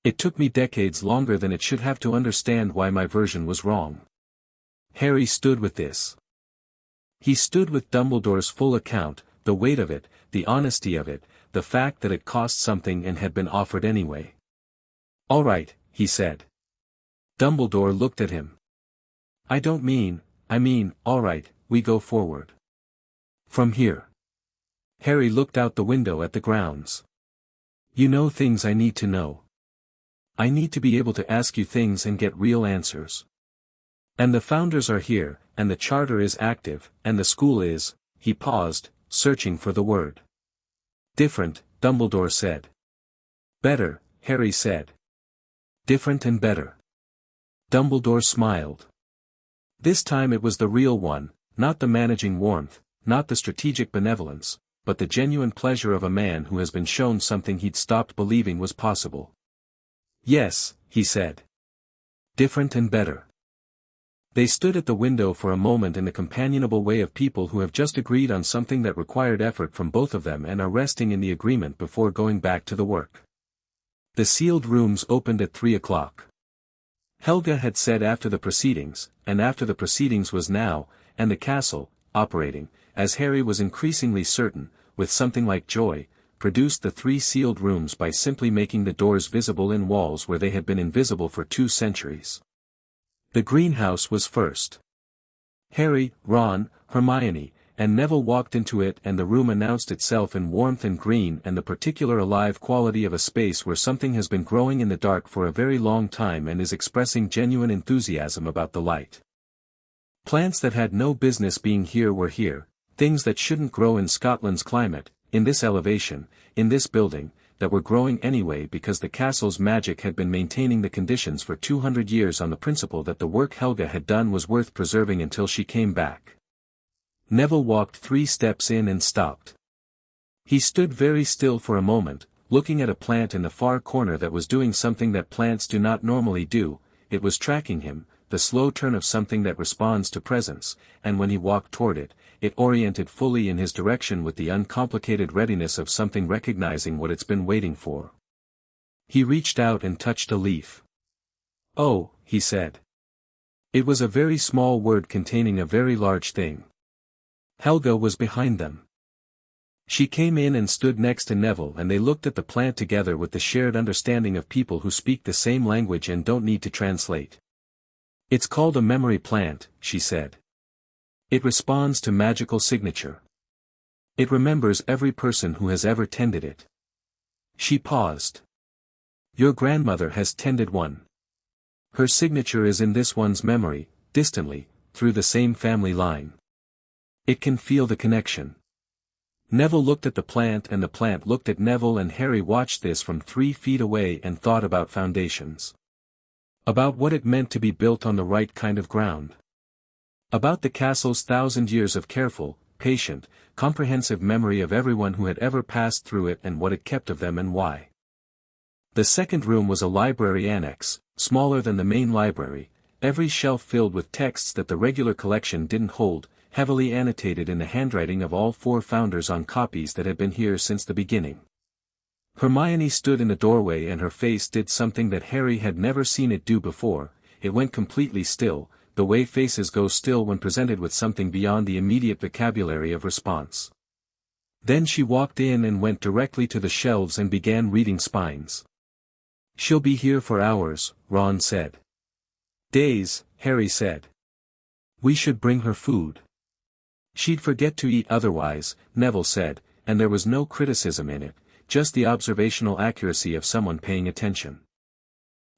It took me decades longer than it should have to understand why my version was wrong. Harry stood with this. He stood with Dumbledore's full account, the weight of it, the honesty of it, the fact that it cost something and had been offered anyway. All right, he said. Dumbledore looked at him. I mean, all right, we go forward. From here. Harry looked out the window at the grounds. You know things I need to know. I need to be able to ask you things and get real answers. And the founders are here, and the charter is active, and the school is, he paused, searching for the word. Different, Dumbledore said. Better, Harry said. Different and better. Dumbledore smiled. This time it was the real one, not the managing warmth, not the strategic benevolence, but the genuine pleasure of a man who has been shown something he'd stopped believing was possible. Yes, he said. Different and better. They stood at the window for a moment in the companionable way of people who have just agreed on something that required effort from both of them and are resting in the agreement before going back to the work. The sealed rooms opened at 3 o'clock. Helga had said after the proceedings, and after the proceedings was now, and the castle, operating, as Harry was increasingly certain, with something like joy, produced the 3 sealed rooms by simply making the doors visible in walls where they had been invisible for 2 centuries. The greenhouse was first. Harry, Ron, Hermione, and Neville walked into it, and the room announced itself in warmth and green and the particular alive quality of a space where something has been growing in the dark for a very long time and is expressing genuine enthusiasm about the light. Plants that had no business being here were here, things that shouldn't grow in Scotland's climate, in this elevation, in this building, that were growing anyway because the castle's magic had been maintaining the conditions for 200 years on the principle that the work Helga had done was worth preserving until she came back. Neville walked 3 steps in and stopped. He stood very still for a moment, looking at a plant in the far corner that was doing something that plants do not normally do. It was tracking him, the slow turn of something that responds to presence, and when he walked toward it, it oriented fully in his direction with the uncomplicated readiness of something recognizing what it's been waiting for. He reached out and touched a leaf. Oh, he said. It was a very small word containing a very large thing. Helga was behind them. She came in and stood next to Neville, and they looked at the plant together with the shared understanding of people who speak the same language and don't need to translate. It's called a memory plant, she said. It responds to magical signature. It remembers every person who has ever tended it. She paused. Your grandmother has tended one. Her signature is in this one's memory, distantly, through the same family line. It can feel the connection. Neville looked at the plant and the plant looked at Neville, and Harry watched this from 3 feet away and thought about foundations. About what it meant to be built on the right kind of ground. About the castle's 1,000 years of careful, patient, comprehensive memory of everyone who had ever passed through it and what it kept of them and why. The second room was a library annex, smaller than the main library, every shelf filled with texts that the regular collection didn't hold, heavily annotated in the handwriting of all 4 founders on copies that had been here since the beginning. Hermione stood in the doorway and her face did something that Harry had never seen it do before. It went completely still, the way faces go still when presented with something beyond the immediate vocabulary of response. Then she walked in and went directly to the shelves and began reading spines. "She'll be here for hours," Ron said. "Days," Harry said. "We should bring her food." "She'd forget to eat otherwise," Neville said, and there was no criticism in it, just the observational accuracy of someone paying attention.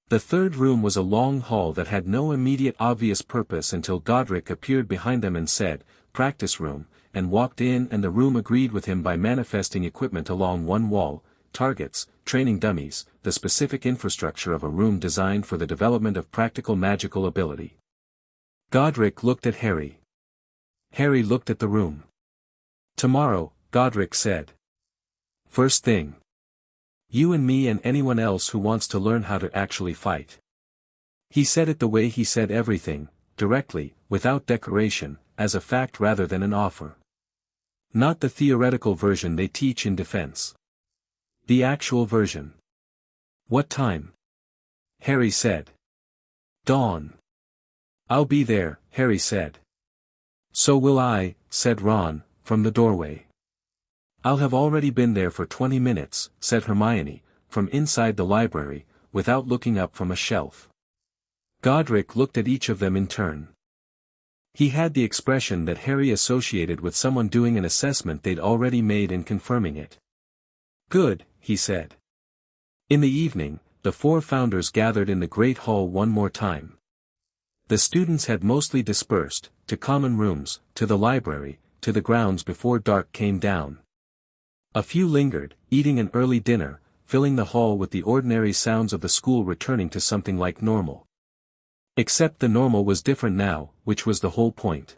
The third room was a long hall that had no immediate obvious purpose until Godric appeared behind them and said, "Practice room," and walked in, and the room agreed with him by manifesting equipment along one wall, targets, training dummies, the specific infrastructure of a room designed for the development of practical magical ability. Godric looked at Harry. Harry looked at the room. "Tomorrow," Godric said. "First thing. You and me and anyone else who wants to learn how to actually fight." He said it the way he said everything, directly, without decoration, as a fact rather than an offer. Not the theoretical version they teach in defense. The actual version. "What time?" Harry said. "Dawn." "I'll be there," Harry said. "So will I," said Ron, from the doorway. "I'll have already been there for 20 minutes, said Hermione, from inside the library, without looking up from a shelf. Godric looked at each of them in turn. He had the expression that Harry associated with someone doing an assessment they'd already made and confirming it. "Good," he said. In the evening, the four founders gathered in the Great Hall one more time. The students had mostly dispersed, to common rooms, to the library, to the grounds before dark came down. A few lingered, eating an early dinner, filling the hall with the ordinary sounds of the school returning to something like normal. Except the normal was different now, which was the whole point.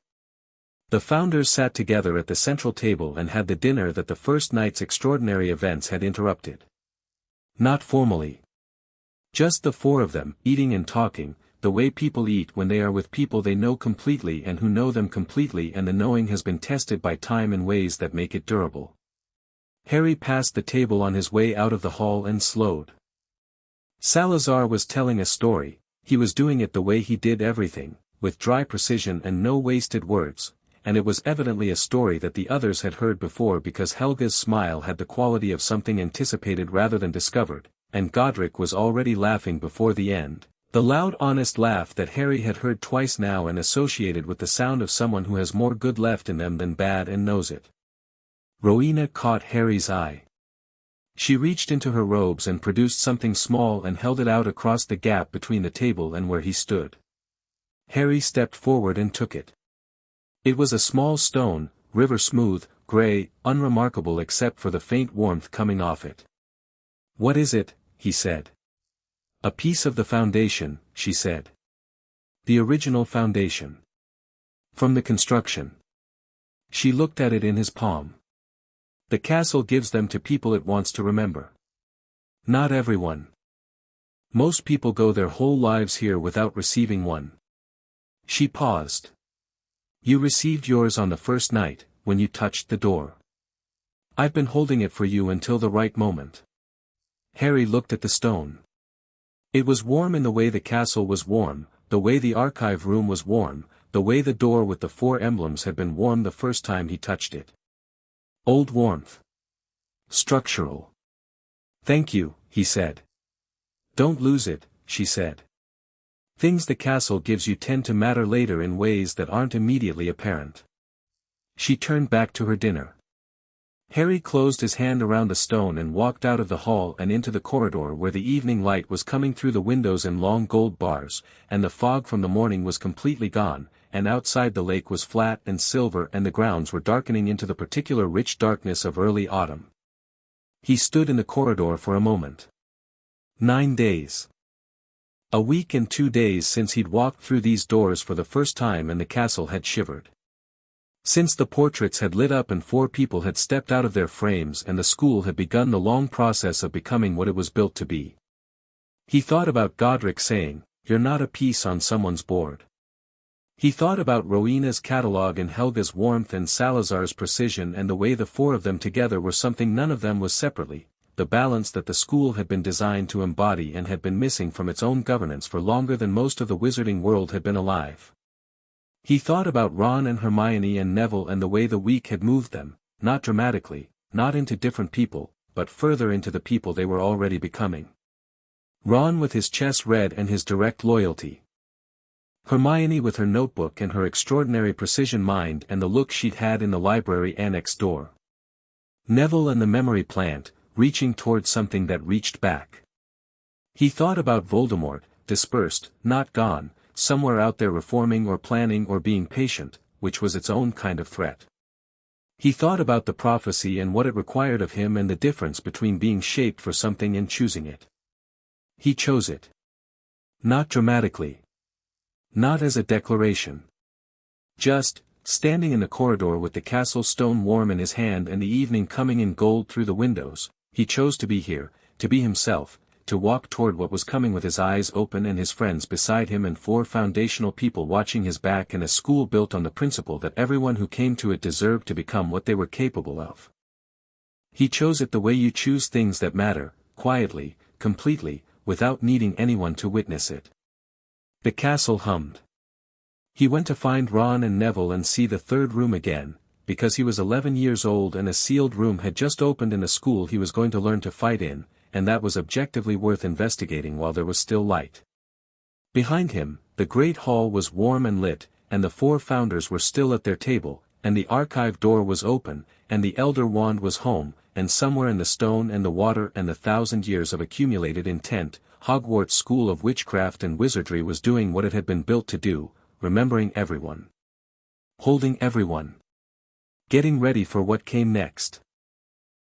The founders sat together at the central table and had the dinner that the first night's extraordinary events had interrupted. Not formally. Just the four of them, eating and talking, the way people eat when they are with people they know completely and who know them completely, and the knowing has been tested by time in ways that make it durable. Harry passed the table on his way out of the hall and slowed. Salazar was telling a story. He was doing it the way he did everything, with dry precision and no wasted words, and it was evidently a story that the others had heard before because Helga's smile had the quality of something anticipated rather than discovered, and Godric was already laughing before the end, the loud honest laugh that Harry had heard twice now and associated with the sound of someone who has more good left in them than bad and knows it. Rowena caught Harry's eye. She reached into her robes and produced something small and held it out across the gap between the table and where he stood. Harry stepped forward and took it. It was a small stone, river smooth, gray, unremarkable except for the faint warmth coming off it. "What is it?" he said. "A piece of the foundation," she said. "The original foundation. From the construction." She looked at it in his palm. "The castle gives them to people it wants to remember. Not everyone. Most people go their whole lives here without receiving one." She paused. "You received yours on the first night, when you touched the door. I've been holding it for you until the right moment." Harry looked at the stone. It was warm in the way the castle was warm, the way the archive room was warm, the way the door with the four emblems had been warm the first time he touched it. Old warmth. Structural. "Thank you," he said. "Don't lose it," she said. "Things the castle gives you tend to matter later in ways that aren't immediately apparent." She turned back to her dinner. Harry closed his hand around the stone and walked out of the hall and into the corridor where the evening light was coming through the windows in long gold bars, and the fog from the morning was completely gone, and outside the lake was flat and silver and the grounds were darkening into the particular rich darkness of early autumn. He stood in the corridor for a moment. 9 days. A week and 2 days since he'd walked through these doors for the first time and the castle had shivered. Since the portraits had lit up and 4 people had stepped out of their frames and the school had begun the long process of becoming what it was built to be. He thought about Godric saying, "You're not a piece on someone's board." He thought about Rowena's catalogue and Helga's warmth and Salazar's precision and the way the 4 of them together were something none of them was separately, the balance that the school had been designed to embody and had been missing from its own governance for longer than most of the wizarding world had been alive. He thought about Ron and Hermione and Neville and the way the week had moved them, not dramatically, not into different people, but further into the people they were already becoming. Ron with his chest red and his direct loyalty. Hermione with her notebook and her extraordinary precision mind and the look she'd had in the library annex door. Neville and the memory plant, reaching towards something that reached back. He thought about Voldemort, dispersed, not gone, somewhere out there reforming or planning or being patient, which was its own kind of threat. He thought about the prophecy and what it required of him and the difference between being shaped for something and choosing it. He chose it. Not dramatically. Not as a declaration. Just, standing in the corridor with the castle stone warm in his hand and the evening coming in gold through the windows, he chose to be here, to be himself, to walk toward what was coming with his eyes open and his friends beside him and 4 foundational people watching his back and a school built on the principle that everyone who came to it deserved to become what they were capable of. He chose it the way you choose things that matter, quietly, completely, without needing anyone to witness it. The castle hummed. He went to find Ron and Neville and see the 3rd room again, because he was 11 years old and a sealed room had just opened in a school he was going to learn to fight in, and that was objectively worth investigating while there was still light. Behind him, the great hall was warm and lit, and the 4 founders were still at their table, and the archive door was open, and the Elder Wand was home, and somewhere in the stone and the water and the 1,000 years of accumulated intent, Hogwarts School of Witchcraft and Wizardry was doing what it had been built to do, remembering everyone. Holding everyone. Getting ready for what came next.